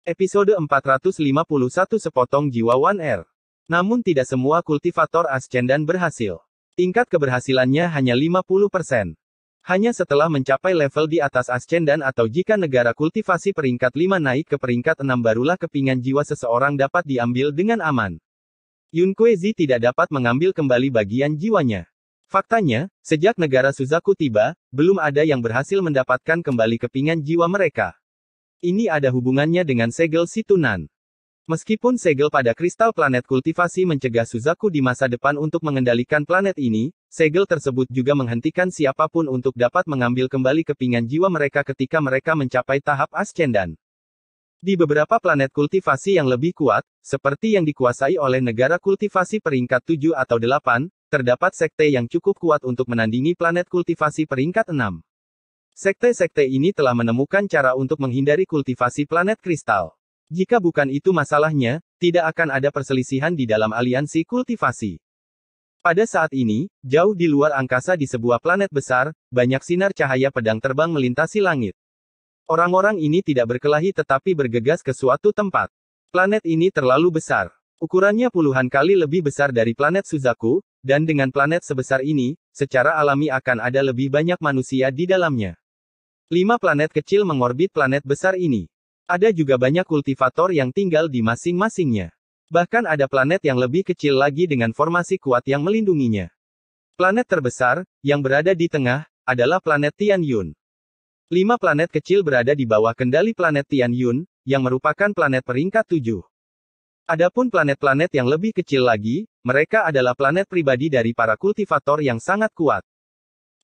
Episode 451 Sepotong Jiwa One R. Namun tidak semua kultivator Ascendan berhasil. Tingkat keberhasilannya hanya 50%. Hanya setelah mencapai level di atas Ascendan atau jika negara kultivasi peringkat 5 naik ke peringkat 6 barulah kepingan jiwa seseorang dapat diambil dengan aman. Yun Kuezi tidak dapat mengambil kembali bagian jiwanya. Faktanya, sejak negara Suzaku tiba, belum ada yang berhasil mendapatkan kembali kepingan jiwa mereka. Ini ada hubungannya dengan segel Situnan. Meskipun segel pada kristal planet kultivasi mencegah Suzaku di masa depan untuk mengendalikan planet ini, segel tersebut juga menghentikan siapapun untuk dapat mengambil kembali kepingan jiwa mereka ketika mereka mencapai tahap Ascendan. Di beberapa planet kultivasi yang lebih kuat, seperti yang dikuasai oleh negara kultivasi peringkat 7 atau 8, terdapat sekte yang cukup kuat untuk menandingi planet kultivasi peringkat 6. Sekte-sekte ini telah menemukan cara untuk menghindari kultivasi planet kristal. Jika bukan itu masalahnya, tidak akan ada perselisihan di dalam aliansi kultivasi. Pada saat ini, jauh di luar angkasa di sebuah planet besar, banyak sinar cahaya pedang terbang melintasi langit. Orang-orang ini tidak berkelahi tetapi bergegas ke suatu tempat. Planet ini terlalu besar. Ukurannya puluhan kali lebih besar dari planet Suzaku, dan dengan planet sebesar ini, secara alami akan ada lebih banyak manusia di dalamnya. 5 planet kecil mengorbit planet besar ini. Ada juga banyak kultivator yang tinggal di masing-masingnya. Bahkan ada planet yang lebih kecil lagi dengan formasi kuat yang melindunginya. Planet terbesar, yang berada di tengah, adalah planet Tianyun. 5 planet kecil berada di bawah kendali planet Tianyun, yang merupakan planet peringkat 7. Adapun planet-planet yang lebih kecil lagi, mereka adalah planet pribadi dari para kultivator yang sangat kuat.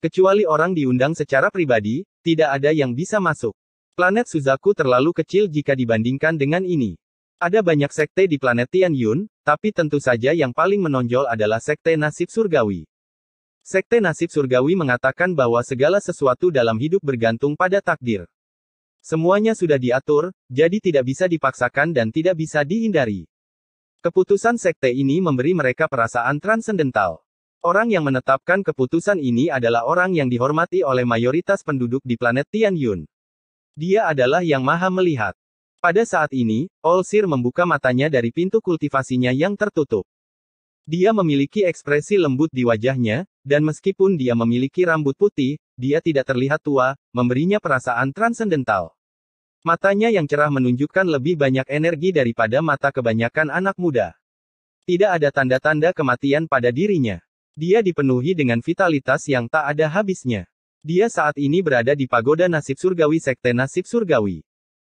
Kecuali orang diundang secara pribadi, tidak ada yang bisa masuk. Planet Suzaku terlalu kecil jika dibandingkan dengan ini. Ada banyak sekte di planet Tianyun, tapi tentu saja yang paling menonjol adalah sekte nasib surgawi. Sekte nasib surgawi mengatakan bahwa segala sesuatu dalam hidup bergantung pada takdir. Semuanya sudah diatur, jadi tidak bisa dipaksakan dan tidak bisa dihindari. Keputusan sekte ini memberi mereka perasaan transendental. Orang yang menetapkan keputusan ini adalah orang yang dihormati oleh mayoritas penduduk di planet Tianyun. Dia adalah yang maha melihat. Pada saat ini, Olsir membuka matanya dari pintu kultivasinya yang tertutup. Dia memiliki ekspresi lembut di wajahnya, dan meskipun dia memiliki rambut putih, dia tidak terlihat tua, memberinya perasaan transendental. Matanya yang cerah menunjukkan lebih banyak energi daripada mata kebanyakan anak muda. Tidak ada tanda-tanda kematian pada dirinya. Dia dipenuhi dengan vitalitas yang tak ada habisnya. Dia saat ini berada di pagoda nasib surgawi sekte nasib surgawi.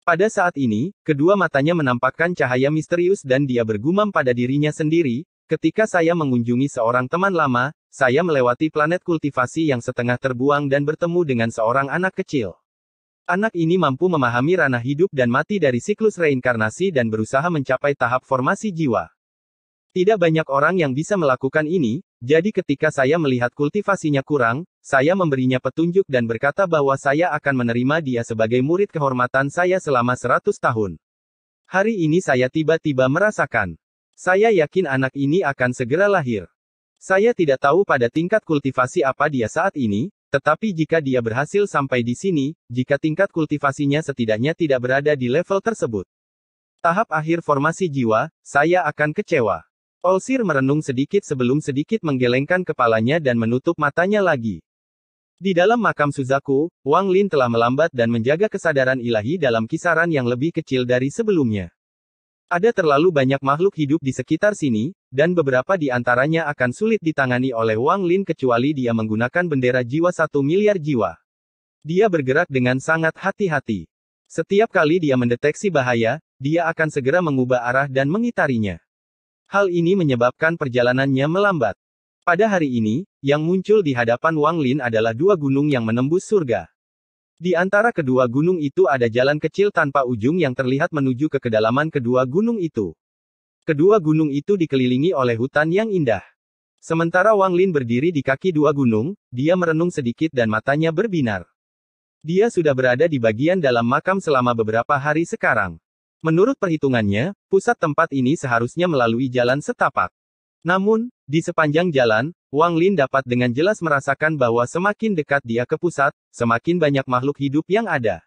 Pada saat ini, kedua matanya menampakkan cahaya misterius dan dia bergumam pada dirinya sendiri, ketika saya mengunjungi seorang teman lama, saya melewati planet kultivasi yang setengah terbuang dan bertemu dengan seorang anak kecil. Anak ini mampu memahami ranah hidup dan mati dari siklus reinkarnasi dan berusaha mencapai tahap formasi jiwa. Tidak banyak orang yang bisa melakukan ini, jadi ketika saya melihat kultivasinya kurang, saya memberinya petunjuk dan berkata bahwa saya akan menerima dia sebagai murid kehormatan saya selama 100 tahun. Hari ini saya tiba-tiba merasakan. Saya yakin anak ini akan segera lahir. Saya tidak tahu pada tingkat kultivasi apa dia saat ini, tetapi jika dia berhasil sampai di sini, jika tingkat kultivasinya setidaknya tidak berada di level tersebut. Tahap akhir formasi jiwa, saya akan kecewa. Olsir merenung sedikit sebelum sedikit menggelengkan kepalanya dan menutup matanya lagi. Di dalam makam Suzaku, Wang Lin telah melambat dan menjaga kesadaran ilahi dalam kisaran yang lebih kecil dari sebelumnya. Ada terlalu banyak makhluk hidup di sekitar sini, dan beberapa di antaranya akan sulit ditangani oleh Wang Lin kecuali dia menggunakan bendera jiwa 1 miliar jiwa. Dia bergerak dengan sangat hati-hati. Setiap kali dia mendeteksi bahaya, dia akan segera mengubah arah dan mengitarinya. Hal ini menyebabkan perjalanannya melambat. Pada hari ini, yang muncul di hadapan Wang Lin adalah 2 gunung yang menembus surga. Di antara kedua gunung itu ada jalan kecil tanpa ujung yang terlihat menuju ke kedalaman kedua gunung itu. Kedua gunung itu dikelilingi oleh hutan yang indah. Sementara Wang Lin berdiri di kaki 2 gunung, dia merenung sedikit dan matanya berbinar. Dia sudah berada di bagian dalam makam selama beberapa hari sekarang. Menurut perhitungannya, pusat tempat ini seharusnya melalui jalan setapak. Namun, di sepanjang jalan, Wang Lin dapat dengan jelas merasakan bahwa semakin dekat dia ke pusat, semakin banyak makhluk hidup yang ada.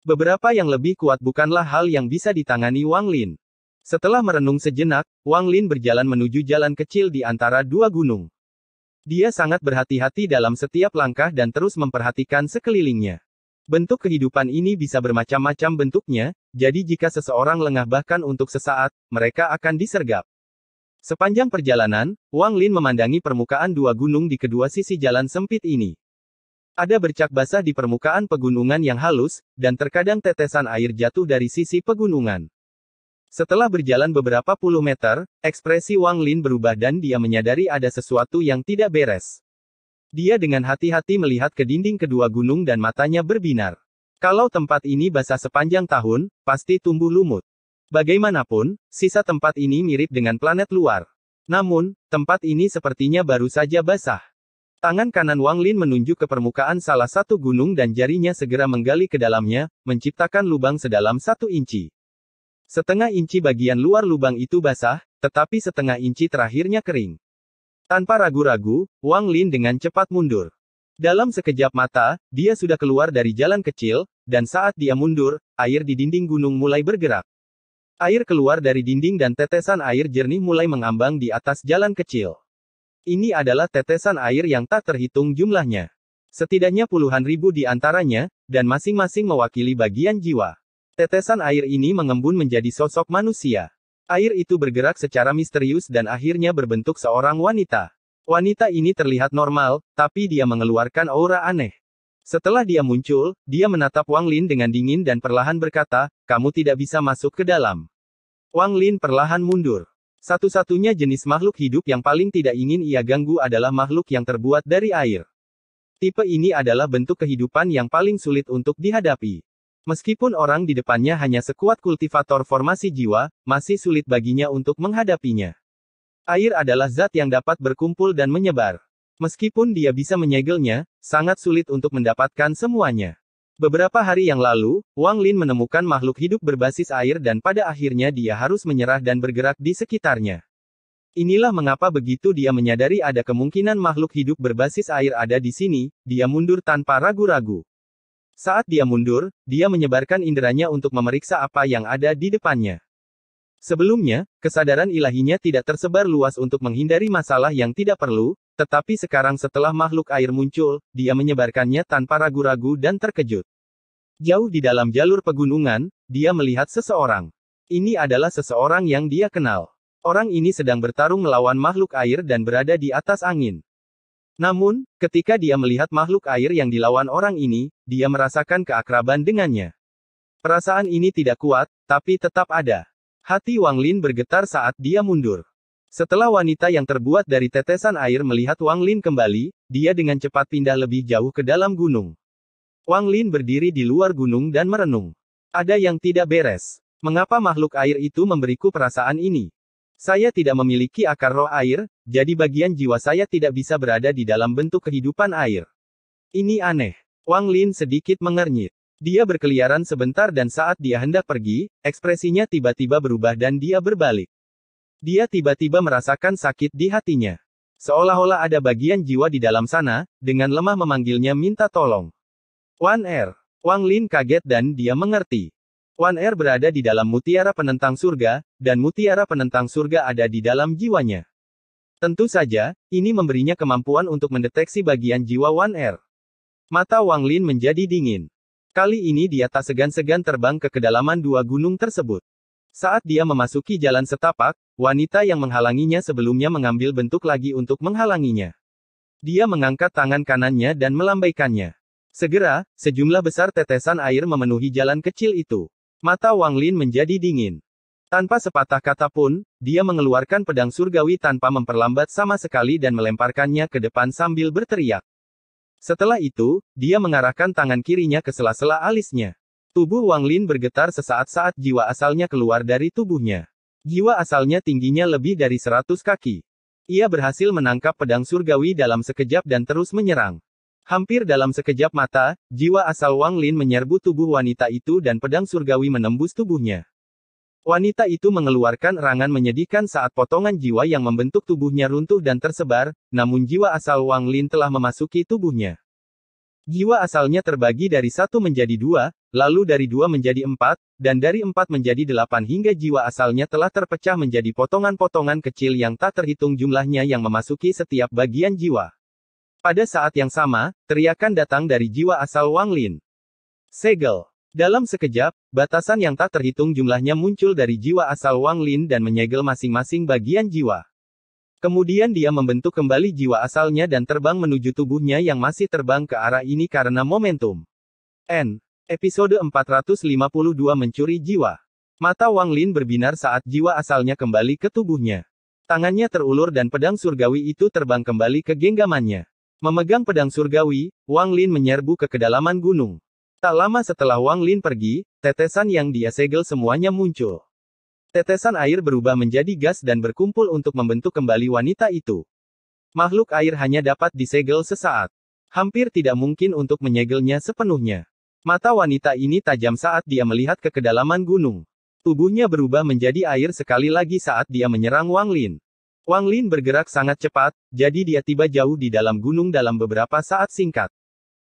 Beberapa yang lebih kuat bukanlah hal yang bisa ditangani Wang Lin. Setelah merenung sejenak, Wang Lin berjalan menuju jalan kecil di antara dua gunung. Dia sangat berhati-hati dalam setiap langkah dan terus memperhatikan sekelilingnya. Bentuk kehidupan ini bisa bermacam-macam bentuknya, jadi jika seseorang lengah bahkan untuk sesaat, mereka akan disergap. Sepanjang perjalanan, Wang Lin memandangi permukaan dua gunung di kedua sisi jalan sempit ini. Ada bercak basah di permukaan pegunungan yang halus, dan terkadang tetesan air jatuh dari sisi pegunungan. Setelah berjalan beberapa puluh meter, ekspresi Wang Lin berubah dan dia menyadari ada sesuatu yang tidak beres. Dia dengan hati-hati melihat ke dinding kedua gunung dan matanya berbinar. Kalau tempat ini basah sepanjang tahun, pasti tumbuh lumut. Bagaimanapun, sisa tempat ini mirip dengan planet luar. Namun, tempat ini sepertinya baru saja basah. Tangan kanan Wang Lin menunjuk ke permukaan salah satu gunung dan jarinya segera menggali ke dalamnya, menciptakan lubang sedalam 1 inci. Setengah inci bagian luar lubang itu basah, tetapi setengah inci terakhirnya kering. Tanpa ragu-ragu, Wang Lin dengan cepat mundur. Dalam sekejap mata, dia sudah keluar dari jalan kecil, dan saat dia mundur, air di dinding gunung mulai bergerak. Air keluar dari dinding dan tetesan air jernih mulai mengambang di atas jalan kecil. Ini adalah tetesan air yang tak terhitung jumlahnya. Setidaknya puluhan ribu di antaranya, dan masing-masing mewakili bagian jiwa. Tetesan air ini mengembun menjadi sosok manusia. Air itu bergerak secara misterius dan akhirnya berbentuk seorang wanita. Wanita ini terlihat normal, tapi dia mengeluarkan aura aneh. Setelah dia muncul, dia menatap Wang Lin dengan dingin dan perlahan berkata, "Kamu tidak bisa masuk ke dalam." Wang Lin perlahan mundur. Satu-satunya jenis makhluk hidup yang paling tidak ingin ia ganggu adalah makhluk yang terbuat dari air. Tipe ini adalah bentuk kehidupan yang paling sulit untuk dihadapi. Meskipun orang di depannya hanya sekuat kultivator formasi jiwa, masih sulit baginya untuk menghadapinya. Air adalah zat yang dapat berkumpul dan menyebar. Meskipun dia bisa menyegelnya, sangat sulit untuk mendapatkan semuanya. Beberapa hari yang lalu, Wang Lin menemukan makhluk hidup berbasis air dan pada akhirnya dia harus menyerah dan bergerak di sekitarnya. Inilah mengapa begitu dia menyadari ada kemungkinan makhluk hidup berbasis air ada di sini, dia mundur tanpa ragu-ragu. Saat dia mundur, dia menyebarkan inderanya untuk memeriksa apa yang ada di depannya. Sebelumnya, kesadaran ilahinya tidak tersebar luas untuk menghindari masalah yang tidak perlu, tetapi sekarang setelah makhluk air muncul, dia menyebarkannya tanpa ragu-ragu dan terkejut. Jauh di dalam jalur pegunungan, dia melihat seseorang. Ini adalah seseorang yang dia kenal. Orang ini sedang bertarung melawan makhluk air dan berada di atas angin. Namun, ketika dia melihat makhluk air yang dilawan orang ini, dia merasakan keakraban dengannya. Perasaan ini tidak kuat, tapi tetap ada. Hati Wang Lin bergetar saat dia mundur. Setelah wanita yang terbuat dari tetesan air melihat Wang Lin kembali, dia dengan cepat pindah lebih jauh ke dalam gunung. Wang Lin berdiri di luar gunung dan merenung. Ada yang tidak beres. Mengapa makhluk air itu memberiku perasaan ini? Saya tidak memiliki akar roh air, jadi bagian jiwa saya tidak bisa berada di dalam bentuk kehidupan air. Ini aneh. Wang Lin sedikit mengernyit. Dia berkeliaran sebentar dan saat dia hendak pergi, ekspresinya tiba-tiba berubah dan dia berbalik. Dia tiba-tiba merasakan sakit di hatinya. Seolah-olah ada bagian jiwa di dalam sana, dengan lemah memanggilnya minta tolong. Wan Er. Wang Lin kaget dan dia mengerti. Wan Er berada di dalam mutiara penentang surga, dan mutiara penentang surga ada di dalam jiwanya. Tentu saja, ini memberinya kemampuan untuk mendeteksi bagian jiwa Wan Er. Mata Wang Lin menjadi dingin. Kali ini dia tak segan-segan terbang ke kedalaman dua gunung tersebut. Saat dia memasuki jalan setapak, wanita yang menghalanginya sebelumnya mengambil bentuk lagi untuk menghalanginya. Dia mengangkat tangan kanannya dan melambaikannya. Segera, sejumlah besar tetesan air memenuhi jalan kecil itu. Mata Wang Lin menjadi dingin. Tanpa sepatah kata pun, dia mengeluarkan pedang surgawi tanpa memperlambat sama sekali dan melemparkannya ke depan sambil berteriak. Setelah itu, dia mengarahkan tangan kirinya ke sela-sela alisnya. Tubuh Wang Lin bergetar sesaat saat jiwa asalnya keluar dari tubuhnya. Jiwa asalnya tingginya lebih dari 100 kaki. Ia berhasil menangkap pedang surgawi dalam sekejap dan terus menyerang. Hampir dalam sekejap mata, jiwa asal Wang Lin menyerbu tubuh wanita itu dan pedang surgawi menembus tubuhnya. Wanita itu mengeluarkan erangan menyedihkan saat potongan jiwa yang membentuk tubuhnya runtuh dan tersebar, namun jiwa asal Wang Lin telah memasuki tubuhnya. Jiwa asalnya terbagi dari 1 menjadi 2, lalu dari 2 menjadi 4, dan dari 4 menjadi 8 hingga jiwa asalnya telah terpecah menjadi potongan-potongan kecil yang tak terhitung jumlahnya yang memasuki setiap bagian jiwa. Pada saat yang sama, teriakan datang dari jiwa asal Wang Lin. Segel. Dalam sekejap, batasan yang tak terhitung jumlahnya muncul dari jiwa asal Wang Lin dan menyegel masing-masing bagian jiwa. Kemudian dia membentuk kembali jiwa asalnya dan terbang menuju tubuhnya yang masih terbang ke arah ini karena momentum. Episode 452 Mencuri Jiwa. Mata Wang Lin berbinar saat jiwa asalnya kembali ke tubuhnya. Tangannya terulur dan pedang surgawi itu terbang kembali ke genggamannya. Memegang pedang surgawi, Wang Lin menyerbu ke kedalaman gunung. Tak lama setelah Wang Lin pergi, tetesan yang dia segel semuanya muncul. Tetesan air berubah menjadi gas dan berkumpul untuk membentuk kembali wanita itu. Makhluk air hanya dapat disegel sesaat. Hampir tidak mungkin untuk menyegelnya sepenuhnya. Mata wanita ini tajam saat dia melihat ke kedalaman gunung. Tubuhnya berubah menjadi air sekali lagi saat dia menyerang Wang Lin. Wang Lin bergerak sangat cepat, jadi dia tiba jauh di dalam gunung dalam beberapa saat singkat.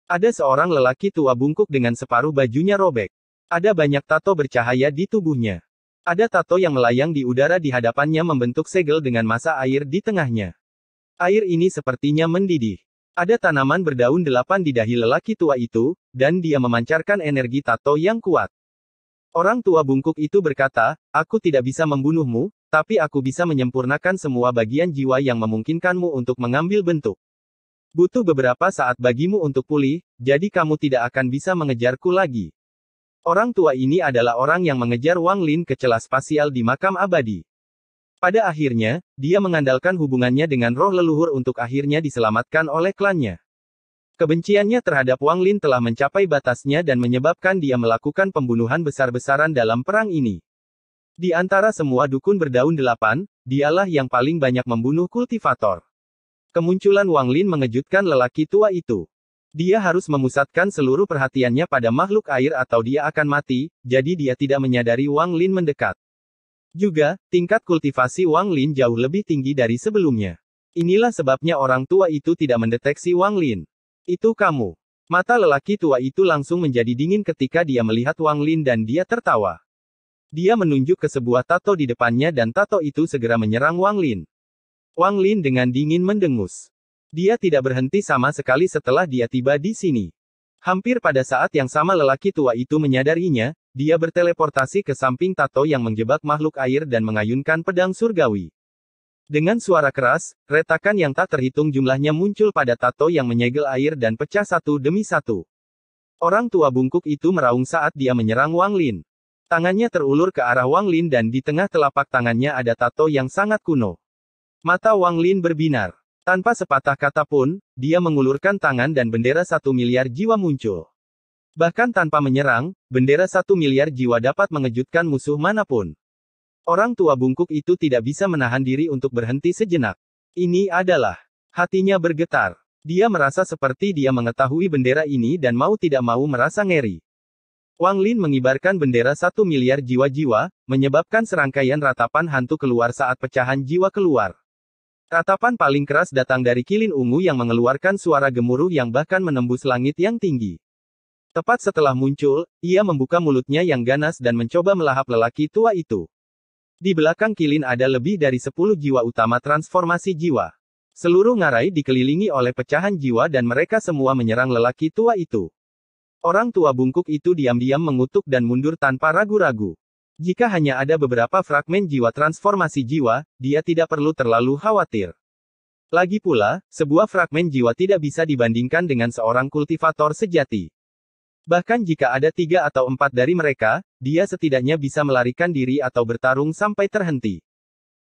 Ada seorang lelaki tua bungkuk dengan separuh bajunya robek. Ada banyak tato bercahaya di tubuhnya. Ada tato yang melayang di udara di hadapannya membentuk segel dengan massa air di tengahnya. Air ini sepertinya mendidih. Ada tanaman berdaun 8 di dahi lelaki tua itu, dan dia memancarkan energi tato yang kuat. Orang tua bungkuk itu berkata, "Aku tidak bisa membunuhmu, tapi aku bisa menyempurnakan semua bagian jiwa yang memungkinkanmu untuk mengambil bentuk. Butuh beberapa saat bagimu untuk pulih, jadi kamu tidak akan bisa mengejarku lagi." Orang tua ini adalah orang yang mengejar Wang Lin ke celah spasial di makam abadi. Pada akhirnya, dia mengandalkan hubungannya dengan roh leluhur untuk akhirnya diselamatkan oleh klannya. Kebenciannya terhadap Wang Lin telah mencapai batasnya dan menyebabkan dia melakukan pembunuhan besar-besaran dalam perang ini. Di antara semua dukun berdaun 8, dialah yang paling banyak membunuh kultivator. Kemunculan Wang Lin mengejutkan lelaki tua itu. Dia harus memusatkan seluruh perhatiannya pada makhluk air atau dia akan mati, jadi dia tidak menyadari Wang Lin mendekat. Juga, tingkat kultivasi Wang Lin jauh lebih tinggi dari sebelumnya. Inilah sebabnya orang tua itu tidak mendeteksi Wang Lin. Itu kamu. Mata lelaki tua itu langsung menjadi dingin ketika dia melihat Wang Lin dan dia tertawa. Dia menunjuk ke sebuah tato di depannya dan tato itu segera menyerang Wang Lin. Wang Lin dengan dingin mendengus. Dia tidak berhenti sama sekali setelah dia tiba di sini. Hampir pada saat yang sama lelaki tua itu menyadarinya, dia berteleportasi ke samping tato yang menjebak makhluk air dan mengayunkan pedang surgawi. Dengan suara keras, retakan yang tak terhitung jumlahnya muncul pada tato yang menyegel air dan pecah satu demi satu. Orang tua bungkuk itu meraung saat dia menyerang Wang Lin. Tangannya terulur ke arah Wang Lin dan di tengah telapak tangannya ada tato yang sangat kuno. Mata Wang Lin berbinar. Tanpa sepatah kata pun, dia mengulurkan tangan dan bendera 1 miliar jiwa muncul. Bahkan tanpa menyerang, bendera 1 miliar jiwa dapat mengejutkan musuh manapun. Orang tua bungkuk itu tidak bisa menahan diri untuk berhenti sejenak. Ini adalah. Hatinya bergetar. Dia merasa seperti dia mengetahui bendera ini dan mau tidak mau merasa ngeri. Wang Lin mengibarkan bendera 1 miliar jiwa-jiwa, menyebabkan serangkaian ratapan hantu keluar saat pecahan jiwa keluar. Ratapan paling keras datang dari kilin ungu yang mengeluarkan suara gemuruh yang bahkan menembus langit yang tinggi. Tepat setelah muncul, ia membuka mulutnya yang ganas dan mencoba melahap lelaki tua itu. Di belakang kilin ada lebih dari 10 jiwa utama transformasi jiwa. Seluruh ngarai dikelilingi oleh pecahan jiwa dan mereka semua menyerang lelaki tua itu. Orang tua bungkuk itu diam-diam mengutuk dan mundur tanpa ragu-ragu. Jika hanya ada beberapa fragmen jiwa transformasi jiwa, dia tidak perlu terlalu khawatir. Lagi pula, sebuah fragmen jiwa tidak bisa dibandingkan dengan seorang kultivator sejati. Bahkan jika ada 3 atau 4 dari mereka, dia setidaknya bisa melarikan diri atau bertarung sampai terhenti.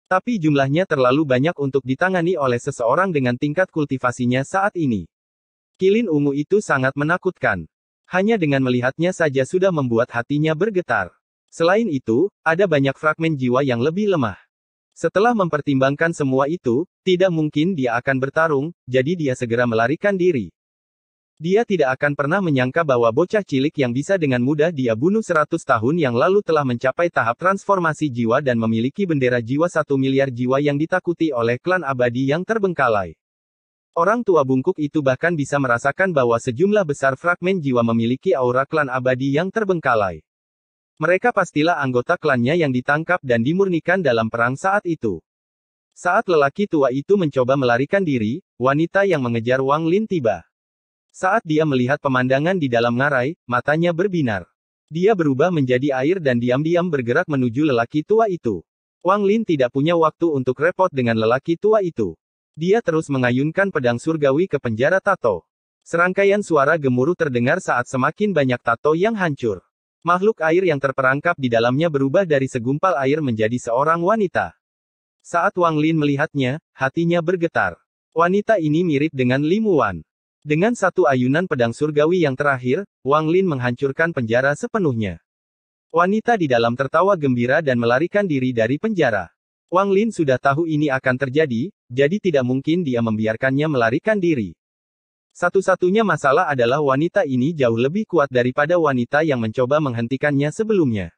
Tapi jumlahnya terlalu banyak untuk ditangani oleh seseorang dengan tingkat kultivasinya saat ini. Kilin ungu itu sangat menakutkan. Hanya dengan melihatnya saja sudah membuat hatinya bergetar. Selain itu, ada banyak fragmen jiwa yang lebih lemah. Setelah mempertimbangkan semua itu, tidak mungkin dia akan bertarung, jadi dia segera melarikan diri. Dia tidak akan pernah menyangka bahwa bocah cilik yang bisa dengan mudah dia bunuh 100 tahun yang lalu telah mencapai tahap transformasi jiwa dan memiliki bendera jiwa 1 miliar jiwa yang ditakuti oleh klan abadi yang terbengkalai. Orang tua bungkuk itu bahkan bisa merasakan bahwa sejumlah besar fragmen jiwa memiliki aura klan abadi yang terbengkalai. Mereka pastilah anggota klannya yang ditangkap dan dimurnikan dalam perang saat itu. Saat lelaki tua itu mencoba melarikan diri, wanita yang mengejar Wang Lin tiba. Saat dia melihat pemandangan di dalam ngarai, matanya berbinar. Dia berubah menjadi air dan diam-diam bergerak menuju lelaki tua itu. Wang Lin tidak punya waktu untuk repot dengan lelaki tua itu. Dia terus mengayunkan pedang surgawi ke penjara tato. Serangkaian suara gemuruh terdengar saat semakin banyak tato yang hancur. Makhluk air yang terperangkap di dalamnya berubah dari segumpal air menjadi seorang wanita. Saat Wang Lin melihatnya, hatinya bergetar. Wanita ini mirip dengan Li Muwan. Dengan satu ayunan pedang surgawi yang terakhir, Wang Lin menghancurkan penjara sepenuhnya. Wanita di dalam tertawa gembira dan melarikan diri dari penjara. Wang Lin sudah tahu ini akan terjadi, jadi tidak mungkin dia membiarkannya melarikan diri. Satu-satunya masalah adalah wanita ini jauh lebih kuat daripada wanita yang mencoba menghentikannya sebelumnya.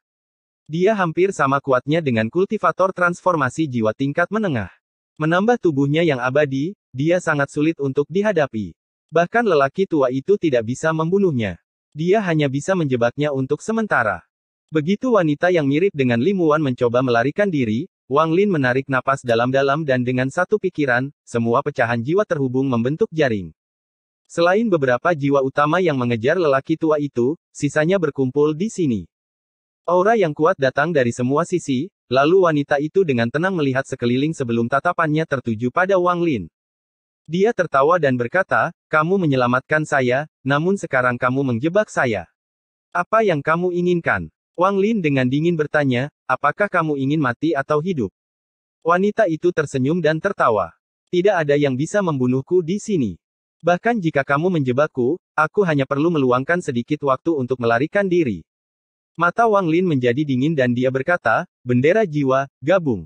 Dia hampir sama kuatnya dengan kultivator transformasi jiwa tingkat menengah. Menambah tubuhnya yang abadi, dia sangat sulit untuk dihadapi. Bahkan lelaki tua itu tidak bisa membunuhnya. Dia hanya bisa menjebaknya untuk sementara. Begitu wanita yang mirip dengan Li Muwan mencoba melarikan diri, Wang Lin menarik napas dalam-dalam dan dengan satu pikiran, semua pecahan jiwa terhubung membentuk jaring. Selain beberapa jiwa utama yang mengejar lelaki tua itu, sisanya berkumpul di sini. Aura yang kuat datang dari semua sisi, lalu wanita itu dengan tenang melihat sekeliling sebelum tatapannya tertuju pada Wang Lin. Dia tertawa dan berkata, "Kamu menyelamatkan saya, namun sekarang kamu menjebak saya. Apa yang kamu inginkan?" Wang Lin dengan dingin bertanya, "Apakah kamu ingin mati atau hidup?" Wanita itu tersenyum dan tertawa. "Tidak ada yang bisa membunuhku di sini. Bahkan jika kamu menjebakku, aku hanya perlu meluangkan sedikit waktu untuk melarikan diri." Mata Wang Lin menjadi dingin dan dia berkata, "Bendera jiwa, gabung."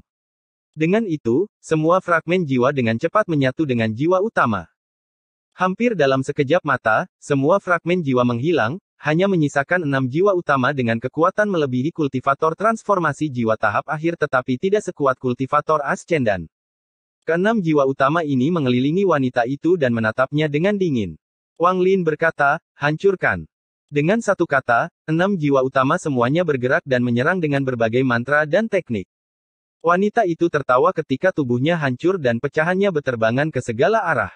Dengan itu, semua fragmen jiwa dengan cepat menyatu dengan jiwa utama. Hampir dalam sekejap mata, semua fragmen jiwa menghilang, hanya menyisakan 6 jiwa utama dengan kekuatan melebihi kultivator transformasi jiwa tahap akhir tetapi tidak sekuat kultivator ascendan. Keenam jiwa utama ini mengelilingi wanita itu dan menatapnya dengan dingin. Wang Lin berkata, "Hancurkan." Dengan satu kata, 6 jiwa utama semuanya bergerak dan menyerang dengan berbagai mantra dan teknik. Wanita itu tertawa ketika tubuhnya hancur dan pecahannya berterbangan ke segala arah.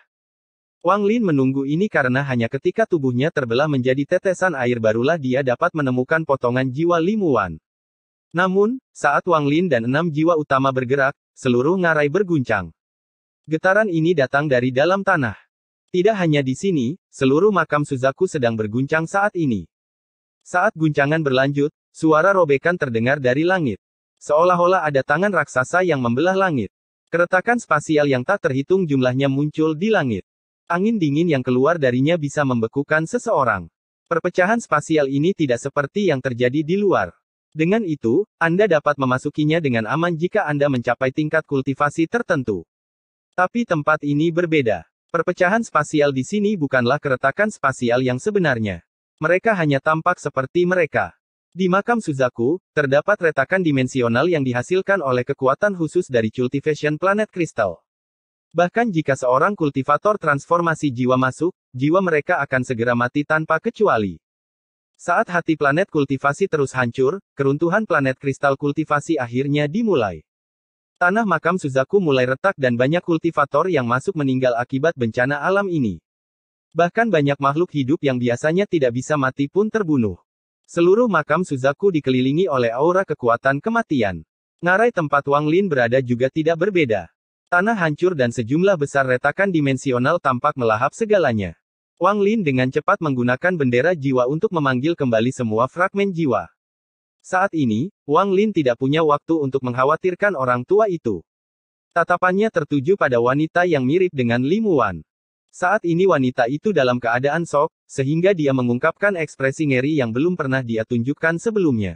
Wang Lin menunggu ini karena hanya ketika tubuhnya terbelah menjadi tetesan air barulah dia dapat menemukan potongan jiwa Li Muwan. Namun, saat Wang Lin dan 6 jiwa utama bergerak, seluruh ngarai berguncang. Getaran ini datang dari dalam tanah. Tidak hanya di sini, seluruh makam Suzaku sedang berguncang saat ini. Saat guncangan berlanjut, suara robekan terdengar dari langit. Seolah-olah ada tangan raksasa yang membelah langit. Keretakan spasial yang tak terhitung jumlahnya muncul di langit. Angin dingin yang keluar darinya bisa membekukan seseorang. Perpecahan spasial ini tidak seperti yang terjadi di luar. Dengan itu, Anda dapat memasukinya dengan aman jika Anda mencapai tingkat kultivasi tertentu. Tapi tempat ini berbeda. Perpecahan spasial di sini bukanlah keretakan spasial yang sebenarnya. Mereka hanya tampak seperti mereka. Di makam Suzaku, terdapat retakan dimensional yang dihasilkan oleh kekuatan khusus dari cultivation planet kristal. Bahkan jika seorang kultivator transformasi jiwa masuk, jiwa mereka akan segera mati tanpa kecuali. Saat hati planet kultivasi terus hancur, keruntuhan planet kristal kultivasi akhirnya dimulai. Tanah makam Suzaku mulai retak dan banyak kultivator yang masuk meninggal akibat bencana alam ini. Bahkan banyak makhluk hidup yang biasanya tidak bisa mati pun terbunuh. Seluruh makam Suzaku dikelilingi oleh aura kekuatan kematian. Ngarai tempat Wang Lin berada juga tidak berbeda. Tanah hancur dan sejumlah besar retakan dimensional tampak melahap segalanya. Wang Lin dengan cepat menggunakan bendera jiwa untuk memanggil kembali semua fragmen jiwa. Saat ini, Wang Lin tidak punya waktu untuk mengkhawatirkan orang tua itu. Tatapannya tertuju pada wanita yang mirip dengan Li Muwan. Saat ini wanita itu dalam keadaan shock, sehingga dia mengungkapkan ekspresi ngeri yang belum pernah dia tunjukkan sebelumnya.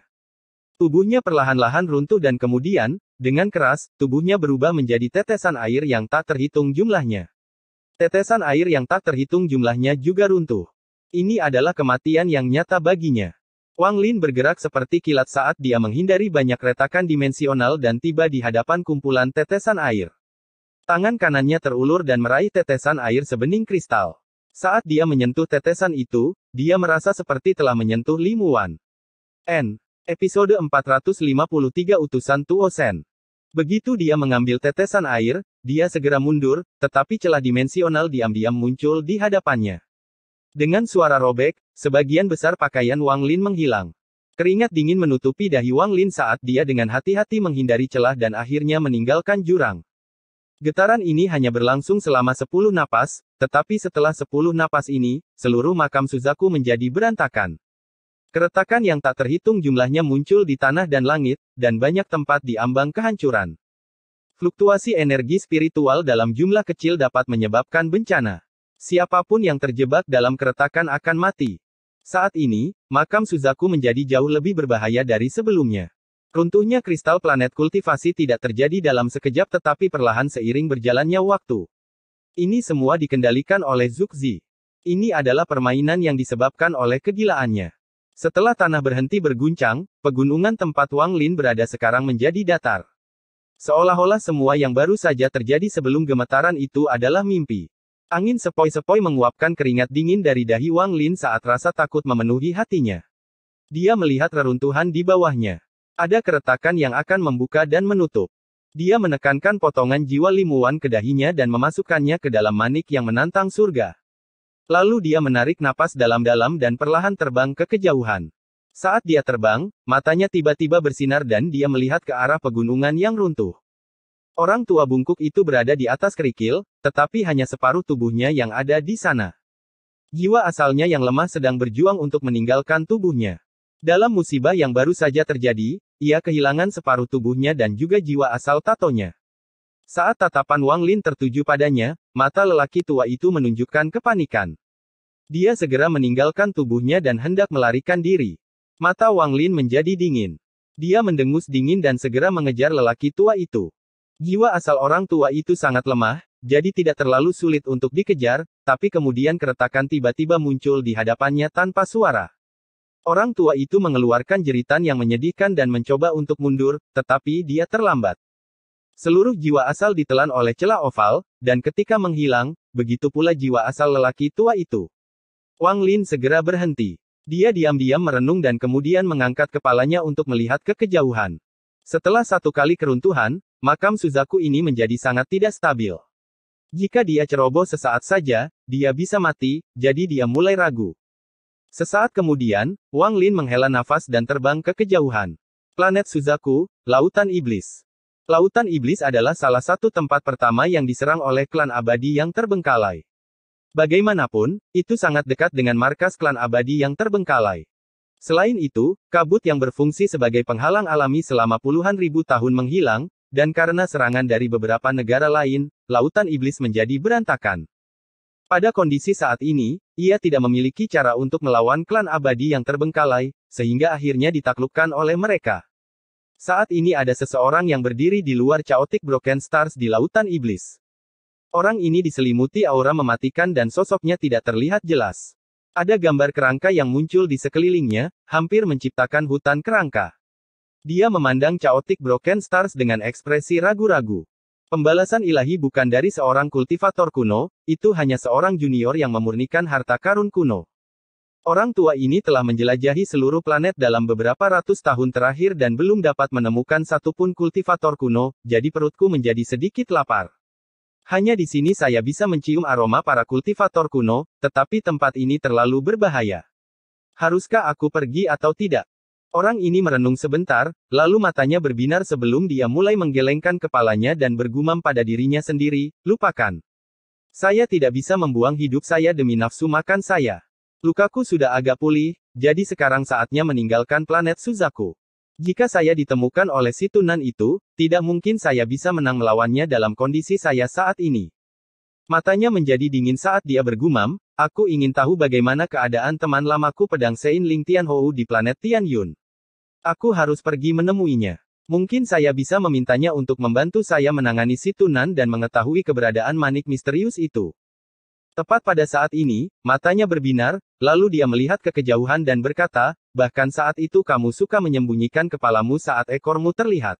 Tubuhnya perlahan-lahan runtuh dan kemudian, dengan keras, tubuhnya berubah menjadi tetesan air yang tak terhitung jumlahnya. Tetesan air yang tak terhitung jumlahnya juga runtuh. Ini adalah kematian yang nyata baginya. Wang Lin bergerak seperti kilat saat dia menghindari banyak retakan dimensional dan tiba di hadapan kumpulan tetesan air. Tangan kanannya terulur dan meraih tetesan air sebening kristal. Saat dia menyentuh tetesan itu, dia merasa seperti telah menyentuh Li Muwan. Episode 453 Utusan Tuo Shen. Begitu dia mengambil tetesan air, dia segera mundur, tetapi celah dimensional diam-diam muncul di hadapannya. Dengan suara robek, sebagian besar pakaian Wang Lin menghilang. Keringat dingin menutupi dahi Wang Lin saat dia dengan hati-hati menghindari celah dan akhirnya meninggalkan jurang. Getaran ini hanya berlangsung selama 10 napas, tetapi setelah 10 napas ini, seluruh makam Suzaku menjadi berantakan. Keretakan yang tak terhitung jumlahnya muncul di tanah dan langit, dan banyak tempat di ambang kehancuran. Fluktuasi energi spiritual dalam jumlah kecil dapat menyebabkan bencana. Siapapun yang terjebak dalam keretakan akan mati. Saat ini, makam Suzaku menjadi jauh lebih berbahaya dari sebelumnya. Runtuhnya kristal planet kultivasi tidak terjadi dalam sekejap tetapi perlahan seiring berjalannya waktu. Ini semua dikendalikan oleh Zhuxi. Ini adalah permainan yang disebabkan oleh kegilaannya. Setelah tanah berhenti berguncang, pegunungan tempat Wang Lin berada sekarang menjadi datar. Seolah-olah semua yang baru saja terjadi sebelum gemetaran itu adalah mimpi. Angin sepoi-sepoi menguapkan keringat dingin dari dahi Wang Lin saat rasa takut memenuhi hatinya. Dia melihat reruntuhan di bawahnya. Ada keretakan yang akan membuka dan menutup. Dia menekankan potongan jiwa Li Muwan ke dahinya dan memasukkannya ke dalam manik yang menantang surga. Lalu dia menarik napas dalam-dalam dan perlahan terbang ke kejauhan. Saat dia terbang, matanya tiba-tiba bersinar dan dia melihat ke arah pegunungan yang runtuh. Orang tua bungkuk itu berada di atas kerikil, tetapi hanya separuh tubuhnya yang ada di sana. Jiwa asalnya yang lemah sedang berjuang untuk meninggalkan tubuhnya. Dalam musibah yang baru saja terjadi, ia kehilangan separuh tubuhnya dan juga jiwa asal tatonya. Saat tatapan Wang Lin tertuju padanya, mata lelaki tua itu menunjukkan kepanikan. Dia segera meninggalkan tubuhnya dan hendak melarikan diri. Mata Wang Lin menjadi dingin. Dia mendengus dingin dan segera mengejar lelaki tua itu. Jiwa asal orang tua itu sangat lemah, jadi tidak terlalu sulit untuk dikejar, tapi kemudian keretakan tiba-tiba muncul di hadapannya tanpa suara. Orang tua itu mengeluarkan jeritan yang menyedihkan dan mencoba untuk mundur, tetapi dia terlambat. Seluruh jiwa asal ditelan oleh celah oval, dan ketika menghilang, begitu pula jiwa asal lelaki tua itu. Wang Lin segera berhenti. Dia diam-diam merenung dan kemudian mengangkat kepalanya untuk melihat ke kejauhan. Setelah satu kali keruntuhan, makam Suzaku ini menjadi sangat tidak stabil. Jika dia ceroboh sesaat saja, dia bisa mati, jadi dia mulai ragu. Sesaat kemudian, Wang Lin menghela nafas dan terbang ke kejauhan. Planet Suzaku, Lautan Iblis. Lautan Iblis adalah salah satu tempat pertama yang diserang oleh klan abadi yang terbengkalai. Bagaimanapun, itu sangat dekat dengan markas klan abadi yang terbengkalai. Selain itu, kabut yang berfungsi sebagai penghalang alami selama puluhan ribu tahun menghilang, dan karena serangan dari beberapa negara lain, Lautan Iblis menjadi berantakan. Pada kondisi saat ini, ia tidak memiliki cara untuk melawan klan abadi yang terbengkalai, sehingga akhirnya ditaklukkan oleh mereka. Saat ini ada seseorang yang berdiri di luar Chaotic Broken Stars di Lautan Iblis. Orang ini diselimuti aura mematikan dan sosoknya tidak terlihat jelas. Ada gambar kerangka yang muncul di sekelilingnya, hampir menciptakan hutan kerangka. Dia memandang Chaotic Broken Stars dengan ekspresi ragu-ragu. Pembalasan ilahi bukan dari seorang kultivator kuno, itu hanya seorang junior yang memurnikan harta karun kuno. Orang tua ini telah menjelajahi seluruh planet dalam beberapa ratus tahun terakhir dan belum dapat menemukan satupun kultivator kuno, jadi perutku menjadi sedikit lapar. Hanya di sini saya bisa mencium aroma para kultivator kuno, tetapi tempat ini terlalu berbahaya. Haruskah aku pergi atau tidak? Orang ini merenung sebentar, lalu matanya berbinar sebelum dia mulai menggelengkan kepalanya dan bergumam pada dirinya sendiri, lupakan. Saya tidak bisa membuang hidup saya demi nafsu makan saya. Lukaku sudah agak pulih, jadi sekarang saatnya meninggalkan planet Suzaku. Jika saya ditemukan oleh si Tunan itu, tidak mungkin saya bisa menang melawannya dalam kondisi saya saat ini. Matanya menjadi dingin saat dia bergumam, aku ingin tahu bagaimana keadaan teman lamaku pedang Sein Ling Tianhou di planet Tianyun. Aku harus pergi menemuinya. Mungkin saya bisa memintanya untuk membantu saya menangani si Tunan dan mengetahui keberadaan manik misterius itu. Tepat pada saat ini, matanya berbinar, lalu dia melihat ke kejauhan dan berkata, bahkan saat itu kamu suka menyembunyikan kepalamu saat ekormu terlihat.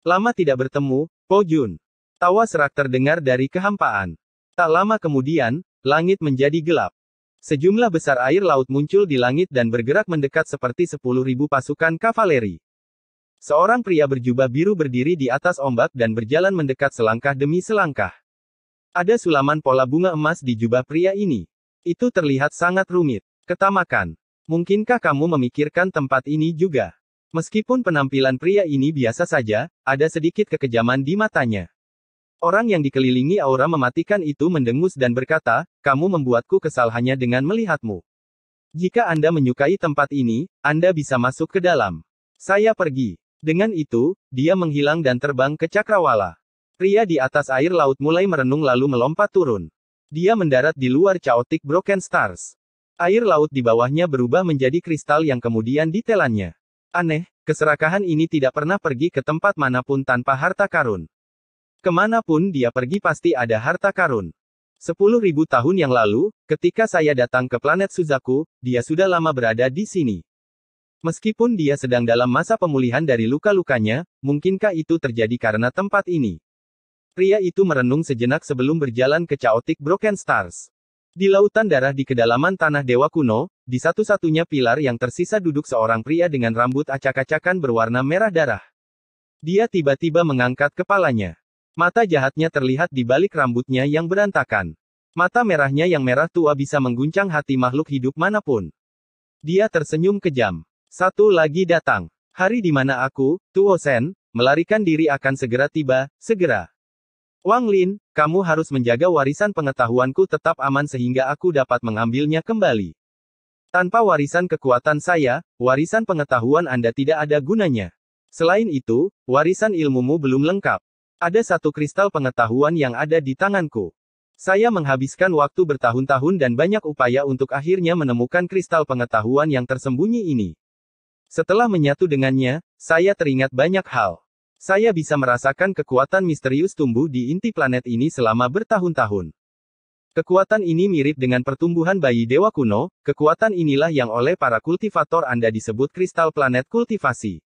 Lama tidak bertemu, Po Jun. Tawa serak terdengar dari kehampaan. Tak lama kemudian, langit menjadi gelap. Sejumlah besar air laut muncul di langit dan bergerak mendekat seperti 10.000 pasukan kavaleri. Seorang pria berjubah biru berdiri di atas ombak dan berjalan mendekat selangkah demi selangkah. Ada sulaman pola bunga emas di jubah pria ini. Itu terlihat sangat rumit. Ketamakan. Mungkinkah kamu memikirkan tempat ini juga? Meskipun penampilan pria ini biasa saja, ada sedikit kekejaman di matanya. Orang yang dikelilingi aura mematikan itu mendengus dan berkata, kamu membuatku kesal hanya dengan melihatmu. Jika Anda menyukai tempat ini, Anda bisa masuk ke dalam. Saya pergi. Dengan itu, dia menghilang dan terbang ke cakrawala. Pria di atas air laut mulai merenung lalu melompat turun. Dia mendarat di luar Chaotic Broken Stars. Air laut di bawahnya berubah menjadi kristal yang kemudian ditelannya. Aneh, keserakahan ini tidak pernah pergi ke tempat manapun tanpa harta karun. Kemanapun dia pergi pasti ada harta karun. 10.000 tahun yang lalu, ketika saya datang ke planet Suzaku, dia sudah lama berada di sini. Meskipun dia sedang dalam masa pemulihan dari luka-lukanya, mungkinkah itu terjadi karena tempat ini? Pria itu merenung sejenak sebelum berjalan ke Chaotic Broken Stars. Di lautan darah di kedalaman tanah dewa kuno, di satu-satunya pilar yang tersisa duduk seorang pria dengan rambut acak-acakan berwarna merah darah. Dia tiba-tiba mengangkat kepalanya. Mata jahatnya terlihat di balik rambutnya yang berantakan. Mata merahnya yang merah tua bisa mengguncang hati makhluk hidup manapun. Dia tersenyum kejam. Satu lagi datang. Hari di mana aku, Tuo Sen, melarikan diri akan segera tiba, segera. Wang Lin, kamu harus menjaga warisan pengetahuanku tetap aman sehingga aku dapat mengambilnya kembali. Tanpa warisan kekuatan saya, warisan pengetahuan Anda tidak ada gunanya. Selain itu, warisan ilmumu belum lengkap. Ada satu kristal pengetahuan yang ada di tanganku. Saya menghabiskan waktu bertahun-tahun dan banyak upaya untuk akhirnya menemukan kristal pengetahuan yang tersembunyi ini. Setelah menyatu dengannya, saya teringat banyak hal. Saya bisa merasakan kekuatan misterius tumbuh di inti planet ini selama bertahun-tahun. Kekuatan ini mirip dengan pertumbuhan bayi dewa kuno, kekuatan inilah yang oleh para kultivator Anda disebut kristal planet kultivasi.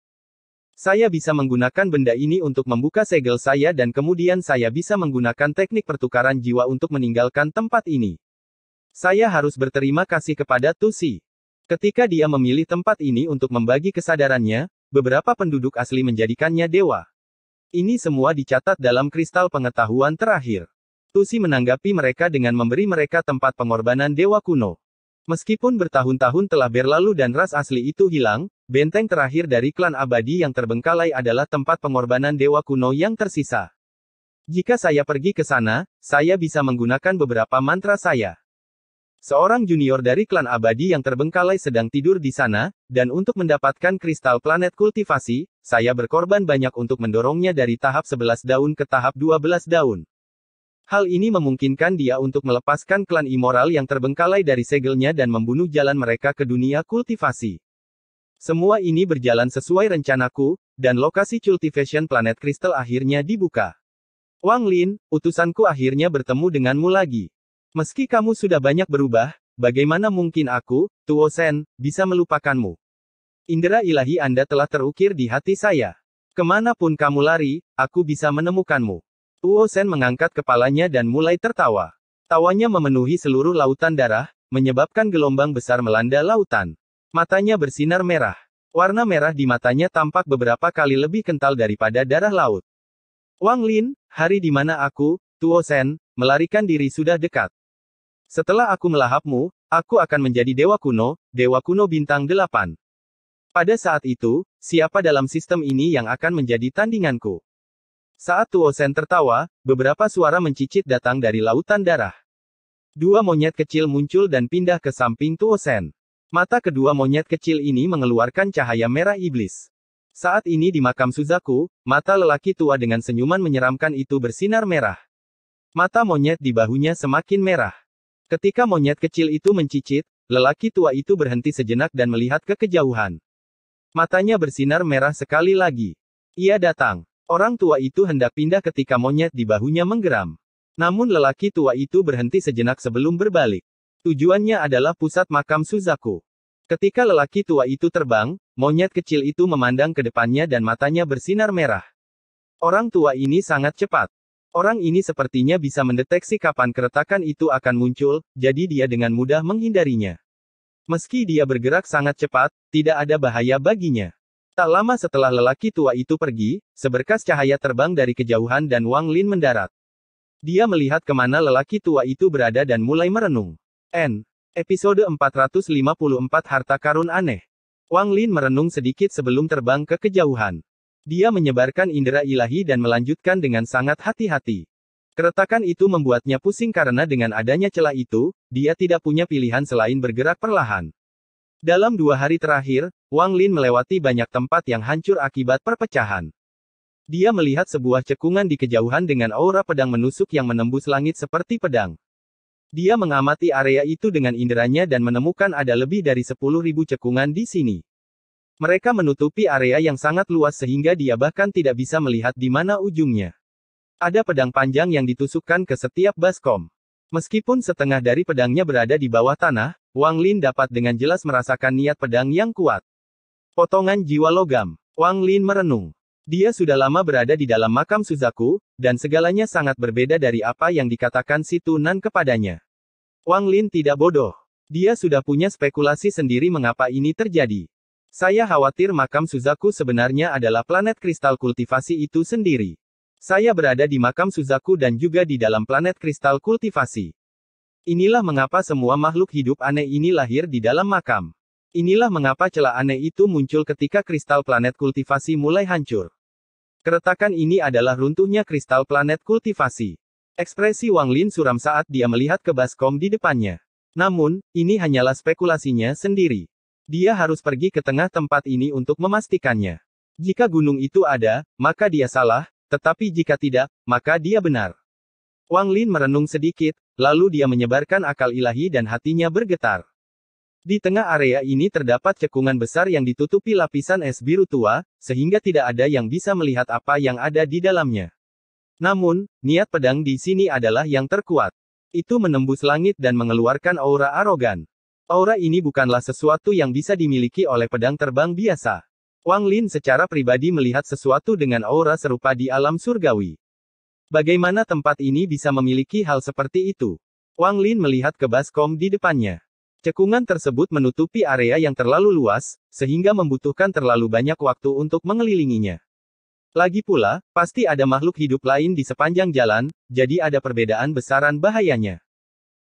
Saya bisa menggunakan benda ini untuk membuka segel saya dan kemudian saya bisa menggunakan teknik pertukaran jiwa untuk meninggalkan tempat ini. Saya harus berterima kasih kepada Tusi. Ketika dia memilih tempat ini untuk membagi kesadarannya, beberapa penduduk asli menjadikannya dewa. Ini semua dicatat dalam kristal pengetahuan terakhir. Tusi menanggapi mereka dengan memberi mereka tempat pengorbanan dewa kuno. Meskipun bertahun-tahun telah berlalu dan ras asli itu hilang, benteng terakhir dari klan abadi yang terbengkalai adalah tempat pengorbanan dewa kuno yang tersisa. Jika saya pergi ke sana, saya bisa menggunakan beberapa mantra saya. Seorang junior dari klan abadi yang terbengkalai sedang tidur di sana, dan untuk mendapatkan kristal planet kultivasi, saya berkorban banyak untuk mendorongnya dari tahap 11 daun ke tahap 12 daun. Hal ini memungkinkan dia untuk melepaskan klan immoral yang terbengkalai dari segelnya dan membunuh jalan mereka ke dunia kultivasi. Semua ini berjalan sesuai rencanaku, dan lokasi cultivation planet kristal akhirnya dibuka. Wang Lin, utusanku akhirnya bertemu denganmu lagi. Meski kamu sudah banyak berubah, bagaimana mungkin aku, Tuo Sen, bisa melupakanmu? Indera ilahi Anda telah terukir di hati saya. Kemanapun kamu lari, aku bisa menemukanmu. Tuo Sen mengangkat kepalanya dan mulai tertawa. Tawanya memenuhi seluruh lautan darah, menyebabkan gelombang besar melanda lautan. Matanya bersinar merah. Warna merah di matanya tampak beberapa kali lebih kental daripada darah laut. Wang Lin, hari di mana aku, Tuo Sen, melarikan diri sudah dekat. Setelah aku melahapmu, aku akan menjadi Dewa Kuno bintang 8. Pada saat itu, siapa dalam sistem ini yang akan menjadi tandinganku? Saat Tuo Sen tertawa, beberapa suara mencicit datang dari lautan darah. Dua monyet kecil muncul dan pindah ke samping Tuo Sen. Mata kedua monyet kecil ini mengeluarkan cahaya merah iblis. Saat ini di makam Suzaku, mata lelaki tua dengan senyuman menyeramkan itu bersinar merah. Mata monyet di bahunya semakin merah. Ketika monyet kecil itu mencicit, lelaki tua itu berhenti sejenak dan melihat ke kejauhan. Matanya bersinar merah sekali lagi. Ia datang. Orang tua itu hendak pindah ketika monyet di bahunya menggeram. Namun lelaki tua itu berhenti sejenak sebelum berbalik. Tujuannya adalah pusat makam Suzaku. Ketika lelaki tua itu terbang, monyet kecil itu memandang ke depannya dan matanya bersinar merah. Orang tua ini sangat cepat. Orang ini sepertinya bisa mendeteksi kapan keretakan itu akan muncul, jadi dia dengan mudah menghindarinya. Meski dia bergerak sangat cepat, tidak ada bahaya baginya. Tak lama setelah lelaki tua itu pergi, seberkas cahaya terbang dari kejauhan dan Wang Lin mendarat. Dia melihat kemana lelaki tua itu berada dan mulai merenung. Episode 454 Harta Karun Aneh. Wang Lin merenung sedikit sebelum terbang ke kejauhan. Dia menyebarkan indera ilahi dan melanjutkan dengan sangat hati-hati. Keretakan itu membuatnya pusing karena dengan adanya celah itu, dia tidak punya pilihan selain bergerak perlahan. Dalam 2 hari terakhir, Wang Lin melewati banyak tempat yang hancur akibat perpecahan. Dia melihat sebuah cekungan di kejauhan dengan aura pedang menusuk yang menembus langit seperti pedang. Dia mengamati area itu dengan inderanya dan menemukan ada lebih dari 10.000 cekungan di sini. Mereka menutupi area yang sangat luas sehingga dia bahkan tidak bisa melihat di mana ujungnya. Ada pedang panjang yang ditusukkan ke setiap baskom. Meskipun setengah dari pedangnya berada di bawah tanah, Wang Lin dapat dengan jelas merasakan niat pedang yang kuat. Potongan jiwa logam. Wang Lin merenung. Dia sudah lama berada di dalam makam Suzaku, dan segalanya sangat berbeda dari apa yang dikatakan si Tunan kepadanya. Wang Lin tidak bodoh. Dia sudah punya spekulasi sendiri mengapa ini terjadi. Saya khawatir makam Suzaku sebenarnya adalah planet kristal kultivasi itu sendiri. Saya berada di makam Suzaku dan juga di dalam planet kristal kultivasi. Inilah mengapa semua makhluk hidup aneh ini lahir di dalam makam. Inilah mengapa celah aneh itu muncul ketika kristal planet kultivasi mulai hancur. Keretakan ini adalah runtuhnya kristal planet kultivasi. Ekspresi Wang Lin suram saat dia melihat ke baskom di depannya. Namun, ini hanyalah spekulasinya sendiri. Dia harus pergi ke tengah tempat ini untuk memastikannya. Jika gunung itu ada, maka dia salah, tetapi jika tidak, maka dia benar. Wang Lin merenung sedikit, lalu dia menyebarkan akal ilahi dan hatinya bergetar. Di tengah area ini terdapat cekungan besar yang ditutupi lapisan es biru tua, sehingga tidak ada yang bisa melihat apa yang ada di dalamnya. Namun, niat pedang di sini adalah yang terkuat. Itu menembus langit dan mengeluarkan aura arogan. Aura ini bukanlah sesuatu yang bisa dimiliki oleh pedang terbang biasa. Wang Lin secara pribadi melihat sesuatu dengan aura serupa di alam surgawi. Bagaimana tempat ini bisa memiliki hal seperti itu? Wang Lin melihat ke baskom di depannya. Cekungan tersebut menutupi area yang terlalu luas, sehingga membutuhkan terlalu banyak waktu untuk mengelilinginya. Lagi pula, pasti ada makhluk hidup lain di sepanjang jalan, jadi ada perbedaan besaran bahayanya.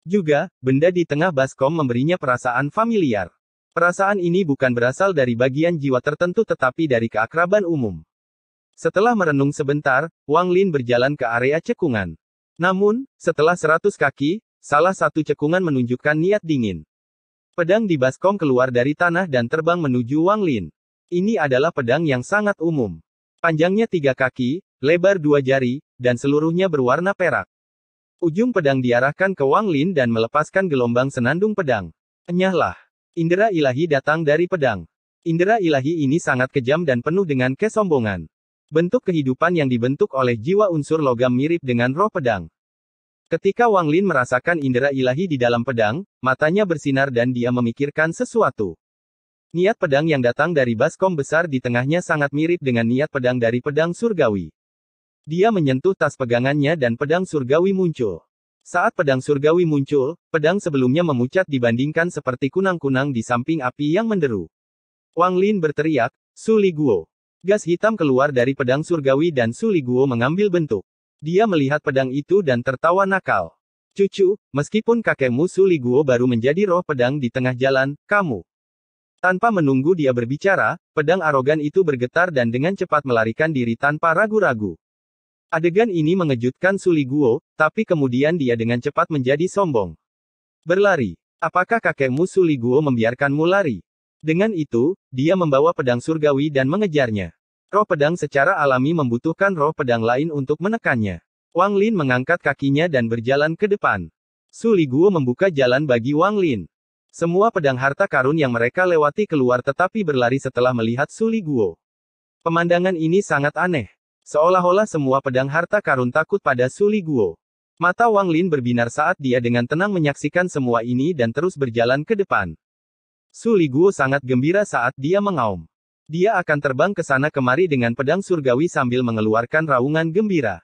Juga, benda di tengah baskom memberinya perasaan familiar. Perasaan ini bukan berasal dari bagian jiwa tertentu tetapi dari keakraban umum. Setelah merenung sebentar, Wang Lin berjalan ke area cekungan. Namun, setelah 100 kaki, salah satu cekungan menunjukkan niat dingin. Pedang di baskom keluar dari tanah dan terbang menuju Wang Lin. Ini adalah pedang yang sangat umum. Panjangnya 3 kaki, lebar 2 jari, dan seluruhnya berwarna perak. Ujung pedang diarahkan ke Wang Lin dan melepaskan gelombang senandung pedang. Enyahlah. Indera ilahi datang dari pedang. Indera ilahi ini sangat kejam dan penuh dengan kesombongan. Bentuk kehidupan yang dibentuk oleh jiwa unsur logam mirip dengan roh pedang. Ketika Wang Lin merasakan indera ilahi di dalam pedang, matanya bersinar dan dia memikirkan sesuatu. Niat pedang yang datang dari baskom besar di tengahnya sangat mirip dengan niat pedang dari pedang surgawi. Dia menyentuh tas pegangannya dan pedang surgawi muncul. Saat pedang surgawi muncul, pedang sebelumnya memucat dibandingkan seperti kunang-kunang di samping api yang menderu. Wang Lin berteriak, "Su Li Guo." Gas hitam keluar dari pedang surgawi dan Su Li Guo mengambil bentuk. Dia melihat pedang itu dan tertawa nakal. "Cucu, meskipun kakekmu Su Li Guo baru menjadi roh pedang di tengah jalan, kamu." Tanpa menunggu dia berbicara, pedang arogan itu bergetar dan dengan cepat melarikan diri tanpa ragu-ragu. Adegan ini mengejutkan Su Li Guo, tapi kemudian dia dengan cepat menjadi sombong. "Berlari. Apakah kakekmu Su Li Guo membiarkanmu lari?" Dengan itu, dia membawa pedang surgawi dan mengejarnya. Roh pedang secara alami membutuhkan roh pedang lain untuk menekannya. Wang Lin mengangkat kakinya dan berjalan ke depan. Su Li Guo membuka jalan bagi Wang Lin. Semua pedang harta karun yang mereka lewati keluar tetapi berlari setelah melihat Su Li Guo. Pemandangan ini sangat aneh. Seolah-olah semua pedang harta karun takut pada Su Li Guo. Mata Wang Lin berbinar saat dia dengan tenang menyaksikan semua ini dan terus berjalan ke depan. Su Li Guo sangat gembira saat dia mengaum. Dia akan terbang ke sana kemari dengan pedang surgawi sambil mengeluarkan raungan gembira.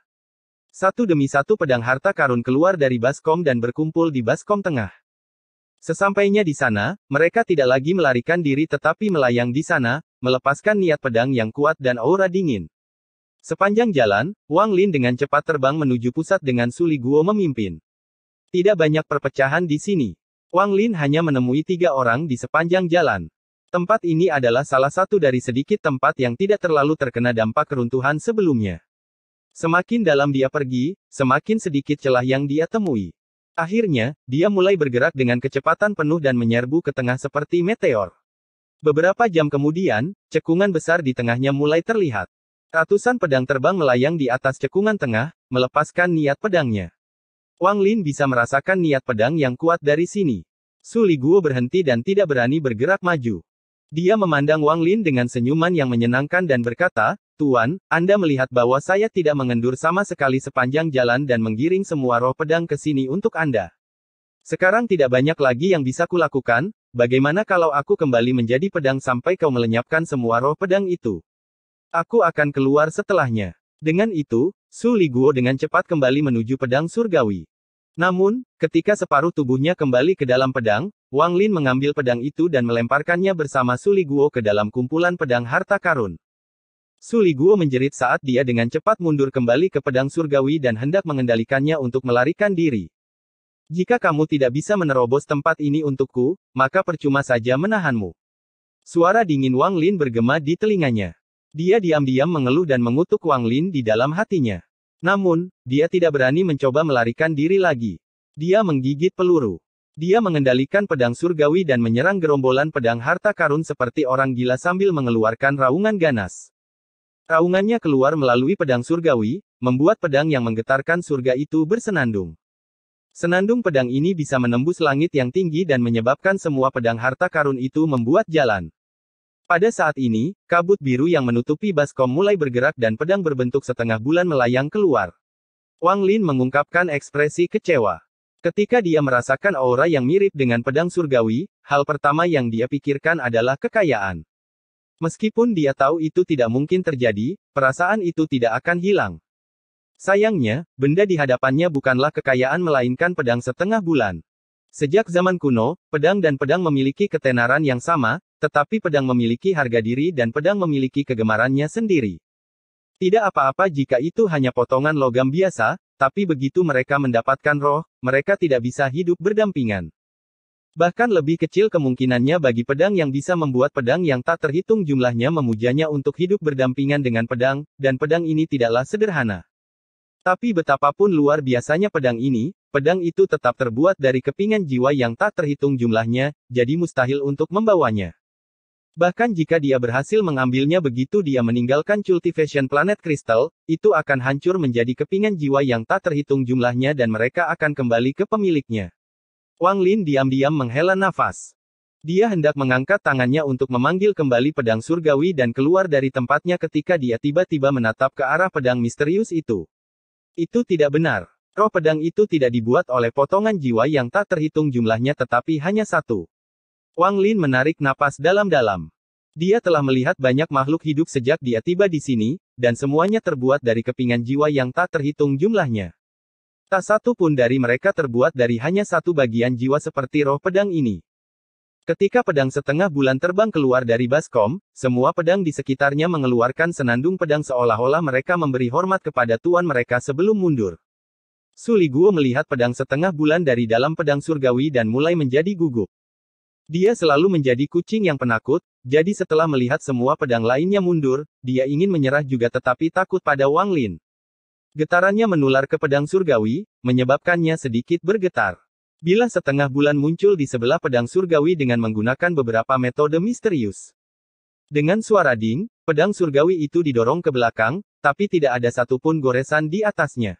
Satu demi satu pedang harta karun keluar dari baskom dan berkumpul di baskom tengah. Sesampainya di sana, mereka tidak lagi melarikan diri tetapi melayang di sana, melepaskan niat pedang yang kuat dan aura dingin. Sepanjang jalan, Wang Lin dengan cepat terbang menuju pusat dengan Su Liguo memimpin. Tidak banyak perpecahan di sini. Wang Lin hanya menemui 3 orang di sepanjang jalan. Tempat ini adalah salah satu dari sedikit tempat yang tidak terlalu terkena dampak keruntuhan sebelumnya. Semakin dalam dia pergi, semakin sedikit celah yang dia temui. Akhirnya, dia mulai bergerak dengan kecepatan penuh dan menyerbu ke tengah seperti meteor. Beberapa jam kemudian, cekungan besar di tengahnya mulai terlihat. Ratusan pedang terbang melayang di atas cekungan tengah, melepaskan niat pedangnya. Wang Lin bisa merasakan niat pedang yang kuat dari sini. Su Liguo berhenti dan tidak berani bergerak maju. Dia memandang Wang Lin dengan senyuman yang menyenangkan dan berkata, "Tuan, Anda melihat bahwa saya tidak mengendur sama sekali sepanjang jalan dan menggiring semua roh pedang ke sini untuk Anda. Sekarang tidak banyak lagi yang bisa kulakukan, bagaimana kalau aku kembali menjadi pedang sampai kau melenyapkan semua roh pedang itu? Aku akan keluar setelahnya." Dengan itu, Su Liguo dengan cepat kembali menuju pedang surgawi. Namun, ketika separuh tubuhnya kembali ke dalam pedang, Wang Lin mengambil pedang itu dan melemparkannya bersama Su Liguo ke dalam kumpulan pedang harta karun. Su Liguo menjerit saat dia dengan cepat mundur kembali ke pedang surgawi dan hendak mengendalikannya untuk melarikan diri. "Jika kamu tidak bisa menerobos tempat ini untukku, maka percuma saja menahanmu." Suara dingin Wang Lin bergema di telinganya. Dia diam-diam mengeluh dan mengutuk Wang Lin di dalam hatinya. Namun, dia tidak berani mencoba melarikan diri lagi. Dia menggigit peluru. Dia mengendalikan pedang surgawi dan menyerang gerombolan pedang harta karun seperti orang gila sambil mengeluarkan raungan ganas. Raungannya keluar melalui pedang surgawi, membuat pedang yang menggetarkan surga itu bersenandung. Senandung pedang ini bisa menembus langit yang tinggi dan menyebabkan semua pedang harta karun itu membuat jalan. Pada saat ini, kabut biru yang menutupi baskom mulai bergerak dan pedang berbentuk setengah bulan melayang keluar. Wang Lin mengungkapkan ekspresi kecewa. Ketika dia merasakan aura yang mirip dengan pedang surgawi, hal pertama yang dia pikirkan adalah kekayaan. Meskipun dia tahu itu tidak mungkin terjadi, perasaan itu tidak akan hilang. Sayangnya, benda di hadapannya bukanlah kekayaan melainkan pedang setengah bulan. Sejak zaman kuno, pedang dan pedang memiliki ketenaran yang sama, tetapi pedang memiliki harga diri dan pedang memiliki kegemarannya sendiri. Tidak apa-apa jika itu hanya potongan logam biasa, tapi begitu mereka mendapatkan roh, mereka tidak bisa hidup berdampingan. Bahkan lebih kecil kemungkinannya bagi pedang yang bisa membuat pedang yang tak terhitung jumlahnya memujanya untuk hidup berdampingan dengan pedang, dan pedang ini tidaklah sederhana. Tapi betapapun luar biasanya pedang ini, pedang itu tetap terbuat dari kepingan jiwa yang tak terhitung jumlahnya, jadi mustahil untuk membawanya. Bahkan jika dia berhasil mengambilnya begitu dia meninggalkan cultivation planet kristal, itu akan hancur menjadi kepingan jiwa yang tak terhitung jumlahnya dan mereka akan kembali ke pemiliknya. Wang Lin diam-diam menghela nafas. Dia hendak mengangkat tangannya untuk memanggil kembali pedang surgawi dan keluar dari tempatnya ketika dia tiba-tiba menatap ke arah pedang misterius itu. Itu tidak benar. Roh pedang itu tidak dibuat oleh potongan jiwa yang tak terhitung jumlahnya tetapi hanya satu. Wang Lin menarik napas dalam-dalam. Dia telah melihat banyak makhluk hidup sejak dia tiba di sini, dan semuanya terbuat dari kepingan jiwa yang tak terhitung jumlahnya. Tak satu pun dari mereka terbuat dari hanya satu bagian jiwa seperti roh pedang ini. Ketika pedang setengah bulan terbang keluar dari baskom, semua pedang di sekitarnya mengeluarkan senandung pedang seolah-olah mereka memberi hormat kepada tuan mereka sebelum mundur. Su Liguo melihat pedang setengah bulan dari dalam pedang surgawi dan mulai menjadi gugup. Dia selalu menjadi kucing yang penakut, jadi setelah melihat semua pedang lainnya mundur, dia ingin menyerah juga tetapi takut pada Wang Lin. Getarannya menular ke pedang surgawi, menyebabkannya sedikit bergetar. Bilah setengah bulan muncul di sebelah pedang surgawi dengan menggunakan beberapa metode misterius. Dengan suara ding, pedang surgawi itu didorong ke belakang, tapi tidak ada satupun goresan di atasnya.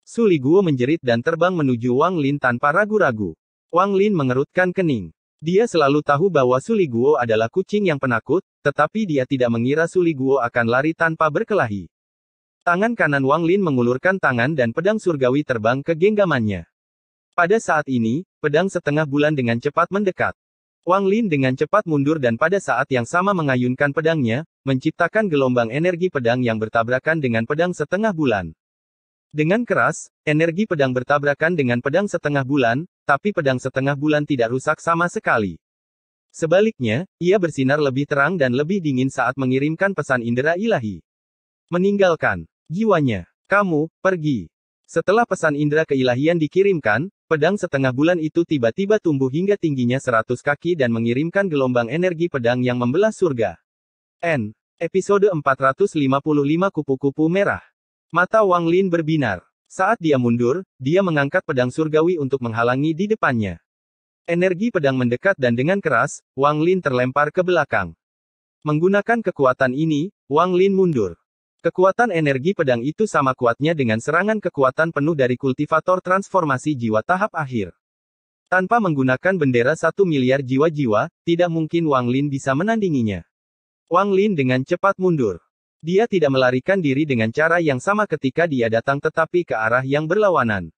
Su Liguo menjerit dan terbang menuju Wang Lin tanpa ragu-ragu. Wang Lin mengerutkan kening. Dia selalu tahu bahwa Su Liguo adalah kucing yang penakut, tetapi dia tidak mengira Su Liguo akan lari tanpa berkelahi. Tangan kanan Wang Lin mengulurkan tangan dan pedang surgawi terbang ke genggamannya. Pada saat ini, pedang setengah bulan dengan cepat mendekat. Wang Lin dengan cepat mundur dan pada saat yang sama mengayunkan pedangnya, menciptakan gelombang energi pedang yang bertabrakan dengan pedang setengah bulan. Dengan keras, energi pedang bertabrakan dengan pedang setengah bulan, tapi pedang setengah bulan tidak rusak sama sekali. Sebaliknya, ia bersinar lebih terang dan lebih dingin saat mengirimkan pesan indera ilahi. Meninggalkan jiwanya. Kamu, pergi. Setelah pesan indera keilahian dikirimkan, pedang setengah bulan itu tiba-tiba tumbuh hingga tingginya 100 kaki dan mengirimkan gelombang energi pedang yang membelah surga. Episode 455 Kupu-Kupu Merah. Mata Wang Lin berbinar. Saat dia mundur, dia mengangkat pedang surgawi untuk menghalangi di depannya. Energi pedang mendekat dan dengan keras, Wang Lin terlempar ke belakang. Menggunakan kekuatan ini, Wang Lin mundur. Kekuatan energi pedang itu sama kuatnya dengan serangan kekuatan penuh dari kultivator transformasi jiwa tahap akhir. Tanpa menggunakan bendera 1 miliar jiwa-jiwa, tidak mungkin Wang Lin bisa menandinginya. Wang Lin dengan cepat mundur. Dia tidak melarikan diri dengan cara yang sama ketika dia datang tetapi ke arah yang berlawanan.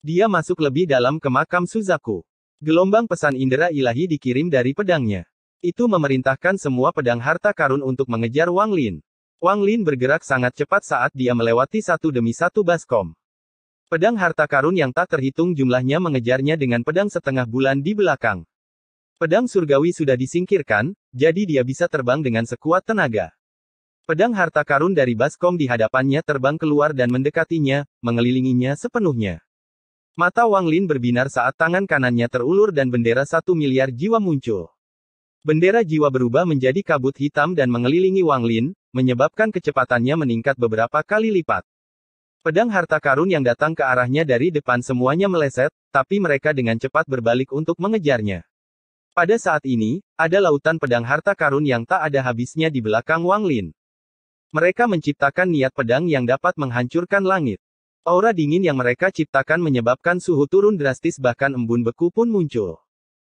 Dia masuk lebih dalam ke makam Suzaku. Gelombang pesan indera ilahi dikirim dari pedangnya. Itu memerintahkan semua pedang harta karun untuk mengejar Wang Lin. Wang Lin bergerak sangat cepat saat dia melewati satu demi satu baskom. Pedang harta karun yang tak terhitung jumlahnya mengejarnya dengan pedang setengah bulan di belakang. Pedang surgawi sudah disingkirkan, jadi dia bisa terbang dengan sekuat tenaga. Pedang harta karun dari baskom di hadapannya terbang keluar dan mendekatinya, mengelilinginya sepenuhnya. Mata Wang Lin berbinar saat tangan kanannya terulur dan bendera 1 miliar jiwa muncul. Bendera jiwa berubah menjadi kabut hitam dan mengelilingi Wang Lin, menyebabkan kecepatannya meningkat beberapa kali lipat. Pedang harta karun yang datang ke arahnya dari depan semuanya meleset, tapi mereka dengan cepat berbalik untuk mengejarnya. Pada saat ini, ada lautan pedang harta karun yang tak ada habisnya di belakang Wang Lin. Mereka menciptakan niat pedang yang dapat menghancurkan langit. Aura dingin yang mereka ciptakan menyebabkan suhu turun drastis bahkan embun beku pun muncul.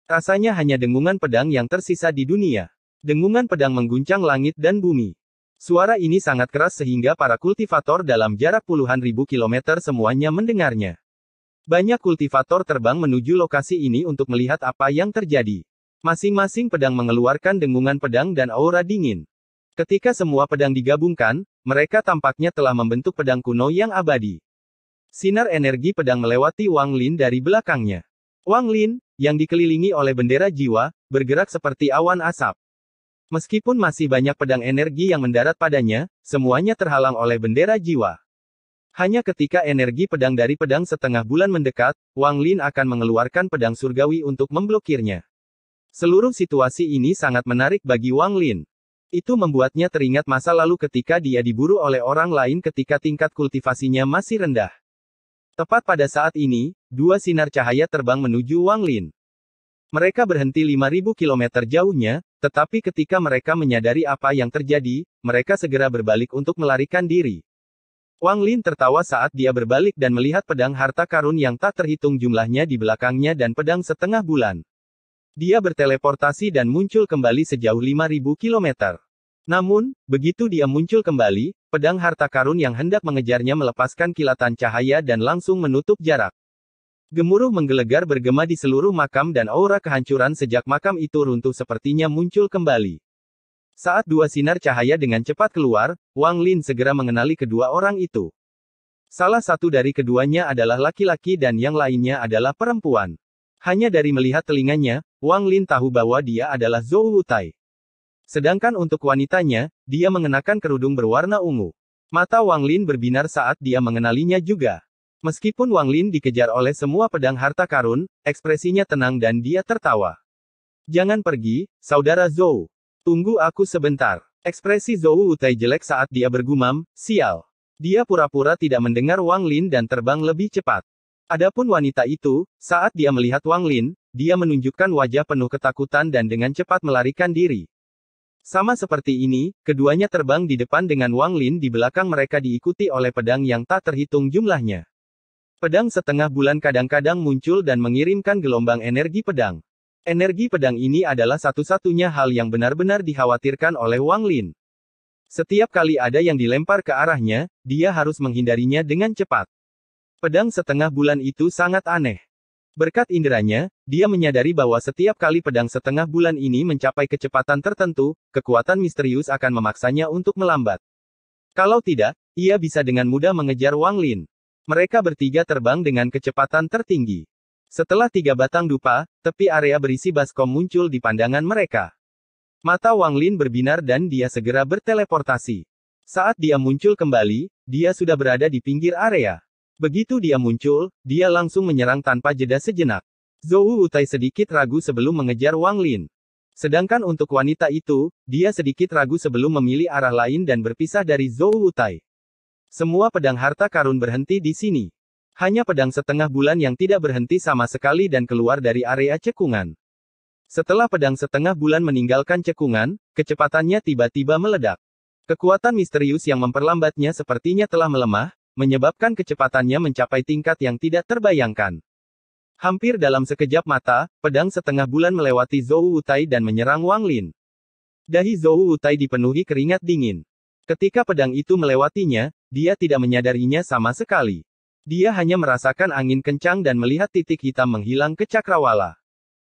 Rasanya hanya dengungan pedang yang tersisa di dunia. Dengungan pedang mengguncang langit dan bumi. Suara ini sangat keras sehingga para kultivator dalam jarak puluhan ribu kilometer semuanya mendengarnya. Banyak kultivator terbang menuju lokasi ini untuk melihat apa yang terjadi. Masing-masing pedang mengeluarkan dengungan pedang dan aura dingin. Ketika semua pedang digabungkan, mereka tampaknya telah membentuk pedang kuno yang abadi. Sinar energi pedang melewati Wang Lin dari belakangnya. Wang Lin, yang dikelilingi oleh bendera jiwa, bergerak seperti awan asap. Meskipun masih banyak pedang energi yang mendarat padanya, semuanya terhalang oleh bendera jiwa. Hanya ketika energi pedang dari pedang setengah bulan mendekat, Wang Lin akan mengeluarkan pedang surgawi untuk memblokirnya. Seluruh situasi ini sangat menarik bagi Wang Lin. Itu membuatnya teringat masa lalu ketika dia diburu oleh orang lain ketika tingkat kultivasinya masih rendah. Tepat pada saat ini, dua sinar cahaya terbang menuju Wang Lin. Mereka berhenti 5.000 km jauhnya, tetapi ketika mereka menyadari apa yang terjadi, mereka segera berbalik untuk melarikan diri. Wang Lin tertawa saat dia berbalik dan melihat pedang harta karun yang tak terhitung jumlahnya di belakangnya dan pedang setengah bulan. Dia berteleportasi dan muncul kembali sejauh 5.000 km. Namun, begitu dia muncul kembali, pedang harta karun yang hendak mengejarnya melepaskan kilatan cahaya dan langsung menutup jarak. Gemuruh menggelegar bergema di seluruh makam dan aura kehancuran sejak makam itu runtuh sepertinya muncul kembali. Saat dua sinar cahaya dengan cepat keluar, Wang Lin segera mengenali kedua orang itu. Salah satu dari keduanya adalah laki-laki dan yang lainnya adalah perempuan. Hanya dari melihat telinganya, Wang Lin tahu bahwa dia adalah Zhou Wutai. Sedangkan untuk wanitanya, dia mengenakan kerudung berwarna ungu. Mata Wang Lin berbinar saat dia mengenalinya juga. Meskipun Wang Lin dikejar oleh semua pedang harta karun, ekspresinya tenang dan dia tertawa. Jangan pergi, saudara Zhou. Tunggu aku sebentar. Ekspresi Zhou Wutai jelek saat dia bergumam, sial. Dia pura-pura tidak mendengar Wang Lin dan terbang lebih cepat. Adapun wanita itu, saat dia melihat Wang Lin, dia menunjukkan wajah penuh ketakutan dan dengan cepat melarikan diri. Sama seperti ini, keduanya terbang di depan dengan Wang Lin di belakang mereka diikuti oleh pedang yang tak terhitung jumlahnya. Pedang setengah bulan kadang-kadang muncul dan mengirimkan gelombang energi pedang. Energi pedang ini adalah satu-satunya hal yang benar-benar dikhawatirkan oleh Wang Lin. Setiap kali ada yang dilempar ke arahnya, dia harus menghindarinya dengan cepat. Pedang setengah bulan itu sangat aneh. Berkat inderanya, dia menyadari bahwa setiap kali pedang setengah bulan ini mencapai kecepatan tertentu, kekuatan misterius akan memaksanya untuk melambat. Kalau tidak, ia bisa dengan mudah mengejar Wang Lin. Mereka bertiga terbang dengan kecepatan tertinggi. Setelah 3 batang dupa, tepi area berisi baskom muncul di pandangan mereka. Mata Wang Lin berbinar dan dia segera berteleportasi. Saat dia muncul kembali, dia sudah berada di pinggir area. Begitu dia muncul, dia langsung menyerang tanpa jeda sejenak. Zhou Wutai sedikit ragu sebelum mengejar Wang Lin. Sedangkan untuk wanita itu, dia sedikit ragu sebelum memilih arah lain dan berpisah dari Zhou Wutai. Semua pedang harta karun berhenti di sini. Hanya pedang setengah bulan yang tidak berhenti sama sekali dan keluar dari area cekungan. Setelah pedang setengah bulan meninggalkan cekungan, kecepatannya tiba-tiba meledak. Kekuatan misterius yang memperlambatnya sepertinya telah melemah, menyebabkan kecepatannya mencapai tingkat yang tidak terbayangkan. Hampir dalam sekejap mata, pedang setengah bulan melewati Zhou Wutai dan menyerang Wang Lin. Dahi Zhou Wutai dipenuhi keringat dingin. Ketika pedang itu melewatinya, dia tidak menyadarinya sama sekali. Dia hanya merasakan angin kencang dan melihat titik hitam menghilang ke cakrawala.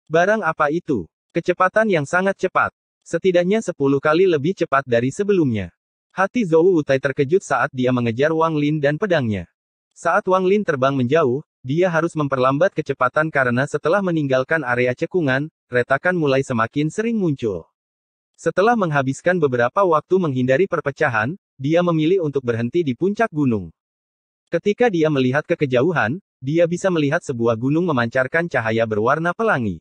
Barang apa itu? Kecepatan yang sangat cepat. Setidaknya 10 kali lebih cepat dari sebelumnya. Hati Zhou Wutai terkejut saat dia mengejar Wang Lin dan pedangnya. Saat Wang Lin terbang menjauh, dia harus memperlambat kecepatan karena setelah meninggalkan area cekungan, retakan mulai semakin sering muncul. Setelah menghabiskan beberapa waktu menghindari perpecahan, dia memilih untuk berhenti di puncak gunung. Ketika dia melihat ke kejauhan, dia bisa melihat sebuah gunung memancarkan cahaya berwarna pelangi.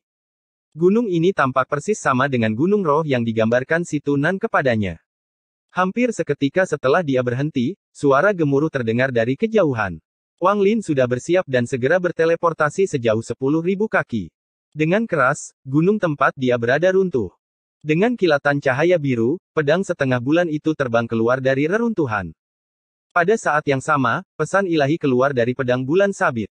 Gunung ini tampak persis sama dengan gunung roh yang digambarkan si Tunan kepadanya. Hampir seketika setelah dia berhenti, suara gemuruh terdengar dari kejauhan. Wang Lin sudah bersiap dan segera berteleportasi sejauh 10.000 kaki. Dengan keras, gunung tempat dia berada runtuh. Dengan kilatan cahaya biru, pedang setengah bulan itu terbang keluar dari reruntuhan. Pada saat yang sama, pesan ilahi keluar dari pedang bulan sabit.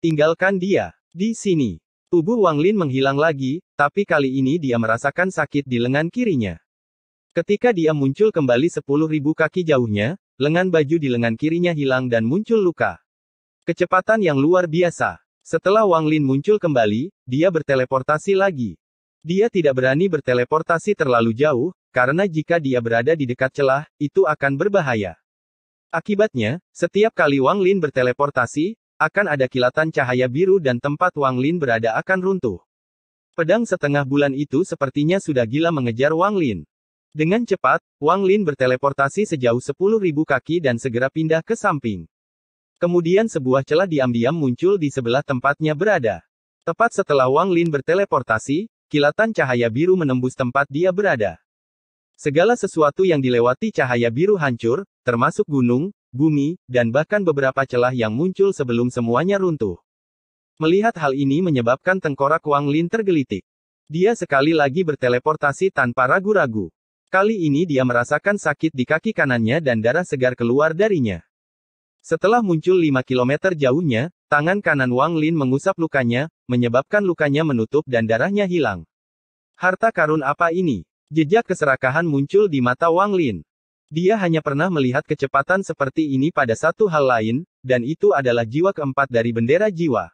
Tinggalkan dia. Di sini. Tubuh Wang Lin menghilang lagi, tapi kali ini dia merasakan sakit di lengan kirinya. Ketika dia muncul kembali 10.000 kaki jauhnya, lengan baju di lengan kirinya hilang dan muncul luka. Kecepatan yang luar biasa. Setelah Wang Lin muncul kembali, dia berteleportasi lagi. Dia tidak berani berteleportasi terlalu jauh, karena jika dia berada di dekat celah, itu akan berbahaya. Akibatnya, setiap kali Wang Lin berteleportasi, akan ada kilatan cahaya biru dan tempat Wang Lin berada akan runtuh. Pedang setengah bulan itu sepertinya sudah gila mengejar Wang Lin. Dengan cepat, Wang Lin berteleportasi sejauh 10.000 kaki dan segera pindah ke samping. Kemudian sebuah celah diam-diam muncul di sebelah tempatnya berada. Tepat setelah Wang Lin berteleportasi, kilatan cahaya biru menembus tempat dia berada. Segala sesuatu yang dilewati cahaya biru hancur, termasuk gunung, bumi, dan bahkan beberapa celah yang muncul sebelum semuanya runtuh. Melihat hal ini menyebabkan tengkorak Wang Lin tergelitik. Dia sekali lagi berteleportasi tanpa ragu-ragu. Kali ini dia merasakan sakit di kaki kanannya dan darah segar keluar darinya. Setelah muncul 5 km jauhnya, tangan kanan Wang Lin mengusap lukanya, menyebabkan lukanya menutup dan darahnya hilang. Harta karun apa ini? Jejak keserakahan muncul di mata Wang Lin. Dia hanya pernah melihat kecepatan seperti ini pada satu hal lain, dan itu adalah jiwa keempat dari bendera jiwa.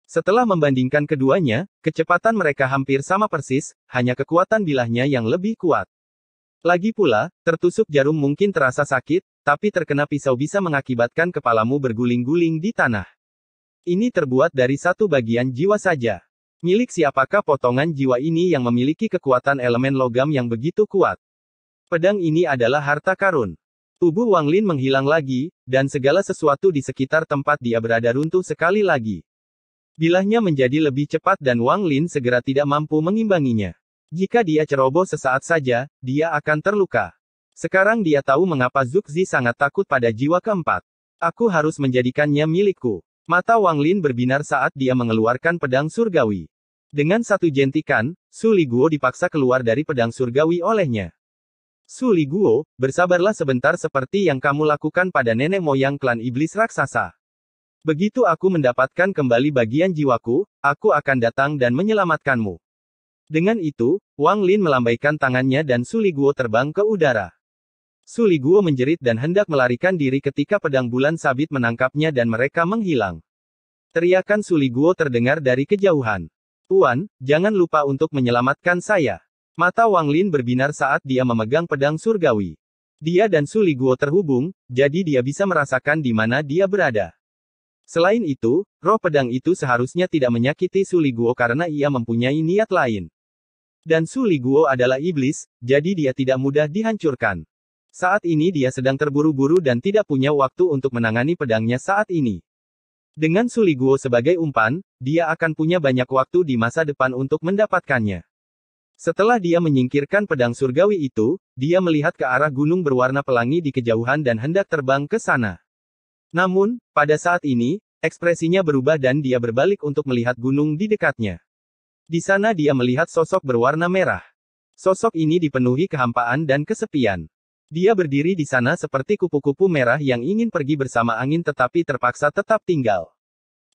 Setelah membandingkan keduanya, kecepatan mereka hampir sama persis, hanya kekuatan bilahnya yang lebih kuat. Lagi pula, tertusuk jarum mungkin terasa sakit, tapi terkena pisau bisa mengakibatkan kepalamu berguling-guling di tanah. Ini terbuat dari satu bagian jiwa saja. Milik siapakah potongan jiwa ini yang memiliki kekuatan elemen logam yang begitu kuat? Pedang ini adalah harta karun. Tubuh Wang Lin menghilang lagi, dan segala sesuatu di sekitar tempat dia berada runtuh sekali lagi. Bilahnya menjadi lebih cepat dan Wang Lin segera tidak mampu mengimbanginya. Jika dia ceroboh sesaat saja, dia akan terluka. Sekarang dia tahu mengapa Zhu Zi sangat takut pada jiwa keempat. Aku harus menjadikannya milikku. Mata Wang Lin berbinar saat dia mengeluarkan pedang surgawi. Dengan satu jentikan, Su Li Guo dipaksa keluar dari pedang surgawi olehnya. Su Li Guo, bersabarlah sebentar seperti yang kamu lakukan pada nenek moyang klan iblis raksasa. Begitu aku mendapatkan kembali bagian jiwaku, aku akan datang dan menyelamatkanmu. Dengan itu, Wang Lin melambaikan tangannya dan Su Li Guo terbang ke udara. Su Li Guo menjerit dan hendak melarikan diri ketika pedang bulan sabit menangkapnya dan mereka menghilang. Teriakan Su Li Guo terdengar dari kejauhan. Tuan, jangan lupa untuk menyelamatkan saya. Mata Wang Lin berbinar saat dia memegang pedang surgawi. Dia dan Su Li Guo terhubung, jadi dia bisa merasakan di mana dia berada. Selain itu, roh pedang itu seharusnya tidak menyakiti Su Liguo karena ia mempunyai niat lain. Dan Su Liguo adalah iblis, jadi dia tidak mudah dihancurkan. Saat ini dia sedang terburu-buru dan tidak punya waktu untuk menangani pedangnya saat ini. Dengan Su Liguo sebagai umpan, dia akan punya banyak waktu di masa depan untuk mendapatkannya. Setelah dia menyingkirkan pedang surgawi itu, dia melihat ke arah gunung berwarna pelangi di kejauhan dan hendak terbang ke sana. Namun, pada saat ini, ekspresinya berubah dan dia berbalik untuk melihat gunung di dekatnya. Di sana dia melihat sosok berwarna merah. Sosok ini dipenuhi kehampaan dan kesepian. Dia berdiri di sana seperti kupu-kupu merah yang ingin pergi bersama angin tetapi terpaksa tetap tinggal.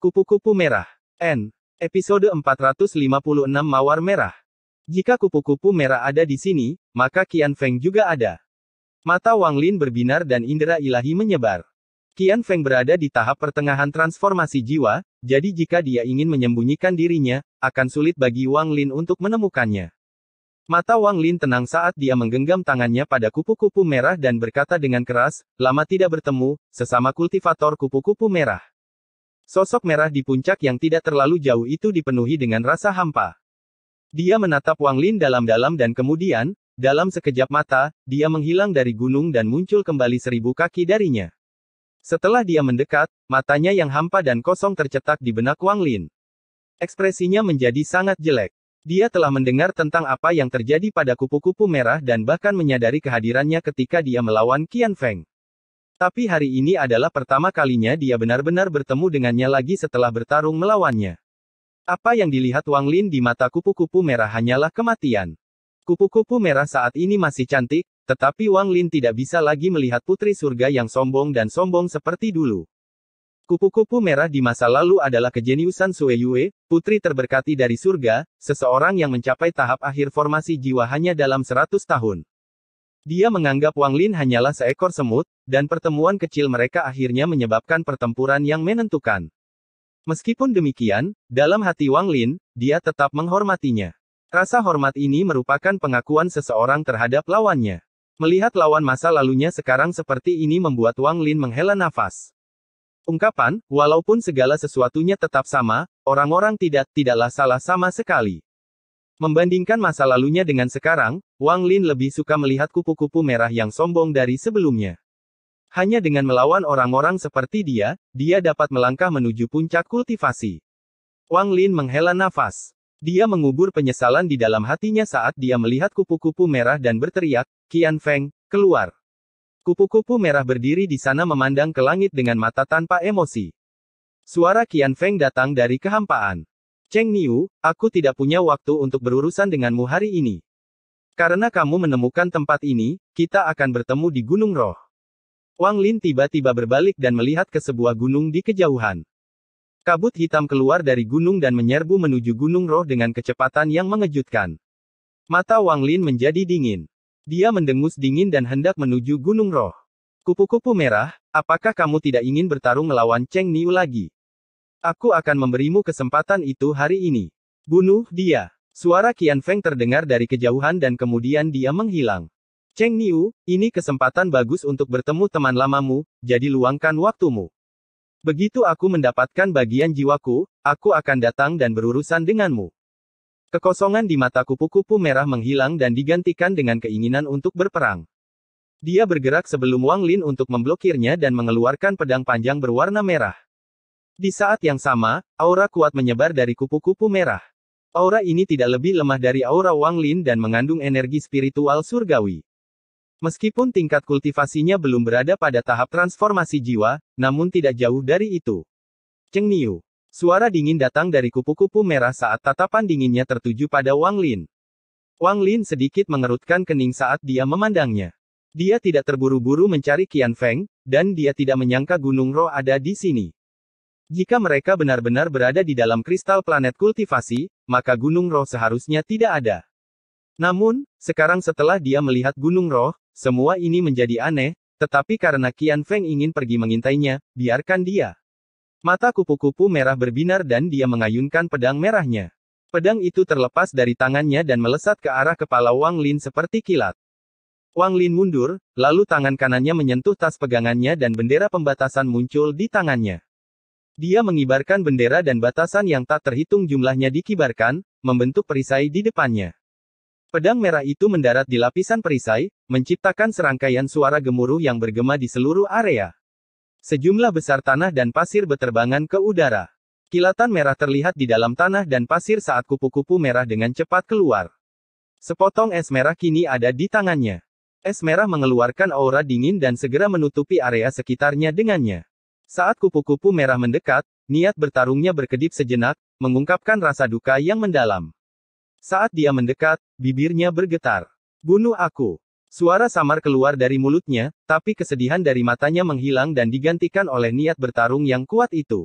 Kupu-kupu merah. N. Episode 456 Mawar Merah. Jika kupu-kupu merah ada di sini, maka Qian Feng juga ada. Mata Wang Lin berbinar dan indera ilahi menyebar. Qian Feng berada di tahap pertengahan transformasi jiwa, jadi jika dia ingin menyembunyikan dirinya, akan sulit bagi Wang Lin untuk menemukannya. Mata Wang Lin tenang saat dia menggenggam tangannya pada kupu-kupu merah dan berkata dengan keras, "Lama tidak bertemu, sesama kultivator kupu-kupu merah." Sosok merah di puncak yang tidak terlalu jauh itu dipenuhi dengan rasa hampa. Dia menatap Wang Lin dalam-dalam dan kemudian, dalam sekejap mata, dia menghilang dari gunung dan muncul kembali 1000 kaki darinya. Setelah dia mendekat, matanya yang hampa dan kosong tercetak di benak Wang Lin. Ekspresinya menjadi sangat jelek. Dia telah mendengar tentang apa yang terjadi pada kupu-kupu merah dan bahkan menyadari kehadirannya ketika dia melawan Qian Feng. Tapi hari ini adalah pertama kalinya dia benar-benar bertemu dengannya lagi setelah bertarung melawannya. Apa yang dilihat Wang Lin di mata kupu-kupu merah hanyalah kematian. Kupu-kupu merah saat ini masih cantik, tetapi Wang Lin tidak bisa lagi melihat putri surga yang sombong dan sombong seperti dulu. Kupu-kupu merah di masa lalu adalah kejeniusan Sue Yue, putri terberkati dari surga, seseorang yang mencapai tahap akhir formasi jiwa hanya dalam 100 tahun. Dia menganggap Wang Lin hanyalah seekor semut, dan pertemuan kecil mereka akhirnya menyebabkan pertempuran yang menentukan. Meskipun demikian, dalam hati Wang Lin, dia tetap menghormatinya. Rasa hormat ini merupakan pengakuan seseorang terhadap lawannya. Melihat lawan masa lalunya sekarang seperti ini membuat Wang Lin menghela nafas. Ungkapan, walaupun segala sesuatunya tetap sama, orang-orang tidaklah salah sama sekali. Membandingkan masa lalunya dengan sekarang, Wang Lin lebih suka melihat kupu-kupu merah yang sombong dari sebelumnya. Hanya dengan melawan orang-orang seperti dia, dia dapat melangkah menuju puncak kultivasi. Wang Lin menghela nafas. Dia mengubur penyesalan di dalam hatinya saat dia melihat kupu-kupu merah dan berteriak, "Qian Feng, keluar!" Kupu-kupu merah berdiri di sana memandang ke langit dengan mata tanpa emosi. Suara Qian Feng datang dari kehampaan. "Cheng Niu, aku tidak punya waktu untuk berurusan denganmu hari ini. Karena kamu menemukan tempat ini, kita akan bertemu di Gunung Roh." Wang Lin tiba-tiba berbalik dan melihat ke sebuah gunung di kejauhan. Kabut hitam keluar dari gunung dan menyerbu menuju Gunung Roh dengan kecepatan yang mengejutkan. Mata Wang Lin menjadi dingin. Dia mendengus dingin dan hendak menuju Gunung Roh. "Kupu-kupu merah, apakah kamu tidak ingin bertarung melawan Cheng Niu lagi? Aku akan memberimu kesempatan itu hari ini. Bunuh dia." Suara Qian Feng terdengar dari kejauhan dan kemudian dia menghilang. "Cheng Niu, ini kesempatan bagus untuk bertemu teman lamamu, jadi luangkan waktumu. Begitu aku mendapatkan bagian jiwaku, aku akan datang dan berurusan denganmu." Kekosongan di mata kupu-kupu merah menghilang dan digantikan dengan keinginan untuk berperang. Dia bergerak sebelum Wang Lin untuk memblokirnya dan mengeluarkan pedang panjang berwarna merah. Di saat yang sama, aura kuat menyebar dari kupu-kupu merah. Aura ini tidak lebih lemah dari aura Wang Lin dan mengandung energi spiritual surgawi. Meskipun tingkat kultivasinya belum berada pada tahap transformasi jiwa, namun tidak jauh dari itu. "Cheng Niu." Suara dingin datang dari kupu-kupu merah saat tatapan dinginnya tertuju pada Wang Lin. Wang Lin sedikit mengerutkan kening saat dia memandangnya. Dia tidak terburu-buru mencari Qian Feng, dan dia tidak menyangka Gunung Roh ada di sini. Jika mereka benar-benar berada di dalam kristal planet kultivasi, maka Gunung Roh seharusnya tidak ada. Namun, sekarang setelah dia melihat Gunung Roh, semua ini menjadi aneh, tetapi karena Qian Feng ingin pergi mengintainya, biarkan dia. Mata kupu-kupu merah berbinar dan dia mengayunkan pedang merahnya. Pedang itu terlepas dari tangannya dan melesat ke arah kepala Wang Lin seperti kilat. Wang Lin mundur, lalu tangan kanannya menyentuh tas pegangannya dan bendera pembatasan muncul di tangannya. Dia mengibarkan bendera dan batasan yang tak terhitung jumlahnya dikibarkan, membentuk perisai di depannya. Pedang merah itu mendarat di lapisan perisai, menciptakan serangkaian suara gemuruh yang bergema di seluruh area. Sejumlah besar tanah dan pasir beterbangan ke udara. Kilatan merah terlihat di dalam tanah dan pasir saat kupu-kupu merah dengan cepat keluar. Sepotong es merah kini ada di tangannya. Es merah mengeluarkan aura dingin dan segera menutupi area sekitarnya dengannya. Saat kupu-kupu merah mendekat, niat bertarungnya berkedip sejenak, mengungkapkan rasa duka yang mendalam. Saat dia mendekat, bibirnya bergetar. Bunuh aku. Suara samar keluar dari mulutnya, tapi kesedihan dari matanya menghilang dan digantikan oleh niat bertarung yang kuat itu.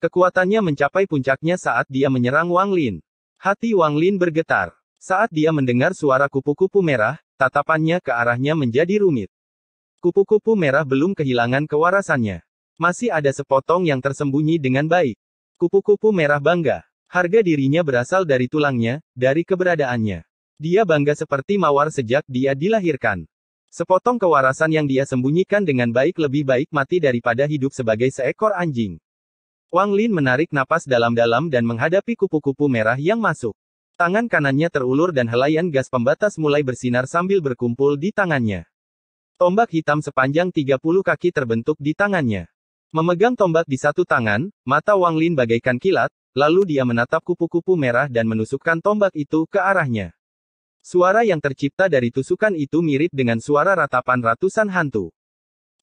Kekuatannya mencapai puncaknya saat dia menyerang Wang Lin. Hati Wang Lin bergetar. Saat dia mendengar suara kupu-kupu merah, tatapannya ke arahnya menjadi rumit. Kupu-kupu merah belum kehilangan kewarasannya. Masih ada sepotong yang tersembunyi dengan baik. Kupu-kupu merah bangga. Harga dirinya berasal dari tulangnya, dari keberadaannya. Dia bangga seperti mawar sejak dia dilahirkan. Sepotong kewarasan yang dia sembunyikan dengan baik lebih baik mati daripada hidup sebagai seekor anjing. Wang Lin menarik napas dalam-dalam dan menghadapi kupu-kupu merah yang masuk. Tangan kanannya terulur dan helaian gas pembatas mulai bersinar sambil berkumpul di tangannya. Tombak hitam sepanjang 30 kaki terbentuk di tangannya. Memegang tombak di satu tangan, mata Wang Lin bagaikan kilat, lalu dia menatap kupu-kupu merah dan menusukkan tombak itu ke arahnya. Suara yang tercipta dari tusukan itu mirip dengan suara ratapan ratusan hantu.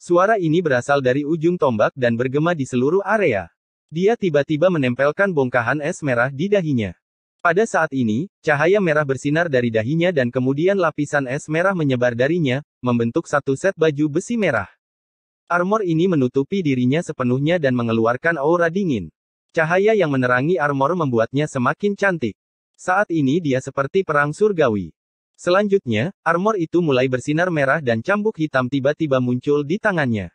Suara ini berasal dari ujung tombak dan bergema di seluruh area. Dia tiba-tiba menempelkan bongkahan es merah di dahinya. Pada saat ini, cahaya merah bersinar dari dahinya dan kemudian lapisan es merah menyebar darinya, membentuk satu set baju besi merah. Armor ini menutupi dirinya sepenuhnya dan mengeluarkan aura dingin. Cahaya yang menerangi armor membuatnya semakin cantik. Saat ini dia seperti perang surgawi. Selanjutnya, armor itu mulai bersinar merah dan cambuk hitam tiba-tiba muncul di tangannya.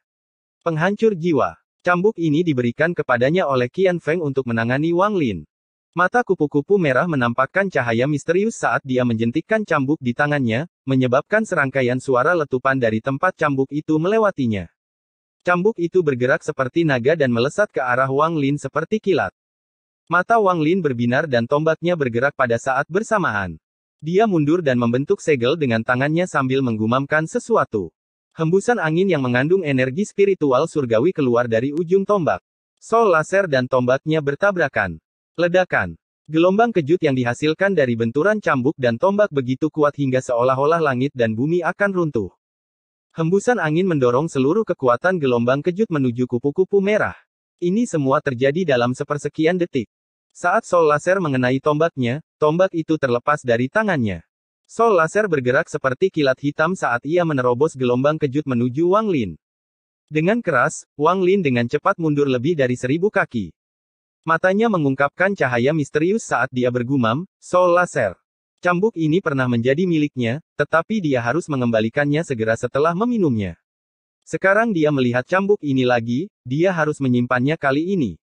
Penghancur jiwa. Cambuk ini diberikan kepadanya oleh Qian Feng untuk menangani Wang Lin. Mata kupu-kupu merah menampakkan cahaya misterius saat dia menjentikkan cambuk di tangannya, menyebabkan serangkaian suara letupan dari tempat cambuk itu melewatinya. Cambuk itu bergerak seperti naga dan melesat ke arah Wang Lin seperti kilat. Mata Wang Lin berbinar dan tombaknya bergerak pada saat bersamaan. Dia mundur dan membentuk segel dengan tangannya sambil menggumamkan sesuatu. Hembusan angin yang mengandung energi spiritual surgawi keluar dari ujung tombak. Sol laser dan tombaknya bertabrakan. Ledakan. Gelombang kejut yang dihasilkan dari benturan cambuk dan tombak begitu kuat hingga seolah-olah langit dan bumi akan runtuh. Hembusan angin mendorong seluruh kekuatan gelombang kejut menuju kupu-kupu merah. Ini semua terjadi dalam sepersekian detik. Saat sol laser mengenai tombaknya, tombak itu terlepas dari tangannya. Sol laser bergerak seperti kilat hitam saat ia menerobos gelombang kejut menuju Wang Lin. Dengan keras, Wang Lin dengan cepat mundur lebih dari 1000 kaki. Matanya mengungkapkan cahaya misterius saat dia bergumam, sol laser. Cambuk ini pernah menjadi miliknya, tetapi dia harus mengembalikannya segera setelah meminumnya. Sekarang dia melihat cambuk ini lagi, dia harus menyimpannya kali ini.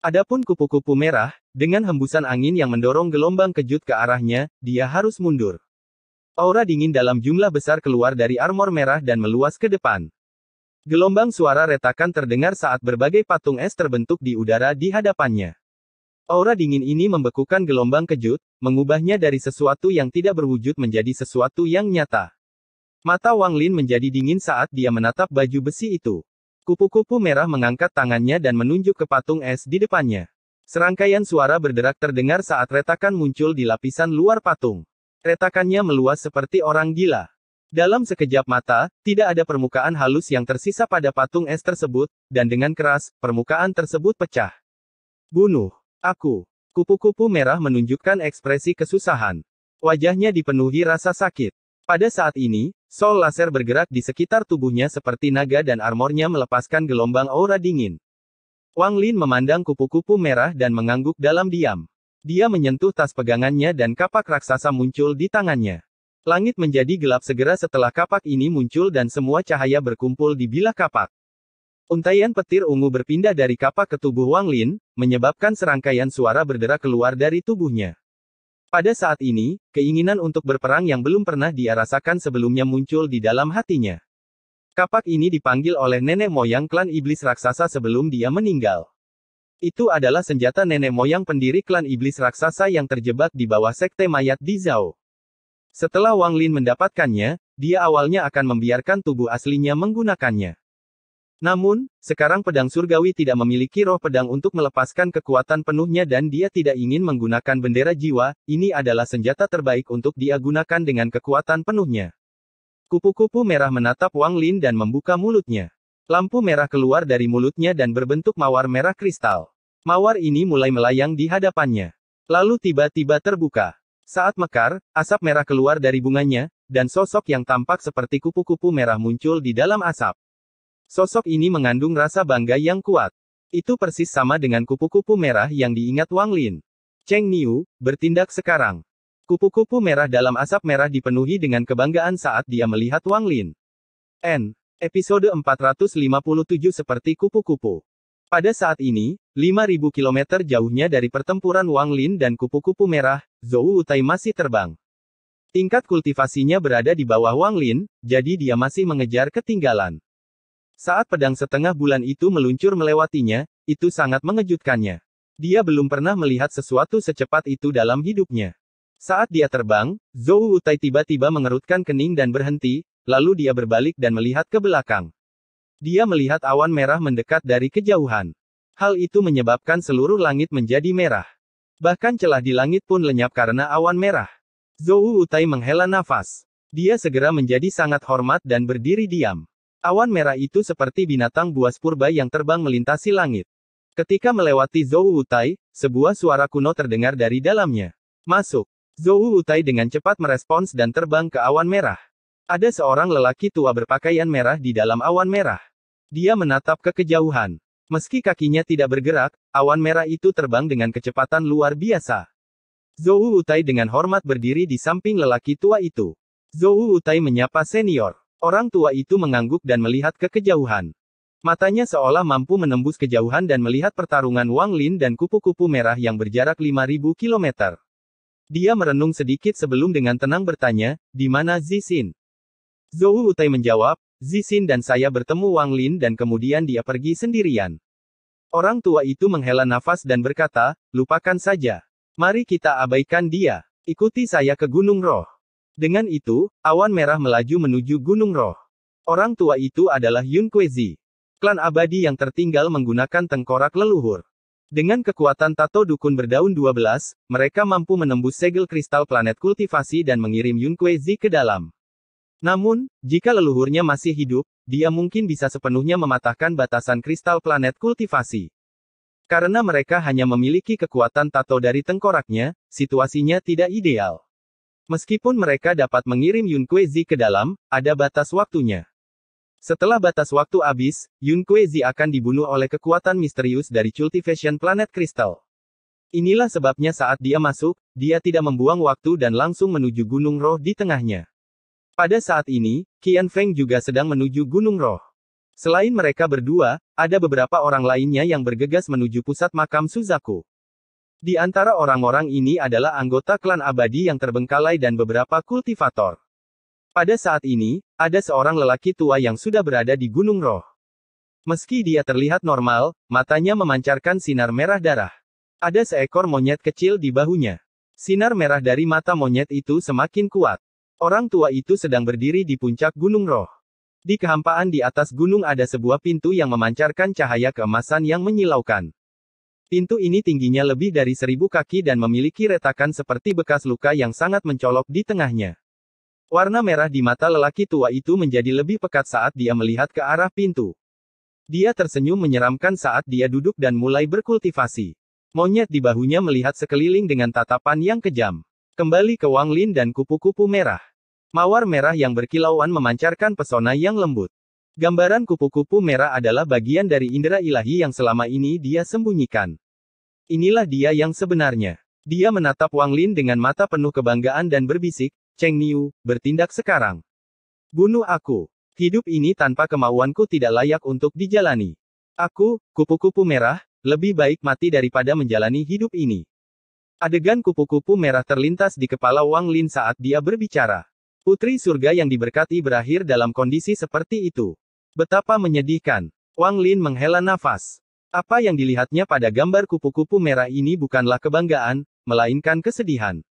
Adapun kupu-kupu merah, dengan hembusan angin yang mendorong gelombang kejut ke arahnya, dia harus mundur. Aura dingin dalam jumlah besar keluar dari armor merah dan meluas ke depan. Gelombang suara retakan terdengar saat berbagai patung es terbentuk di udara di hadapannya. Aura dingin ini membekukan gelombang kejut, mengubahnya dari sesuatu yang tidak berwujud menjadi sesuatu yang nyata. Mata Wang Lin menjadi dingin saat dia menatap baju besi itu. Kupu-kupu merah mengangkat tangannya dan menunjuk ke patung es di depannya. Serangkaian suara berderak terdengar saat retakan muncul di lapisan luar patung. Retakannya meluas seperti orang gila. Dalam sekejap mata, tidak ada permukaan halus yang tersisa pada patung es tersebut, dan dengan keras, permukaan tersebut pecah. Bunuh aku. Kupu-kupu merah menunjukkan ekspresi kesusahan. Wajahnya dipenuhi rasa sakit. Pada saat ini, sol laser bergerak di sekitar tubuhnya seperti naga dan armornya melepaskan gelombang aura dingin. Wang Lin memandang kupu-kupu merah dan mengangguk dalam diam. Dia menyentuh tas pegangannya dan kapak raksasa muncul di tangannya. Langit menjadi gelap segera setelah kapak ini muncul dan semua cahaya berkumpul di bilah kapak. Untaian petir ungu berpindah dari kapak ke tubuh Wang Lin, menyebabkan serangkaian suara berderak keluar dari tubuhnya. Pada saat ini, keinginan untuk berperang yang belum pernah dia rasakan sebelumnya muncul di dalam hatinya. Kapak ini dipanggil oleh nenek moyang klan iblis raksasa sebelum dia meninggal. Itu adalah senjata nenek moyang pendiri klan iblis raksasa yang terjebak di bawah sekte mayat di Zhao. Setelah Wang Lin mendapatkannya, dia awalnya akan membiarkan tubuh aslinya menggunakannya. Namun, sekarang pedang surgawi tidak memiliki roh pedang untuk melepaskan kekuatan penuhnya dan dia tidak ingin menggunakan bendera jiwa. Ini adalah senjata terbaik untuk dia gunakan dengan kekuatan penuhnya. Kupu-kupu merah menatap Wang Lin dan membuka mulutnya. Lampu merah keluar dari mulutnya dan berbentuk mawar merah kristal. Mawar ini mulai melayang di hadapannya. Lalu tiba-tiba terbuka. Saat mekar, asap merah keluar dari bunganya, dan sosok yang tampak seperti kupu-kupu merah muncul di dalam asap. Sosok ini mengandung rasa bangga yang kuat. Itu persis sama dengan kupu-kupu merah yang diingat Wang Lin. Cheng Niu, bertindak sekarang. Kupu-kupu merah dalam asap merah dipenuhi dengan kebanggaan saat dia melihat Wang Lin. Episode 457 seperti kupu-kupu. Pada saat ini, 5.000 km jauhnya dari pertempuran Wang Lin dan kupu-kupu merah, Zhou Wutai masih terbang. Tingkat kultivasinya berada di bawah Wang Lin, jadi dia masih mengejar ketinggalan. Saat pedang setengah bulan itu meluncur melewatinya, itu sangat mengejutkannya. Dia belum pernah melihat sesuatu secepat itu dalam hidupnya. Saat dia terbang, Zhou Wutai tiba-tiba mengerutkan kening dan berhenti, lalu dia berbalik dan melihat ke belakang. Dia melihat awan merah mendekat dari kejauhan. Hal itu menyebabkan seluruh langit menjadi merah. Bahkan celah di langit pun lenyap karena awan merah. Zhou Wutai menghela nafas. Dia segera menjadi sangat hormat dan berdiri diam. Awan merah itu seperti binatang buas purba yang terbang melintasi langit. Ketika melewati Zhou Wutai, sebuah suara kuno terdengar dari dalamnya. Masuk. Zhou Wutai dengan cepat merespons dan terbang ke awan merah. Ada seorang lelaki tua berpakaian merah di dalam awan merah. Dia menatap ke kejauhan. Meski kakinya tidak bergerak, awan merah itu terbang dengan kecepatan luar biasa. Zhou Wutai dengan hormat berdiri di samping lelaki tua itu. Zhou Wutai menyapa senior. Orang tua itu mengangguk dan melihat ke kejauhan. Matanya seolah mampu menembus kejauhan dan melihat pertarungan Wang Lin dan kupu-kupu merah yang berjarak 5.000 km. Dia merenung sedikit sebelum dengan tenang bertanya, di mana Zixin? Zhou Wutai menjawab, Zixin dan saya bertemu Wang Lin dan kemudian dia pergi sendirian. Orang tua itu menghela nafas dan berkata, lupakan saja. Mari kita abaikan dia. Ikuti saya ke Gunung Roh. Dengan itu, awan merah melaju menuju Gunung Roh. Orang tua itu adalah Yun Kuezi. Klan abadi yang tertinggal menggunakan tengkorak leluhur. Dengan kekuatan tato dukun berdaun 12, mereka mampu menembus segel kristal planet kultivasi dan mengirim Yun Kuezi ke dalam. Namun, jika leluhurnya masih hidup, dia mungkin bisa sepenuhnya mematahkan batasan kristal planet kultivasi. Karena mereka hanya memiliki kekuatan tato dari tengkoraknya, situasinya tidak ideal. Meskipun mereka dapat mengirim Yun Kuezi ke dalam, ada batas waktunya. Setelah batas waktu habis, Yun Kuezi akan dibunuh oleh kekuatan misterius dari cultivation planet kristal. Inilah sebabnya saat dia masuk, dia tidak membuang waktu dan langsung menuju Gunung Roh di tengahnya. Pada saat ini, Qian Feng juga sedang menuju Gunung Roh. Selain mereka berdua, ada beberapa orang lainnya yang bergegas menuju pusat makam Suzaku. Di antara orang-orang ini adalah anggota klan abadi yang terbengkalai dan beberapa kultivator. Pada saat ini, ada seorang lelaki tua yang sudah berada di Gunung Roh. Meski dia terlihat normal, matanya memancarkan sinar merah darah. Ada seekor monyet kecil di bahunya. Sinar merah dari mata monyet itu semakin kuat. Orang tua itu sedang berdiri di puncak Gunung Roh. Di kehampaan di atas gunung ada sebuah pintu yang memancarkan cahaya keemasan yang menyilaukan. Pintu ini tingginya lebih dari 1.000 kaki dan memiliki retakan seperti bekas luka yang sangat mencolok di tengahnya. Warna merah di mata lelaki tua itu menjadi lebih pekat saat dia melihat ke arah pintu. Dia tersenyum menyeramkan saat dia duduk dan mulai berkultivasi. Monyet di bahunya melihat sekeliling dengan tatapan yang kejam. Kembali ke Wang Lin dan kupu-kupu merah. Mawar merah yang berkilauan memancarkan pesona yang lembut. Gambaran kupu-kupu merah adalah bagian dari indera ilahi yang selama ini dia sembunyikan. Inilah dia yang sebenarnya. Dia menatap Wang Lin dengan mata penuh kebanggaan dan berbisik, Cheng Niu, bertindak sekarang. Bunuh aku. Hidup ini tanpa kemauanku tidak layak untuk dijalani. Aku, kupu-kupu merah, lebih baik mati daripada menjalani hidup ini. Adegan kupu-kupu merah terlintas di kepala Wang Lin saat dia berbicara. Putri surga yang diberkati berakhir dalam kondisi seperti itu. Betapa menyedihkan. Wang Lin menghela nafas. Apa yang dilihatnya pada gambar kupu-kupu merah ini bukanlah kebanggaan, melainkan kesedihan.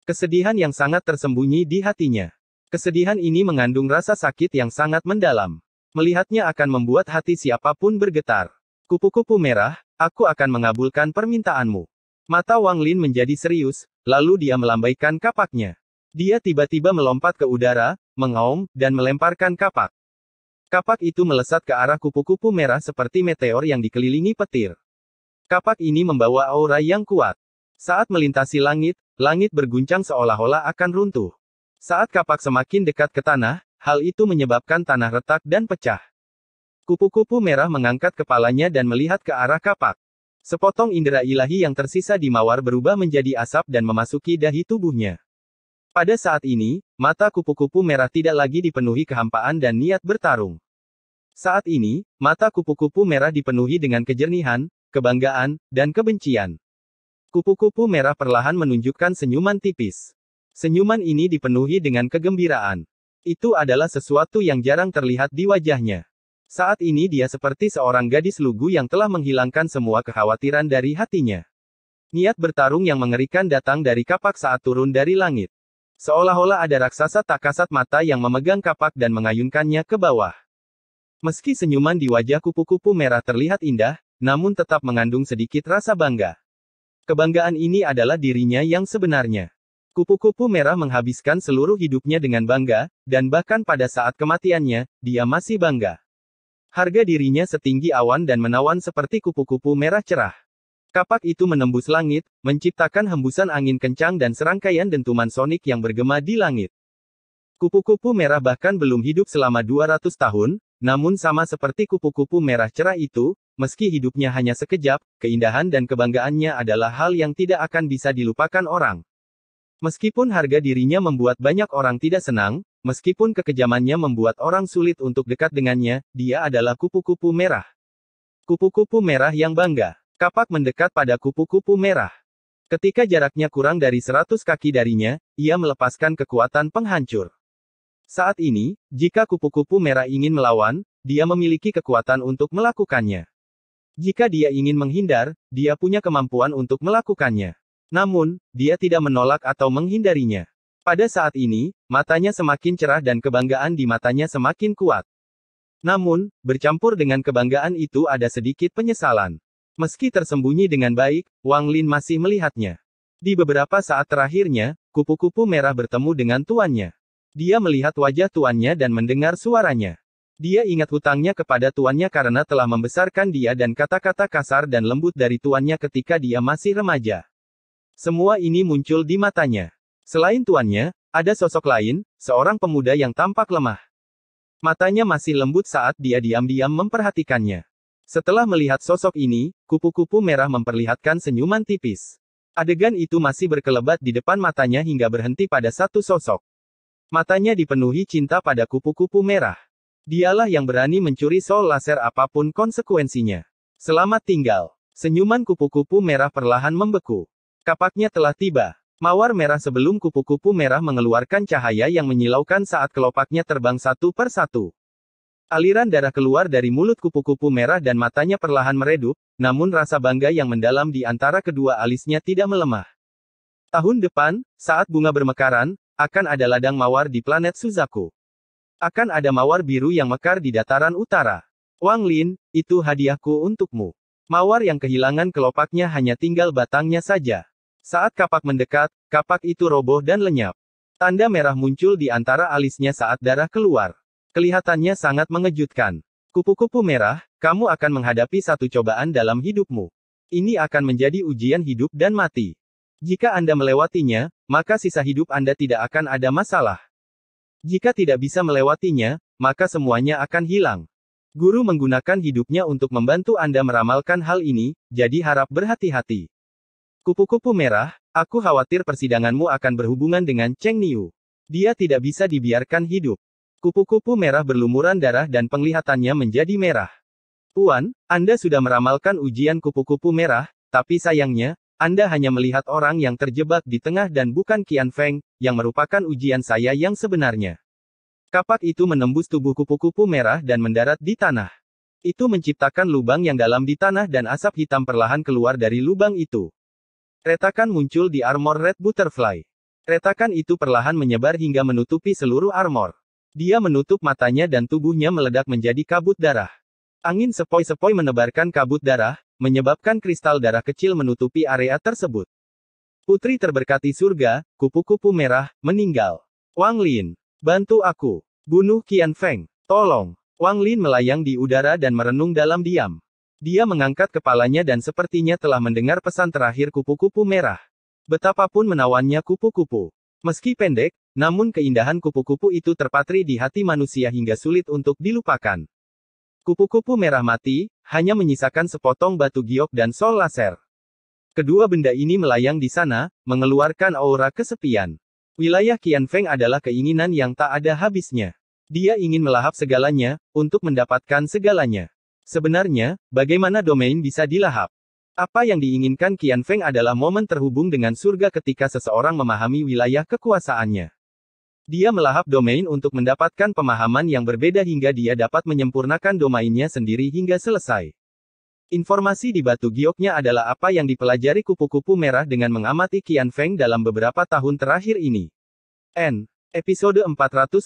Kesedihan yang sangat tersembunyi di hatinya. Kesedihan ini mengandung rasa sakit yang sangat mendalam. Melihatnya akan membuat hati siapapun bergetar. Kupu-kupu merah, aku akan mengabulkan permintaanmu. Mata Wang Lin menjadi serius, lalu dia melambaikan kapaknya. Dia tiba-tiba melompat ke udara, mengaum, dan melemparkan kapak. Kapak itu melesat ke arah kupu-kupu merah seperti meteor yang dikelilingi petir. Kapak ini membawa aura yang kuat. Saat melintasi langit, langit berguncang seolah-olah akan runtuh. Saat kapak semakin dekat ke tanah, hal itu menyebabkan tanah retak dan pecah. Kupu-kupu merah mengangkat kepalanya dan melihat ke arah kapak. Sepotong indera ilahi yang tersisa di mawar berubah menjadi asap dan memasuki dahi tubuhnya. Pada saat ini, mata kupu-kupu merah tidak lagi dipenuhi kehampaan dan niat bertarung. Saat ini, mata kupu-kupu merah dipenuhi dengan kejernihan, kebanggaan, dan kebencian. Kupu-kupu merah perlahan menunjukkan senyuman tipis. Senyuman ini dipenuhi dengan kegembiraan. Itu adalah sesuatu yang jarang terlihat di wajahnya. Saat ini dia seperti seorang gadis lugu yang telah menghilangkan semua kekhawatiran dari hatinya. Niat bertarung yang mengerikan datang dari kapak saat turun dari langit. Seolah-olah ada raksasa tak kasat mata yang memegang kapak dan mengayunkannya ke bawah. Meski senyuman di wajah kupu-kupu merah terlihat indah, namun tetap mengandung sedikit rasa bangga. Kebanggaan ini adalah dirinya yang sebenarnya. Kupu-kupu merah menghabiskan seluruh hidupnya dengan bangga, dan bahkan pada saat kematiannya, dia masih bangga. Harga dirinya setinggi awan dan menawan seperti kupu-kupu merah cerah. Kapak itu menembus langit, menciptakan hembusan angin kencang dan serangkaian dentuman sonik yang bergema di langit. Kupu-kupu merah bahkan belum hidup selama 200 tahun, namun sama seperti kupu-kupu merah cerah itu, meski hidupnya hanya sekejap, keindahan dan kebanggaannya adalah hal yang tidak akan bisa dilupakan orang. Meskipun harga dirinya membuat banyak orang tidak senang, meskipun kekejamannya membuat orang sulit untuk dekat dengannya, dia adalah kupu-kupu merah. Kupu-kupu merah yang bangga. Kapak mendekat pada kupu-kupu merah. Ketika jaraknya kurang dari 100 kaki darinya, ia melepaskan kekuatan penghancur. Saat ini, jika kupu-kupu merah ingin melawan, dia memiliki kekuatan untuk melakukannya. Jika dia ingin menghindar, dia punya kemampuan untuk melakukannya. Namun, dia tidak menolak atau menghindarinya. Pada saat ini, matanya semakin cerah dan kebanggaan di matanya semakin kuat. Namun, bercampur dengan kebanggaan itu ada sedikit penyesalan. Meski tersembunyi dengan baik, Wang Lin masih melihatnya. Di beberapa saat terakhirnya, kupu-kupu merah bertemu dengan tuannya. Dia melihat wajah tuannya dan mendengar suaranya. Dia ingat hutangnya kepada tuannya karena telah membesarkan dia dan kata-kata kasar dan lembut dari tuannya ketika dia masih remaja. Semua ini muncul di matanya. Selain tuannya, ada sosok lain, seorang pemuda yang tampak lemah. Matanya masih lembut saat dia diam-diam memperhatikannya. Setelah melihat sosok ini, kupu-kupu merah memperlihatkan senyuman tipis. Adegan itu masih berkelebat di depan matanya hingga berhenti pada satu sosok. Matanya dipenuhi cinta pada kupu-kupu merah. Dialah yang berani mencuri soul laser apapun konsekuensinya. Selamat tinggal. Senyuman kupu-kupu merah perlahan membeku. Kapaknya telah tiba. Mawar merah sebelum kupu-kupu merah mengeluarkan cahaya yang menyilaukan saat kelopaknya terbang satu per satu. Aliran darah keluar dari mulut kupu-kupu merah dan matanya perlahan meredup, namun rasa bangga yang mendalam di antara kedua alisnya tidak melemah. Tahun depan, saat bunga bermekaran, akan ada ladang mawar di planet Suzaku. Akan ada mawar biru yang mekar di dataran utara. Wang Lin, itu hadiahku untukmu. Mawar yang kehilangan kelopaknya hanya tinggal batangnya saja. Saat kapak mendekat, kapak itu roboh dan lenyap. Tanda merah muncul di antara alisnya saat darah keluar. Kelihatannya sangat mengejutkan. Kupu-kupu merah, kamu akan menghadapi satu cobaan dalam hidupmu. Ini akan menjadi ujian hidup dan mati. Jika Anda melewatinya, maka sisa hidup Anda tidak akan ada masalah. Jika tidak bisa melewatinya, maka semuanya akan hilang. Guru menggunakan hidupnya untuk membantu Anda meramalkan hal ini, jadi harap berhati-hati. Kupu-kupu merah, aku khawatir persidanganmu akan berhubungan dengan Cheng Niu. Dia tidak bisa dibiarkan hidup. Kupu-kupu merah berlumuran darah dan penglihatannya menjadi merah. Tuan, Anda sudah meramalkan ujian kupu-kupu merah, tapi sayangnya, Anda hanya melihat orang yang terjebak di tengah dan bukan Qian Feng, yang merupakan ujian saya yang sebenarnya. Kapak itu menembus tubuh kupu-kupu merah dan mendarat di tanah. Itu menciptakan lubang yang dalam di tanah dan asap hitam perlahan keluar dari lubang itu. Retakan muncul di armor Red Butterfly. Retakan itu perlahan menyebar hingga menutupi seluruh armor. Dia menutup matanya dan tubuhnya meledak menjadi kabut darah. Angin sepoi-sepoi menebarkan kabut darah, menyebabkan kristal darah kecil menutupi area tersebut. Putri terberkati surga, kupu-kupu merah, meninggal. Wang Lin, bantu aku. Bunuh Qian Feng. Tolong. Wang Lin melayang di udara dan merenung dalam diam. Dia mengangkat kepalanya dan sepertinya telah mendengar pesan terakhir kupu-kupu merah. Betapapun menawannya kupu-kupu. Meski pendek, namun keindahan kupu-kupu itu terpatri di hati manusia hingga sulit untuk dilupakan. Kupu-kupu merah mati, hanya menyisakan sepotong batu giok dan sol laser. Kedua benda ini melayang di sana, mengeluarkan aura kesepian. Wilayah Qian Feng adalah keinginan yang tak ada habisnya. Dia ingin melahap segalanya, untuk mendapatkan segalanya. Sebenarnya, bagaimana domain bisa dilahap? Apa yang diinginkan Qian Feng adalah momen terhubung dengan surga ketika seseorang memahami wilayah kekuasaannya. Dia melahap domain untuk mendapatkan pemahaman yang berbeda hingga dia dapat menyempurnakan domainnya sendiri hingga selesai. Informasi di batu gioknya adalah apa yang dipelajari kupu-kupu merah dengan mengamati Qian Feng dalam beberapa tahun terakhir ini. Episode 458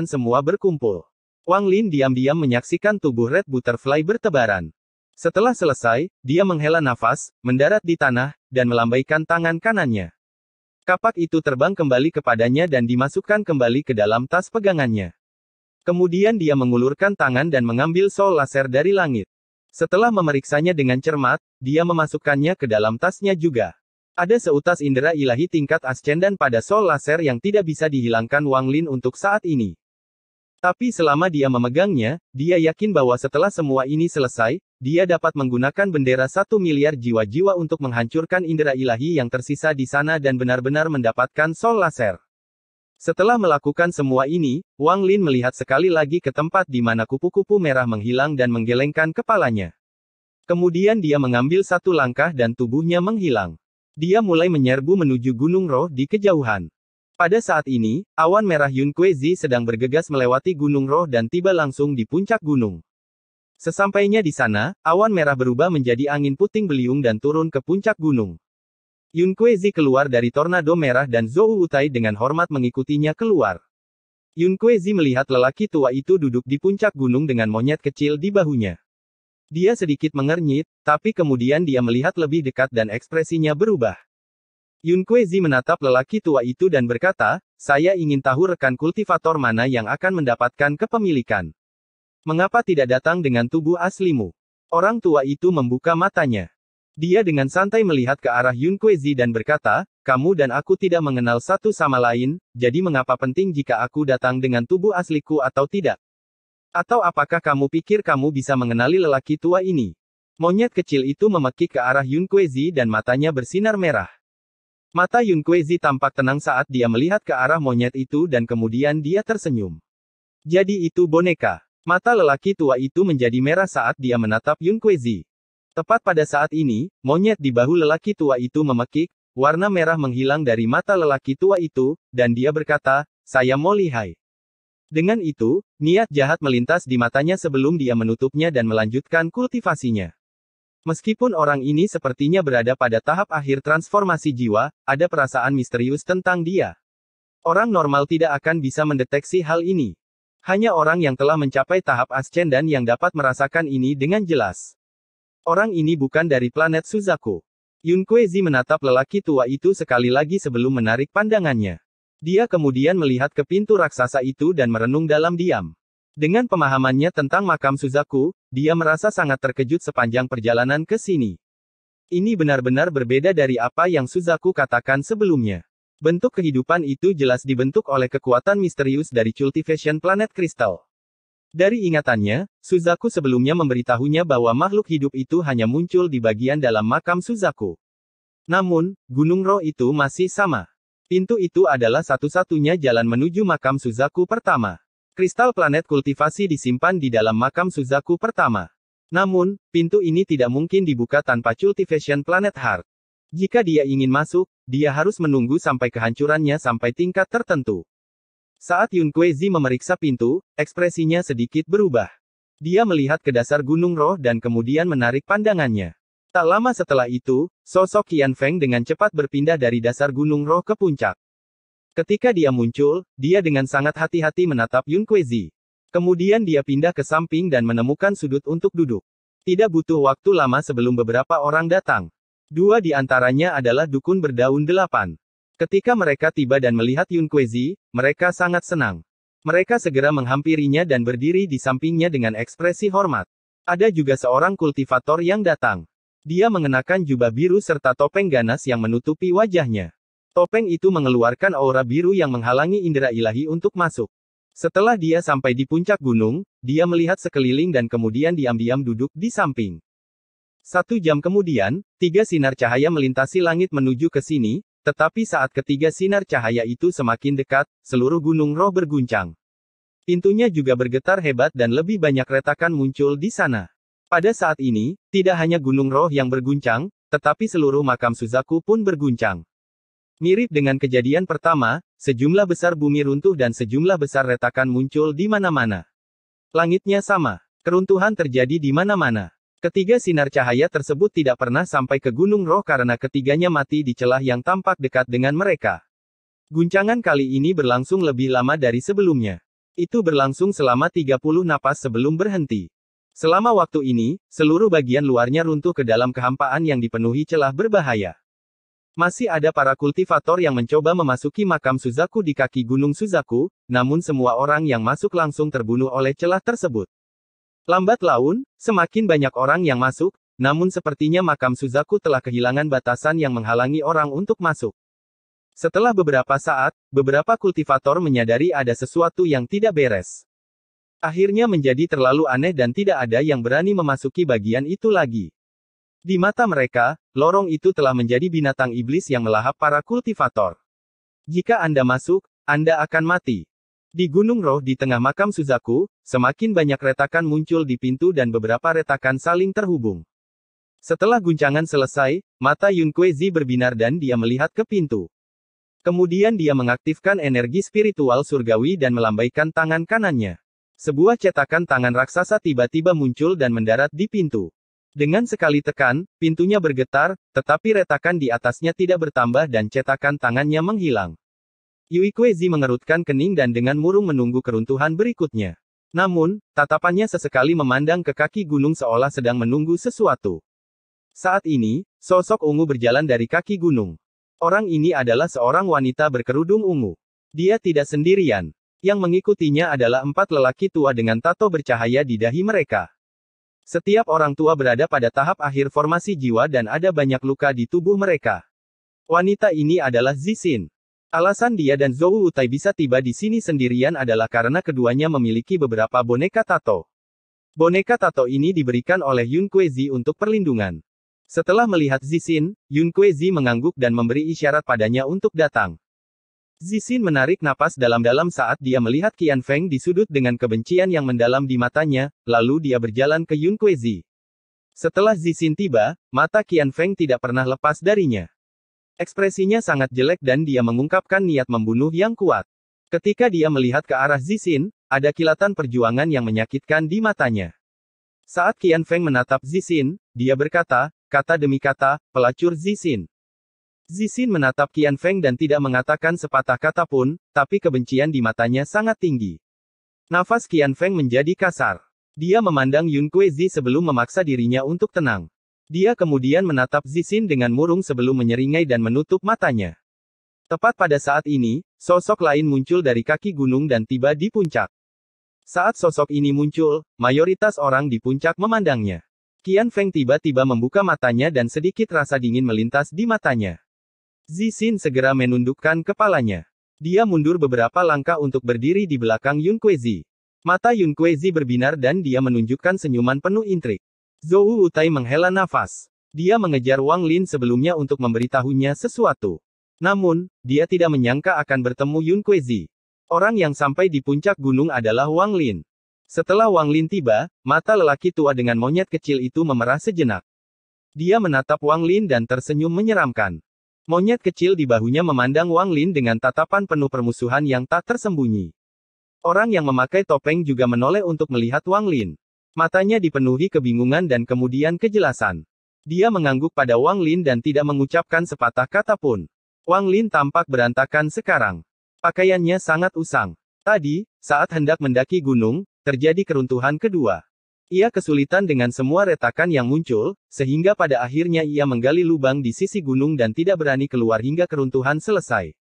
semua berkumpul. Wang Lin diam-diam menyaksikan tubuh Red Butterfly bertebaran. Setelah selesai, dia menghela nafas, mendarat di tanah, dan melambaikan tangan kanannya. Kapak itu terbang kembali kepadanya dan dimasukkan kembali ke dalam tas pegangannya. Kemudian dia mengulurkan tangan dan mengambil sol laser dari langit. Setelah memeriksanya dengan cermat, dia memasukkannya ke dalam tasnya juga. Ada seutas indera ilahi tingkat ascendan pada sol laser yang tidak bisa dihilangkan Wang Lin untuk saat ini. Tapi selama dia memegangnya, dia yakin bahwa setelah semua ini selesai, dia dapat menggunakan bendera 1 miliar jiwa-jiwa untuk menghancurkan indera ilahi yang tersisa di sana dan benar-benar mendapatkan sol laser. Setelah melakukan semua ini, Wang Lin melihat sekali lagi ke tempat di mana kupu-kupu merah menghilang dan menggelengkan kepalanya. Kemudian dia mengambil satu langkah dan tubuhnya menghilang. Dia mulai menyerbu menuju Gunung Roh di kejauhan. Pada saat ini, awan merah Yun Kuezi sedang bergegas melewati Gunung Roh dan tiba langsung di puncak gunung. Sesampainya di sana, awan merah berubah menjadi angin puting beliung dan turun ke puncak gunung. Yun Kuezi keluar dari tornado merah dan Zhou Wutai dengan hormat mengikutinya keluar. Yun Kuezi melihat lelaki tua itu duduk di puncak gunung dengan monyet kecil di bahunya. Dia sedikit mengernyit, tapi kemudian dia melihat lebih dekat dan ekspresinya berubah. Yun Kuezi menatap lelaki tua itu dan berkata, "Saya ingin tahu rekan kultivator mana yang akan mendapatkan kepemilikan. Mengapa tidak datang dengan tubuh aslimu?" Orang tua itu membuka matanya. Dia dengan santai melihat ke arah Yun Kuezi dan berkata, "Kamu dan aku tidak mengenal satu sama lain, jadi mengapa penting jika aku datang dengan tubuh asliku atau tidak? Atau apakah kamu pikir kamu bisa mengenali lelaki tua ini?" Monyet kecil itu memekik ke arah Yun Kuezi dan matanya bersinar merah. Mata Yun Kuezi tampak tenang saat dia melihat ke arah monyet itu dan kemudian dia tersenyum. Jadi itu boneka. Mata lelaki tua itu menjadi merah saat dia menatap Yun Kuezi. Tepat pada saat ini, monyet di bahu lelaki tua itu memekik, warna merah menghilang dari mata lelaki tua itu, dan dia berkata, "Saya mau lihai." Dengan itu, niat jahat melintas di matanya sebelum dia menutupnya dan melanjutkan kultivasinya. Meskipun orang ini sepertinya berada pada tahap akhir transformasi jiwa, ada perasaan misterius tentang dia. Orang normal tidak akan bisa mendeteksi hal ini. Hanya orang yang telah mencapai tahap ascendan yang dapat merasakan ini dengan jelas. Orang ini bukan dari planet Suzaku. Yun Kuezi menatap lelaki tua itu sekali lagi sebelum menarik pandangannya. Dia kemudian melihat ke pintu raksasa itu dan merenung dalam diam. Dengan pemahamannya tentang makam Suzaku, dia merasa sangat terkejut sepanjang perjalanan ke sini. Ini benar-benar berbeda dari apa yang Suzaku katakan sebelumnya. Bentuk kehidupan itu jelas dibentuk oleh kekuatan misterius dari cultivation planet kristal. Dari ingatannya, Suzaku sebelumnya memberitahunya bahwa makhluk hidup itu hanya muncul di bagian dalam makam Suzaku. Namun, Gunung Roh itu masih sama. Pintu itu adalah satu-satunya jalan menuju makam Suzaku pertama. Kristal planet kultivasi disimpan di dalam makam Suzaku pertama. Namun, pintu ini tidak mungkin dibuka tanpa cultivation planet heart. Jika dia ingin masuk, dia harus menunggu sampai kehancurannya sampai tingkat tertentu. Saat Yun Kuezi memeriksa pintu, ekspresinya sedikit berubah. Dia melihat ke dasar gunung roh dan kemudian menarik pandangannya. Tak lama setelah itu, sosok Qian Feng dengan cepat berpindah dari dasar gunung roh ke puncak. Ketika dia muncul, dia dengan sangat hati-hati menatap Yun Kuezi. Kemudian dia pindah ke samping dan menemukan sudut untuk duduk. Tidak butuh waktu lama sebelum beberapa orang datang. Dua di antaranya adalah dukun berdaun 8. Ketika mereka tiba dan melihat Yun Kuezi, mereka sangat senang. Mereka segera menghampirinya dan berdiri di sampingnya dengan ekspresi hormat. Ada juga seorang kultivator yang datang. Dia mengenakan jubah biru serta topeng ganas yang menutupi wajahnya. Topeng itu mengeluarkan aura biru yang menghalangi indera ilahi untuk masuk. Setelah dia sampai di puncak gunung, dia melihat sekeliling dan kemudian diam-diam duduk di samping. 1 jam kemudian, 3 sinar cahaya melintasi langit menuju ke sini, tetapi saat ketiga sinar cahaya itu semakin dekat, seluruh gunung roh berguncang. Pintunya juga bergetar hebat dan lebih banyak retakan muncul di sana. Pada saat ini, tidak hanya gunung roh yang berguncang, tetapi seluruh makam Suzaku pun berguncang. Mirip dengan kejadian pertama, sejumlah besar bumi runtuh dan sejumlah besar retakan muncul di mana-mana. Langitnya sama. Keruntuhan terjadi di mana-mana. Ketiga sinar cahaya tersebut tidak pernah sampai ke gunung roh karena ketiganya mati di celah yang tampak dekat dengan mereka. Guncangan kali ini berlangsung lebih lama dari sebelumnya. Itu berlangsung selama 30 napas sebelum berhenti. Selama waktu ini, seluruh bagian luarnya runtuh ke dalam kehampaan yang dipenuhi celah berbahaya. Masih ada para kultivator yang mencoba memasuki makam Suzaku di kaki gunung Suzaku, namun semua orang yang masuk langsung terbunuh oleh celah tersebut. Lambat laun, semakin banyak orang yang masuk, namun sepertinya makam Suzaku telah kehilangan batasan yang menghalangi orang untuk masuk. Setelah beberapa saat, beberapa kultivator menyadari ada sesuatu yang tidak beres. Akhirnya menjadi terlalu aneh dan tidak ada yang berani memasuki bagian itu lagi. Di mata mereka, lorong itu telah menjadi binatang iblis yang melahap para kultivator. Jika Anda masuk, Anda akan mati. Di Gunung Roh di tengah makam Suzaku, semakin banyak retakan muncul di pintu dan beberapa retakan saling terhubung. Setelah guncangan selesai, mata Yun Kuezi berbinar dan dia melihat ke pintu. Kemudian dia mengaktifkan energi spiritual surgawi dan melambaikan tangan kanannya. Sebuah cetakan tangan raksasa tiba-tiba muncul dan mendarat di pintu. Dengan sekali tekan, pintunya bergetar, tetapi retakan di atasnya tidak bertambah dan cetakan tangannya menghilang. Yui Kuezi mengerutkan kening dan dengan murung menunggu keruntuhan berikutnya. Namun, tatapannya sesekali memandang ke kaki gunung seolah sedang menunggu sesuatu. Saat ini, sosok ungu berjalan dari kaki gunung. Orang ini adalah seorang wanita berkerudung ungu. Dia tidak sendirian. Yang mengikutinya adalah 4 lelaki tua dengan tato bercahaya di dahi mereka. Setiap orang tua berada pada tahap akhir formasi jiwa dan ada banyak luka di tubuh mereka. Wanita ini adalah Zixin. Alasan dia dan Zhou Wutai bisa tiba di sini sendirian adalah karena keduanya memiliki beberapa boneka tato. Boneka tato ini diberikan oleh Yun Kuezi untuk perlindungan. Setelah melihat Zixin, Yun Kuezi mengangguk dan memberi isyarat padanya untuk datang. Zixin menarik napas dalam-dalam saat dia melihat Qian Feng di sudut dengan kebencian yang mendalam di matanya, lalu dia berjalan ke Yun Kuezi. Setelah Zixin tiba, mata Qian Feng tidak pernah lepas darinya. Ekspresinya sangat jelek dan dia mengungkapkan niat membunuh yang kuat. Ketika dia melihat ke arah Zixin, ada kilatan perjuangan yang menyakitkan di matanya. Saat Qian Feng menatap Zixin, dia berkata, kata demi kata, pelacur Zixin. Zixin menatap Qian Feng dan tidak mengatakan sepatah kata pun, tapi kebencian di matanya sangat tinggi. Nafas Qian Feng menjadi kasar. Dia memandang Yun Kuezi sebelum memaksa dirinya untuk tenang. Dia kemudian menatap Zixin dengan murung sebelum menyeringai dan menutup matanya. Tepat pada saat ini, sosok lain muncul dari kaki gunung dan tiba di puncak. Saat sosok ini muncul, mayoritas orang di puncak memandangnya. Qian Feng tiba-tiba membuka matanya dan sedikit rasa dingin melintas di matanya. Zixin segera menundukkan kepalanya. Dia mundur beberapa langkah untuk berdiri di belakang Yun Kuezi. Mata Yun Kuezi berbinar dan dia menunjukkan senyuman penuh intrik. Zhou Wutai menghela nafas. Dia mengejar Wang Lin sebelumnya untuk memberitahunya sesuatu. Namun, dia tidak menyangka akan bertemu Yun Kuezi. Orang yang sampai di puncak gunung adalah Wang Lin. Setelah Wang Lin tiba, mata lelaki tua dengan monyet kecil itu memerah sejenak. Dia menatap Wang Lin dan tersenyum menyeramkan. Monyet kecil di bahunya memandang Wang Lin dengan tatapan penuh permusuhan yang tak tersembunyi. Orang yang memakai topeng juga menoleh untuk melihat Wang Lin. Matanya dipenuhi kebingungan dan kemudian kejelasan. Dia mengangguk pada Wang Lin dan tidak mengucapkan sepatah kata pun. Wang Lin tampak berantakan sekarang. Pakaiannya sangat usang. Tadi, saat hendak mendaki gunung, terjadi keruntuhan kedua. Ia kesulitan dengan semua retakan yang muncul, sehingga pada akhirnya ia menggali lubang di sisi gunung dan tidak berani keluar hingga keruntuhan selesai.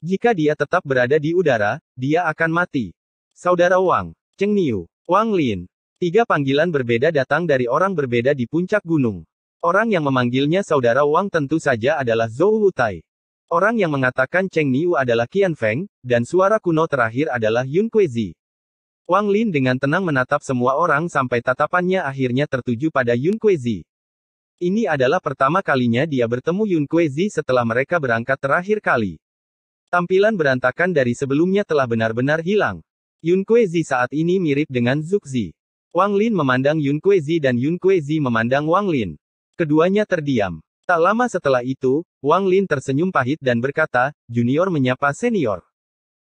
Jika dia tetap berada di udara, dia akan mati. Saudara Wang, Cheng Niu, Wang Lin. 3 panggilan berbeda datang dari orang berbeda di puncak gunung. Orang yang memanggilnya saudara Wang tentu saja adalah Zhou Wutai. Orang yang mengatakan Cheng Niu adalah Qian Feng, dan suara kuno terakhir adalah Yun Kuezi. Wang Lin dengan tenang menatap semua orang sampai tatapannya akhirnya tertuju pada Yun Kuezi. Ini adalah pertama kalinya dia bertemu Yun Kuezi setelah mereka berangkat terakhir kali. Tampilan berantakan dari sebelumnya telah benar-benar hilang. Yun Kuezi saat ini mirip dengan Zuxi. Wang Lin memandang Yun Kuezi dan Yun Kuezi memandang Wang Lin. Keduanya terdiam. Tak lama setelah itu, Wang Lin tersenyum pahit dan berkata, "Junior menyapa senior."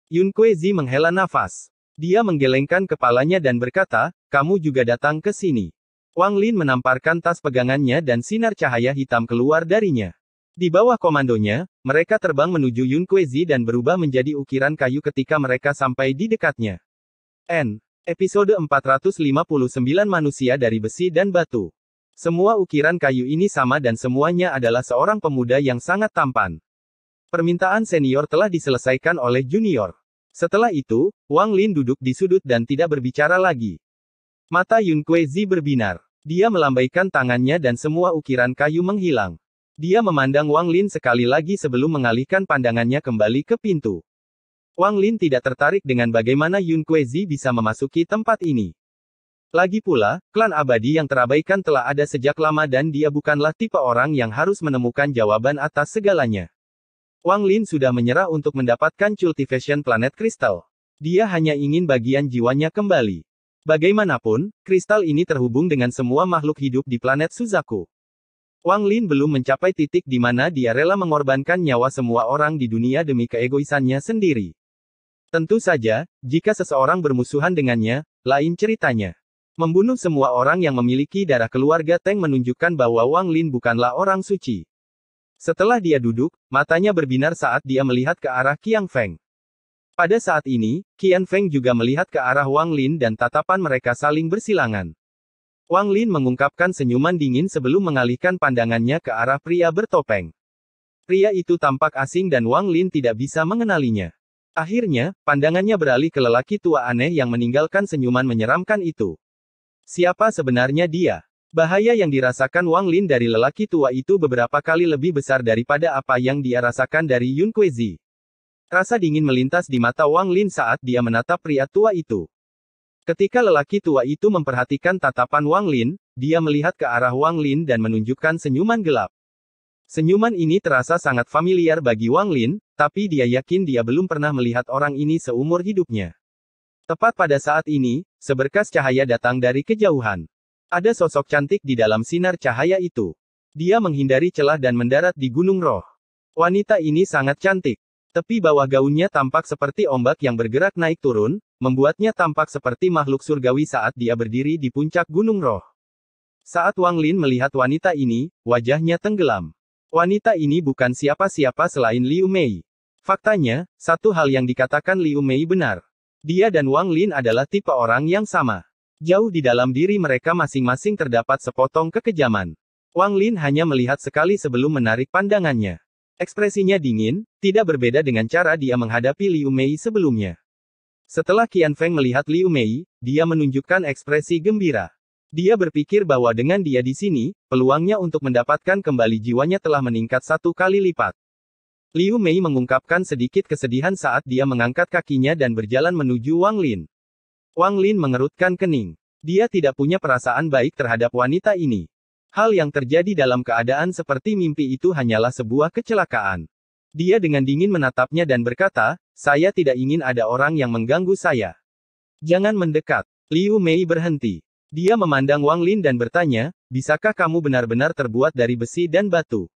Yun Kuezi menghela nafas. Dia menggelengkan kepalanya dan berkata, "Kamu juga datang ke sini." Wang Lin menamparkan tas pegangannya dan sinar cahaya hitam keluar darinya. Di bawah komandonya, mereka terbang menuju Yun Kuezi dan berubah menjadi ukiran kayu ketika mereka sampai di dekatnya. Episode 459 Manusia dari Besi dan Batu. Semua ukiran kayu ini sama dan semuanya adalah seorang pemuda yang sangat tampan. Permintaan senior telah diselesaikan oleh junior. Setelah itu, Wang Lin duduk di sudut dan tidak berbicara lagi. Mata Yun Kuezi berbinar. Dia melambaikan tangannya dan semua ukiran kayu menghilang. Dia memandang Wang Lin sekali lagi sebelum mengalihkan pandangannya kembali ke pintu. Wang Lin tidak tertarik dengan bagaimana Yun Kuezi bisa memasuki tempat ini. Lagi pula, klan abadi yang terabaikan telah ada sejak lama dan dia bukanlah tipe orang yang harus menemukan jawaban atas segalanya. Wang Lin sudah menyerah untuk mendapatkan cultivation planet kristal. Dia hanya ingin bagian jiwanya kembali. Bagaimanapun, kristal ini terhubung dengan semua makhluk hidup di planet Suzaku. Wang Lin belum mencapai titik di mana dia rela mengorbankan nyawa semua orang di dunia demi keegoisannya sendiri. Tentu saja, jika seseorang bermusuhan dengannya, lain ceritanya. Membunuh semua orang yang memiliki darah keluarga Teng menunjukkan bahwa Wang Lin bukanlah orang suci. Setelah dia duduk, matanya berbinar saat dia melihat ke arah Qian Feng. Pada saat ini, Qian Feng juga melihat ke arah Wang Lin dan tatapan mereka saling bersilangan. Wang Lin mengungkapkan senyuman dingin sebelum mengalihkan pandangannya ke arah pria bertopeng. Pria itu tampak asing dan Wang Lin tidak bisa mengenalinya. Akhirnya, pandangannya beralih ke lelaki tua aneh yang meninggalkan senyuman menyeramkan itu. Siapa sebenarnya dia? Bahaya yang dirasakan Wang Lin dari lelaki tua itu beberapa kali lebih besar daripada apa yang dia rasakan dari Yun Kuezi. Rasa dingin melintas di mata Wang Lin saat dia menatap pria tua itu. Ketika lelaki tua itu memperhatikan tatapan Wang Lin, dia melihat ke arah Wang Lin dan menunjukkan senyuman gelap. Senyuman ini terasa sangat familiar bagi Wang Lin, tapi dia yakin dia belum pernah melihat orang ini seumur hidupnya. Tepat pada saat ini, seberkas cahaya datang dari kejauhan. Ada sosok cantik di dalam sinar cahaya itu. Dia menghindari celah dan mendarat di Gunung Roh. Wanita ini sangat cantik. Tepi bawah gaunnya tampak seperti ombak yang bergerak naik turun, membuatnya tampak seperti makhluk surgawi saat dia berdiri di puncak Gunung Roh. Saat Wang Lin melihat wanita ini, wajahnya tenggelam. Wanita ini bukan siapa-siapa selain Liu Mei. Faktanya, satu hal yang dikatakan Liu Mei benar. Dia dan Wang Lin adalah tipe orang yang sama. Jauh di dalam diri mereka masing-masing terdapat sepotong kekejaman. Wang Lin hanya melihat sekali sebelum menarik pandangannya. Ekspresinya dingin, tidak berbeda dengan cara dia menghadapi Liu Mei sebelumnya. Setelah Qian Feng melihat Liu Mei, dia menunjukkan ekspresi gembira. Dia berpikir bahwa dengan dia di sini, peluangnya untuk mendapatkan kembali jiwanya telah meningkat 1 kali lipat. Liu Mei mengungkapkan sedikit kesedihan saat dia mengangkat kakinya dan berjalan menuju Wang Lin. Wang Lin mengerutkan kening. Dia tidak punya perasaan baik terhadap wanita ini. Hal yang terjadi dalam keadaan seperti mimpi itu hanyalah sebuah kecelakaan. Dia dengan dingin menatapnya dan berkata, "Saya tidak ingin ada orang yang mengganggu saya. Jangan mendekat." Liu Mei berhenti. Dia memandang Wang Lin dan bertanya, "Bisakah kamu benar-benar terbuat dari besi dan batu?"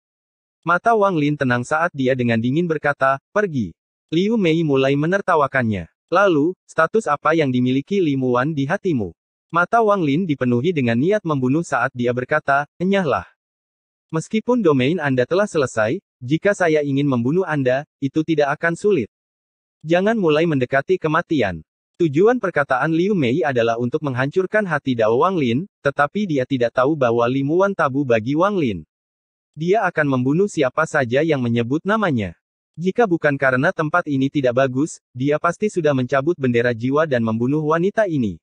Mata Wang Lin tenang saat dia dengan dingin berkata, "Pergi." Liu Mei mulai menertawakannya. "Lalu, status apa yang dimiliki Li Muan di hatimu?" Mata Wang Lin dipenuhi dengan niat membunuh saat dia berkata, "Enyahlah. Meskipun domain Anda telah selesai, jika saya ingin membunuh Anda, itu tidak akan sulit. Jangan mulai mendekati kematian." Tujuan perkataan Liu Mei adalah untuk menghancurkan hati Dao Wang Lin, tetapi dia tidak tahu bahwa Li Muan tabu bagi Wang Lin. Dia akan membunuh siapa saja yang menyebut namanya. Jika bukan karena tempat ini tidak bagus, dia pasti sudah mencabut bendera jiwa dan membunuh wanita ini.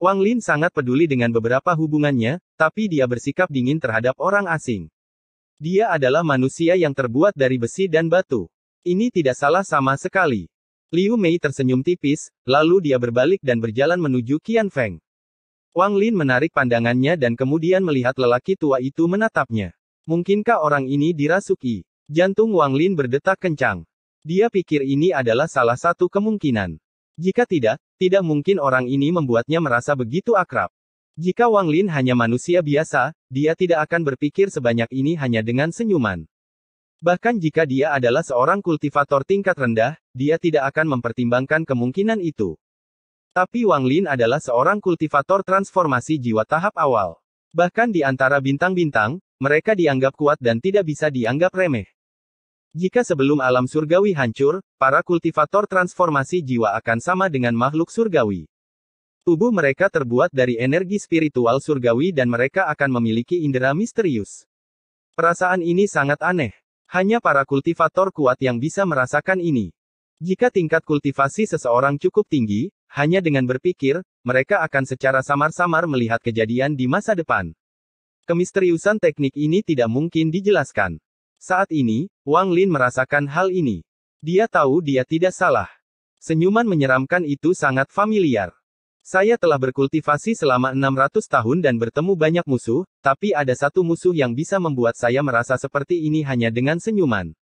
Wang Lin sangat peduli dengan beberapa hubungannya, tapi dia bersikap dingin terhadap orang asing. Dia adalah manusia yang terbuat dari besi dan batu. Ini tidak salah sama sekali. Liu Mei tersenyum tipis, lalu dia berbalik dan berjalan menuju Qian Feng. Wang Lin menarik pandangannya dan kemudian melihat lelaki tua itu menatapnya. Mungkinkah orang ini dirasuki? Jantung Wang Lin berdetak kencang. Dia pikir ini adalah salah satu kemungkinan. Jika tidak, tidak mungkin orang ini membuatnya merasa begitu akrab. Jika Wang Lin hanya manusia biasa, dia tidak akan berpikir sebanyak ini hanya dengan senyuman. Bahkan jika dia adalah seorang kultivator tingkat rendah, dia tidak akan mempertimbangkan kemungkinan itu. Tapi Wang Lin adalah seorang kultivator transformasi jiwa tahap awal. Bahkan di antara bintang-bintang, mereka dianggap kuat dan tidak bisa dianggap remeh. Jika sebelum alam surgawi hancur, para kultivator transformasi jiwa akan sama dengan makhluk surgawi. Tubuh mereka terbuat dari energi spiritual surgawi dan mereka akan memiliki indera misterius. Perasaan ini sangat aneh. Hanya para kultivator kuat yang bisa merasakan ini. Jika tingkat kultivasi seseorang cukup tinggi, hanya dengan berpikir, mereka akan secara samar-samar melihat kejadian di masa depan. Kemisteriusan teknik ini tidak mungkin dijelaskan. Saat ini, Wang Lin merasakan hal ini. Dia tahu dia tidak salah. Senyuman menyeramkan itu sangat familiar. Saya telah berkultivasi selama 600 tahun dan bertemu banyak musuh, tapi ada satu musuh yang bisa membuat saya merasa seperti ini hanya dengan senyuman.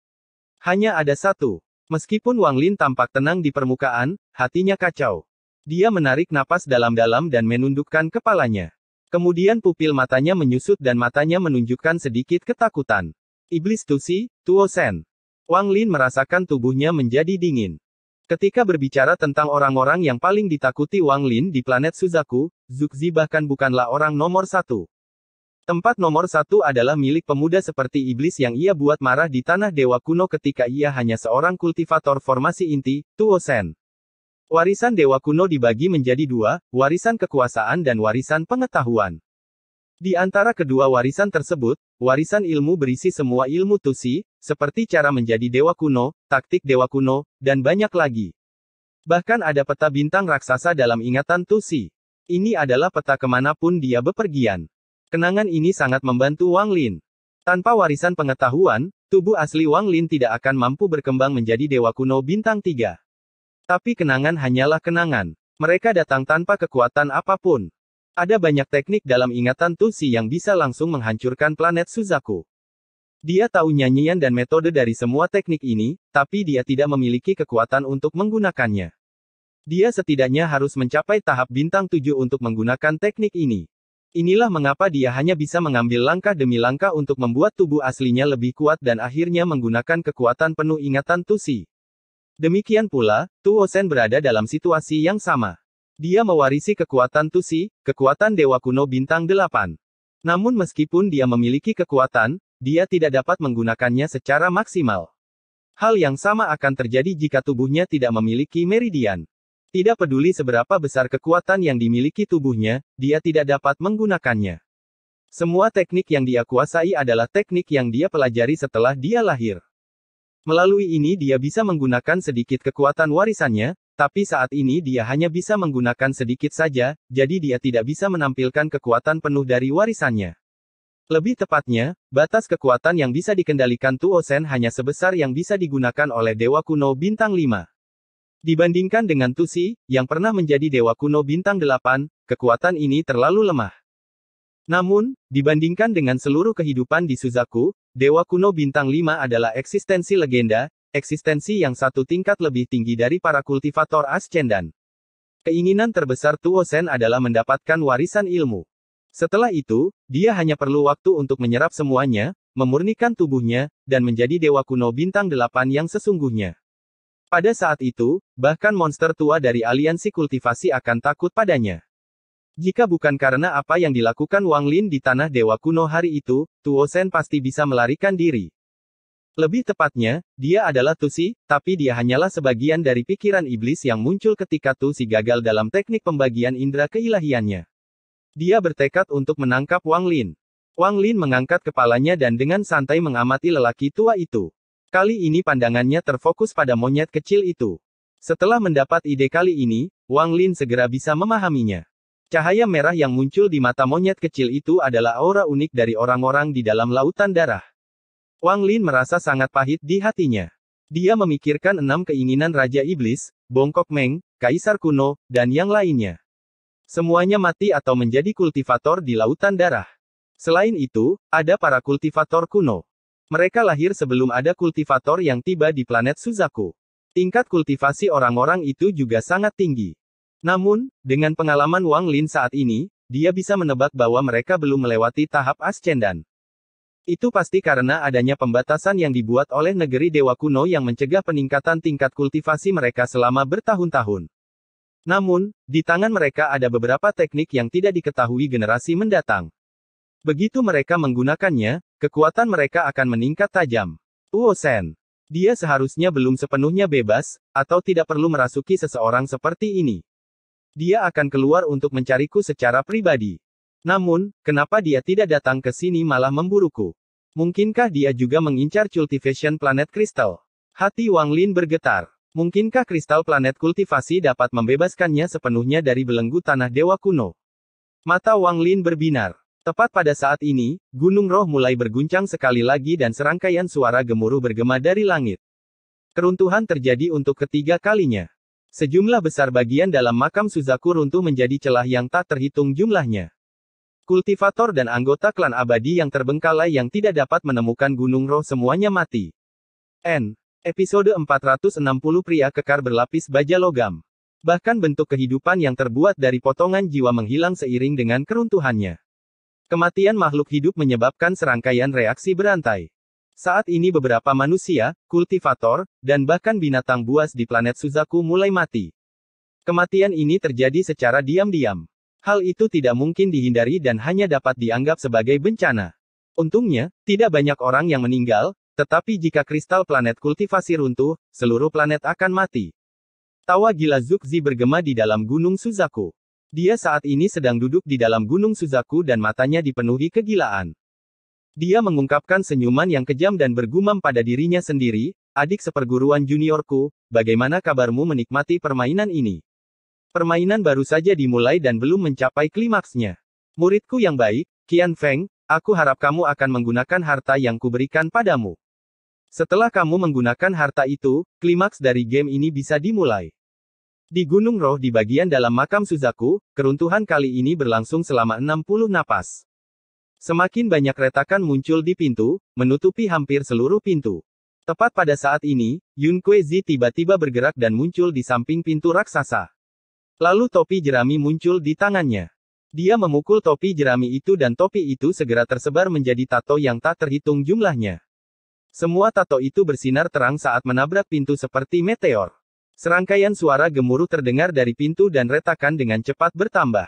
Hanya ada satu. Meskipun Wang Lin tampak tenang di permukaan, hatinya kacau. Dia menarik napas dalam-dalam dan menundukkan kepalanya. Kemudian pupil matanya menyusut dan matanya menunjukkan sedikit ketakutan. Iblis Tusi, Tuo Sen. Wang Lin merasakan tubuhnya menjadi dingin. Ketika berbicara tentang orang-orang yang paling ditakuti Wang Lin di planet Suzaku, Zuxi bahkan bukanlah orang nomor satu. Tempat nomor satu adalah milik pemuda seperti iblis yang ia buat marah di tanah dewa kuno ketika ia hanya seorang kultivator formasi inti, Tuo Sen. Warisan dewa kuno dibagi menjadi dua, warisan kekuasaan dan warisan pengetahuan. Di antara kedua warisan tersebut, warisan ilmu berisi semua ilmu Tusi, seperti cara menjadi dewa kuno, taktik dewa kuno, dan banyak lagi. Bahkan ada peta bintang raksasa dalam ingatan Tusi. Ini adalah peta kemanapun dia bepergian. Kenangan ini sangat membantu Wang Lin. Tanpa warisan pengetahuan, tubuh asli Wang Lin tidak akan mampu berkembang menjadi dewa kuno bintang 3. Tapi kenangan hanyalah kenangan. Mereka datang tanpa kekuatan apapun. Ada banyak teknik dalam ingatan Tusi yang bisa langsung menghancurkan planet Suzaku. Dia tahu nyanyian dan metode dari semua teknik ini, tapi dia tidak memiliki kekuatan untuk menggunakannya. Dia setidaknya harus mencapai tahap bintang 7 untuk menggunakan teknik ini. Inilah mengapa dia hanya bisa mengambil langkah demi langkah untuk membuat tubuh aslinya lebih kuat dan akhirnya menggunakan kekuatan penuh ingatan Tusi. Demikian pula, Tuo Sen berada dalam situasi yang sama. Dia mewarisi kekuatan Tusi, kekuatan dewa kuno bintang 8. Namun meskipun dia memiliki kekuatan, dia tidak dapat menggunakannya secara maksimal. Hal yang sama akan terjadi jika tubuhnya tidak memiliki meridian. Tidak peduli seberapa besar kekuatan yang dimiliki tubuhnya, dia tidak dapat menggunakannya. Semua teknik yang dia kuasai adalah teknik yang dia pelajari setelah dia lahir. Melalui ini dia bisa menggunakan sedikit kekuatan warisannya, tapi saat ini dia hanya bisa menggunakan sedikit saja, jadi dia tidak bisa menampilkan kekuatan penuh dari warisannya. Lebih tepatnya, batas kekuatan yang bisa dikendalikan Tuo Sen hanya sebesar yang bisa digunakan oleh dewa kuno bintang 5. Dibandingkan dengan Tusi, yang pernah menjadi dewa kuno bintang 8, kekuatan ini terlalu lemah. Namun, dibandingkan dengan seluruh kehidupan di Suzaku, dewa kuno bintang 5 adalah eksistensi legenda, eksistensi yang satu tingkat lebih tinggi dari para kultivator ascendan. Keinginan terbesar Tuo Sen adalah mendapatkan warisan ilmu. Setelah itu, dia hanya perlu waktu untuk menyerap semuanya, memurnikan tubuhnya, dan menjadi dewa kuno bintang 8 yang sesungguhnya. Pada saat itu, bahkan monster tua dari aliansi kultivasi akan takut padanya. Jika bukan karena apa yang dilakukan Wang Lin di tanah dewa kuno hari itu, Tuo Shen pasti bisa melarikan diri. Lebih tepatnya, dia adalah Tusi, tapi dia hanyalah sebagian dari pikiran iblis yang muncul ketika Tusi gagal dalam teknik pembagian indera keilahiannya. Dia bertekad untuk menangkap Wang Lin. Wang Lin mengangkat kepalanya dan dengan santai mengamati lelaki tua itu. Kali ini pandangannya terfokus pada monyet kecil itu. Setelah mendapat ide kali ini, Wang Lin segera bisa memahaminya. Cahaya merah yang muncul di mata monyet kecil itu adalah aura unik dari orang-orang di dalam lautan darah. Wang Lin merasa sangat pahit di hatinya. Dia memikirkan 6 keinginan Raja Iblis, Bongkok Meng, Kaisar Kuno, dan yang lainnya. Semuanya mati atau menjadi kultivator di lautan darah. Selain itu, ada para kultivator kuno. Mereka lahir sebelum ada kultivator yang tiba di planet Suzaku. Tingkat kultivasi orang-orang itu juga sangat tinggi. Namun, dengan pengalaman Wang Lin saat ini, dia bisa menebak bahwa mereka belum melewati tahap ascendan. Itu pasti karena adanya pembatasan yang dibuat oleh negeri dewa kuno yang mencegah peningkatan tingkat kultivasi mereka selama bertahun-tahun. Namun, di tangan mereka ada beberapa teknik yang tidak diketahui generasi mendatang. Begitu mereka menggunakannya, kekuatan mereka akan meningkat tajam. Tuo Shen. Dia seharusnya belum sepenuhnya bebas, atau tidak perlu merasuki seseorang seperti ini. Dia akan keluar untuk mencariku secara pribadi. Namun, kenapa dia tidak datang ke sini malah memburuku? Mungkinkah dia juga mengincar cultivation planet kristal? Hati Wang Lin bergetar. Mungkinkah kristal planet kultivasi dapat membebaskannya sepenuhnya dari belenggu tanah dewa kuno? Mata Wang Lin berbinar. Tepat pada saat ini, Gunung Roh mulai berguncang sekali lagi dan serangkaian suara gemuruh bergema dari langit. Keruntuhan terjadi untuk ketiga kalinya. Sejumlah besar bagian dalam makam Suzaku runtuh menjadi celah yang tak terhitung jumlahnya. Kultivator dan anggota klan abadi yang terbengkalai yang tidak dapat menemukan Gunung Roh semuanya mati. Episode 460 Pria Kekar Berlapis Baja Logam. Bahkan bentuk kehidupan yang terbuat dari potongan jiwa menghilang seiring dengan keruntuhannya. Kematian makhluk hidup menyebabkan serangkaian reaksi berantai. Saat ini beberapa manusia, kultivator, dan bahkan binatang buas di planet Suzaku mulai mati. Kematian ini terjadi secara diam-diam. Hal itu tidak mungkin dihindari dan hanya dapat dianggap sebagai bencana. Untungnya, tidak banyak orang yang meninggal, tetapi jika kristal planet kultivasi runtuh, seluruh planet akan mati. Tawa gila Zugzi bergema di dalam Gunung Suzaku. Dia saat ini sedang duduk di dalam Gunung Suzaku dan matanya dipenuhi kegilaan. Dia mengungkapkan senyuman yang kejam dan bergumam pada dirinya sendiri, adik seperguruan juniorku, bagaimana kabarmu menikmati permainan ini? Permainan baru saja dimulai dan belum mencapai klimaksnya. Muridku yang baik, Qian Feng, aku harap kamu akan menggunakan harta yang kuberikan padamu. Setelah kamu menggunakan harta itu, klimaks dari game ini bisa dimulai. Di Gunung Roh di bagian dalam makam Suzaku, keruntuhan kali ini berlangsung selama 60 napas. Semakin banyak retakan muncul di pintu, menutupi hampir seluruh pintu. Tepat pada saat ini, Yun Kuezi tiba-tiba bergerak dan muncul di samping pintu raksasa. Lalu topi jerami muncul di tangannya. Dia memukul topi jerami itu dan topi itu segera tersebar menjadi tato yang tak terhitung jumlahnya. Semua tato itu bersinar terang saat menabrak pintu seperti meteor. Serangkaian suara gemuruh terdengar dari pintu dan retakan dengan cepat bertambah.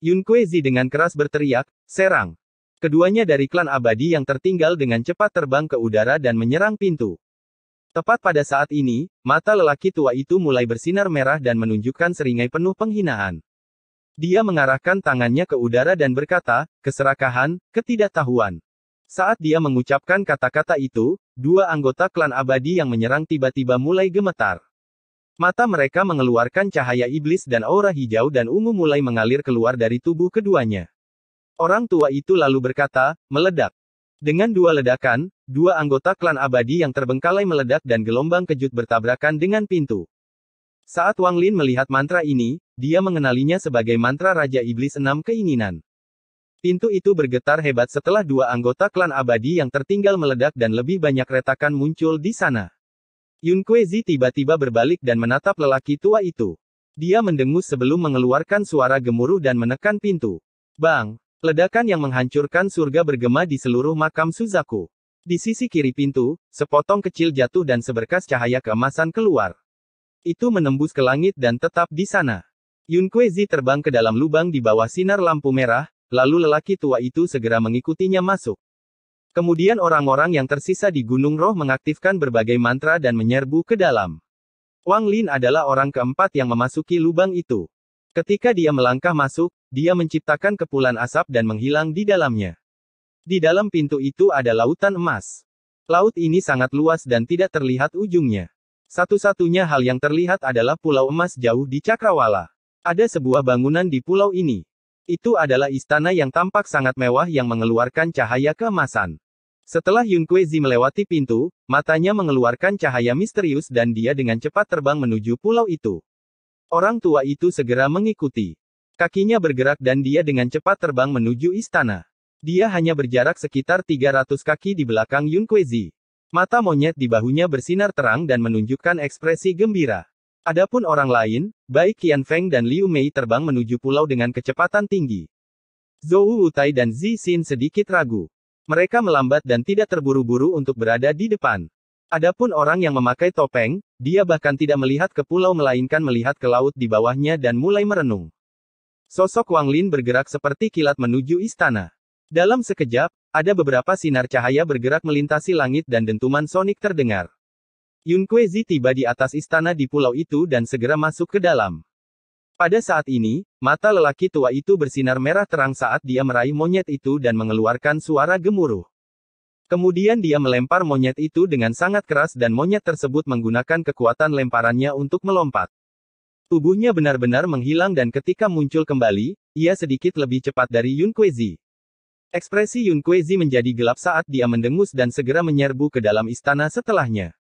Yun Kuezi dengan keras berteriak, "Serang!" Keduanya dari klan abadi yang tertinggal dengan cepat terbang ke udara dan menyerang pintu. Tepat pada saat ini, mata lelaki tua itu mulai bersinar merah dan menunjukkan seringai penuh penghinaan. Dia mengarahkan tangannya ke udara dan berkata, "Keserakahan, ketidaktahuan." Saat dia mengucapkan kata-kata itu, dua anggota klan abadi yang menyerang tiba-tiba mulai gemetar. Mata mereka mengeluarkan cahaya iblis dan aura hijau dan ungu mulai mengalir keluar dari tubuh keduanya. Orang tua itu lalu berkata, "Meledak." Dengan dua ledakan, dua anggota klan abadi yang terbengkalai meledak dan gelombang kejut bertabrakan dengan pintu. Saat Wang Lin melihat mantra ini, dia mengenalinya sebagai mantra Raja Iblis 6 Keinginan. Pintu itu bergetar hebat setelah dua anggota klan abadi yang tertinggal meledak dan lebih banyak retakan muncul di sana. Yun Kuezi tiba-tiba berbalik dan menatap lelaki tua itu. Dia mendengus sebelum mengeluarkan suara gemuruh dan menekan pintu. Bang! Ledakan yang menghancurkan surga bergema di seluruh makam Suzaku. Di sisi kiri pintu, sepotong kecil jatuh dan seberkas cahaya keemasan keluar. Itu menembus ke langit dan tetap di sana. Yun Kuezi terbang ke dalam lubang di bawah sinar lampu merah, lalu lelaki tua itu segera mengikutinya masuk. Kemudian orang-orang yang tersisa di Gunung Roh mengaktifkan berbagai mantra dan menyerbu ke dalam. Wang Lin adalah orang keempat yang memasuki lubang itu. Ketika dia melangkah masuk, dia menciptakan kepulan asap dan menghilang di dalamnya. Di dalam pintu itu ada lautan emas. Laut ini sangat luas dan tidak terlihat ujungnya. Satu-satunya hal yang terlihat adalah pulau emas jauh di Cakrawala. Ada sebuah bangunan di pulau ini. Itu adalah istana yang tampak sangat mewah yang mengeluarkan cahaya keemasan. Setelah Yun Kuezi melewati pintu, matanya mengeluarkan cahaya misterius dan dia dengan cepat terbang menuju pulau itu. Orang tua itu segera mengikuti. Kakinya bergerak dan dia dengan cepat terbang menuju istana. Dia hanya berjarak sekitar 300 kaki di belakang Yun Kuezi. Mata monyet di bahunya bersinar terang dan menunjukkan ekspresi gembira. Adapun orang lain, baik Qian Feng dan Liu Mei terbang menuju pulau dengan kecepatan tinggi. Zhou Wutai dan Zi Xin sedikit ragu. Mereka melambat dan tidak terburu-buru untuk berada di depan. Adapun orang yang memakai topeng, dia bahkan tidak melihat ke pulau melainkan melihat ke laut di bawahnya dan mulai merenung. Sosok Wang Lin bergerak seperti kilat menuju istana. Dalam sekejap, ada beberapa sinar cahaya bergerak melintasi langit dan dentuman sonik terdengar. Yun Kuezi tiba di atas istana di pulau itu dan segera masuk ke dalam. Pada saat ini, mata lelaki tua itu bersinar merah terang saat dia meraih monyet itu dan mengeluarkan suara gemuruh. Kemudian dia melempar monyet itu dengan sangat keras dan monyet tersebut menggunakan kekuatan lemparannya untuk melompat. Tubuhnya benar-benar menghilang dan ketika muncul kembali, ia sedikit lebih cepat dari Yun Kuezi. Ekspresi Yun Kuezi menjadi gelap saat dia mendengus dan segera menyerbu ke dalam istana setelahnya.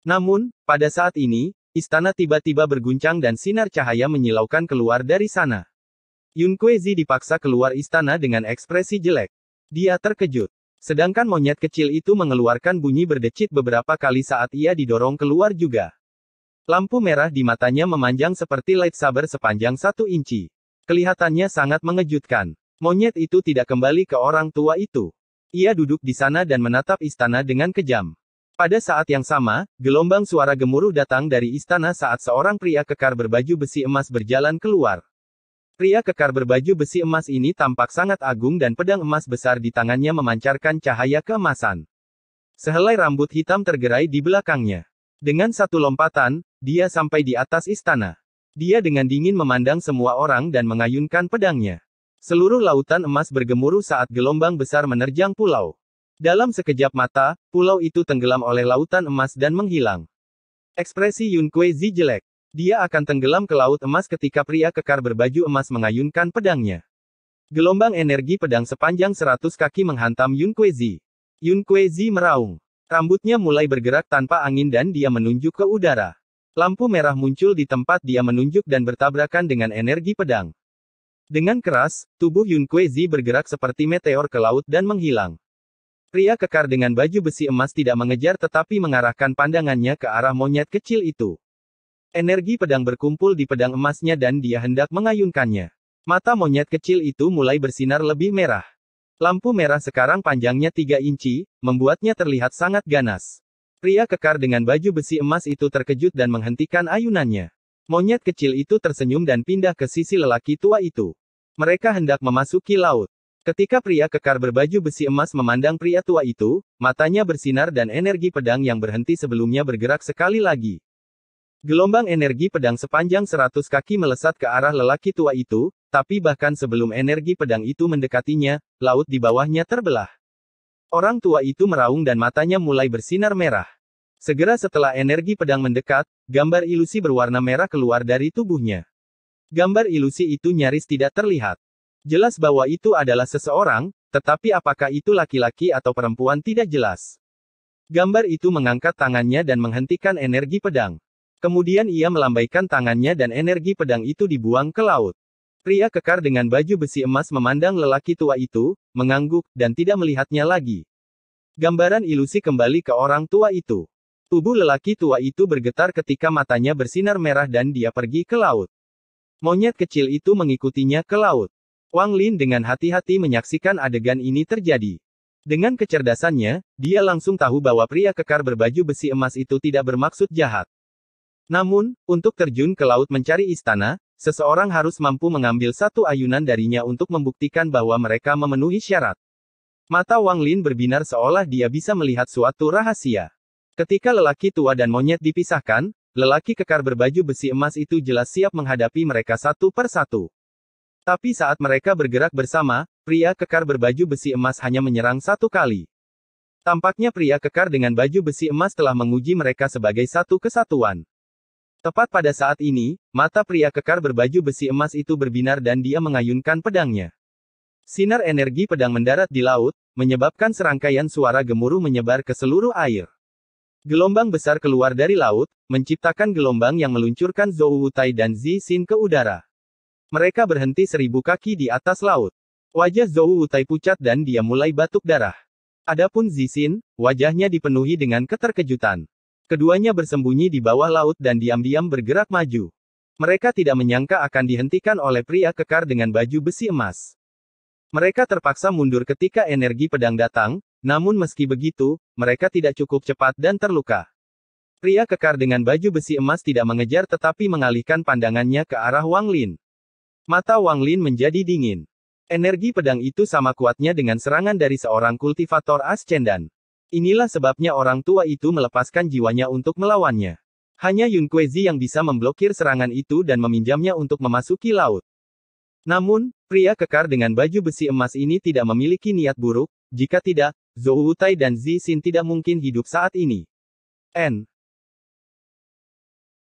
Namun, pada saat ini, istana tiba-tiba berguncang dan sinar cahaya menyilaukan keluar dari sana. Yun Kuezi dipaksa keluar istana dengan ekspresi jelek. Dia terkejut. Sedangkan monyet kecil itu mengeluarkan bunyi berdecit beberapa kali saat ia didorong keluar juga. Lampu merah di matanya memanjang seperti lightsaber sepanjang 1 inci. Kelihatannya sangat mengejutkan. Monyet itu tidak kembali ke orang tua itu. Ia duduk di sana dan menatap istana dengan kejam. Pada saat yang sama, gelombang suara gemuruh datang dari istana saat seorang pria kekar berbaju besi emas berjalan keluar. Pria kekar berbaju besi emas ini tampak sangat agung dan pedang emas besar di tangannya memancarkan cahaya keemasan. Sehelai rambut hitam tergerai di belakangnya. Dengan satu lompatan, dia sampai di atas istana. Dia dengan dingin memandang semua orang dan mengayunkan pedangnya. Seluruh lautan emas bergemuruh saat gelombang besar menerjang pulau. Dalam sekejap mata, pulau itu tenggelam oleh lautan emas dan menghilang. Ekspresi Yun Kuezi jelek. Dia akan tenggelam ke laut emas ketika pria kekar berbaju emas mengayunkan pedangnya. Gelombang energi pedang sepanjang 100 kaki menghantam Yun Kuezi. Yun Kuezi meraung. Rambutnya mulai bergerak tanpa angin dan dia menunjuk ke udara. Lampu merah muncul di tempat dia menunjuk dan bertabrakan dengan energi pedang. Dengan keras, tubuh Yun Kuezi bergerak seperti meteor ke laut dan menghilang. Pria kekar dengan baju besi emas tidak mengejar tetapi mengarahkan pandangannya ke arah monyet kecil itu. Energi pedang berkumpul di pedang emasnya dan dia hendak mengayunkannya. Mata monyet kecil itu mulai bersinar lebih merah. Lampu merah sekarang panjangnya 3 inci, membuatnya terlihat sangat ganas. Pria kekar dengan baju besi emas itu terkejut dan menghentikan ayunannya. Monyet kecil itu tersenyum dan pindah ke sisi lelaki tua itu. Mereka hendak memasuki laut. Ketika pria kekar berbaju besi emas memandang pria tua itu, matanya bersinar dan energi pedang yang berhenti sebelumnya bergerak sekali lagi. Gelombang energi pedang sepanjang 100 kaki melesat ke arah lelaki tua itu, tapi bahkan sebelum energi pedang itu mendekatinya, laut di bawahnya terbelah. Orang tua itu meraung dan matanya mulai bersinar merah. Segera setelah energi pedang mendekat, gambar ilusi berwarna merah keluar dari tubuhnya. Gambar ilusi itu nyaris tidak terlihat. Jelas bahwa itu adalah seseorang, tetapi apakah itu laki-laki atau perempuan tidak jelas. Gambar itu mengangkat tangannya dan menghentikan energi pedang. Kemudian ia melambaikan tangannya dan energi pedang itu dibuang ke laut. Pria kekar dengan baju besi emas memandang lelaki tua itu, mengangguk, dan tidak melihatnya lagi. Gambaran ilusi kembali ke orang tua itu. Tubuh lelaki tua itu bergetar ketika matanya bersinar merah dan dia pergi ke laut. Monyet kecil itu mengikutinya ke laut. Wang Lin dengan hati-hati menyaksikan adegan ini terjadi. Dengan kecerdasannya, dia langsung tahu bahwa pria kekar berbaju besi emas itu tidak bermaksud jahat. Namun, untuk terjun ke laut mencari istana, seseorang harus mampu mengambil satu ayunan darinya untuk membuktikan bahwa mereka memenuhi syarat. Mata Wang Lin berbinar seolah dia bisa melihat suatu rahasia. Ketika lelaki tua dan monyet dipisahkan, lelaki kekar berbaju besi emas itu jelas siap menghadapi mereka satu per satu. Tapi saat mereka bergerak bersama, pria kekar berbaju besi emas hanya menyerang satu kali. Tampaknya pria kekar dengan baju besi emas telah menguji mereka sebagai satu kesatuan. Tepat pada saat ini, mata pria kekar berbaju besi emas itu berbinar dan dia mengayunkan pedangnya. Sinar energi pedang mendarat di laut, menyebabkan serangkaian suara gemuruh menyebar ke seluruh air. Gelombang besar keluar dari laut, menciptakan gelombang yang meluncurkan Zhou Wutai dan Zi Xin ke udara. Mereka berhenti 1000 kaki di atas laut. Wajah Zhou Wutai pucat dan dia mulai batuk darah. Adapun Zi Xin, wajahnya dipenuhi dengan keterkejutan. Keduanya bersembunyi di bawah laut dan diam-diam bergerak maju. Mereka tidak menyangka akan dihentikan oleh pria kekar dengan baju besi emas. Mereka terpaksa mundur ketika energi pedang datang, namun meski begitu, mereka tidak cukup cepat dan terluka. Pria kekar dengan baju besi emas tidak mengejar tetapi mengalihkan pandangannya ke arah Wang Lin. Mata Wang Lin menjadi dingin. Energi pedang itu sama kuatnya dengan serangan dari seorang kultivator Ascendan. Inilah sebabnya orang tua itu melepaskan jiwanya untuk melawannya. Hanya Yun Kuezi yang bisa memblokir serangan itu dan meminjamnya untuk memasuki laut. Namun, pria kekar dengan baju besi emas ini tidak memiliki niat buruk, jika tidak, Zhou Wutai dan Zi Xin tidak mungkin hidup saat ini.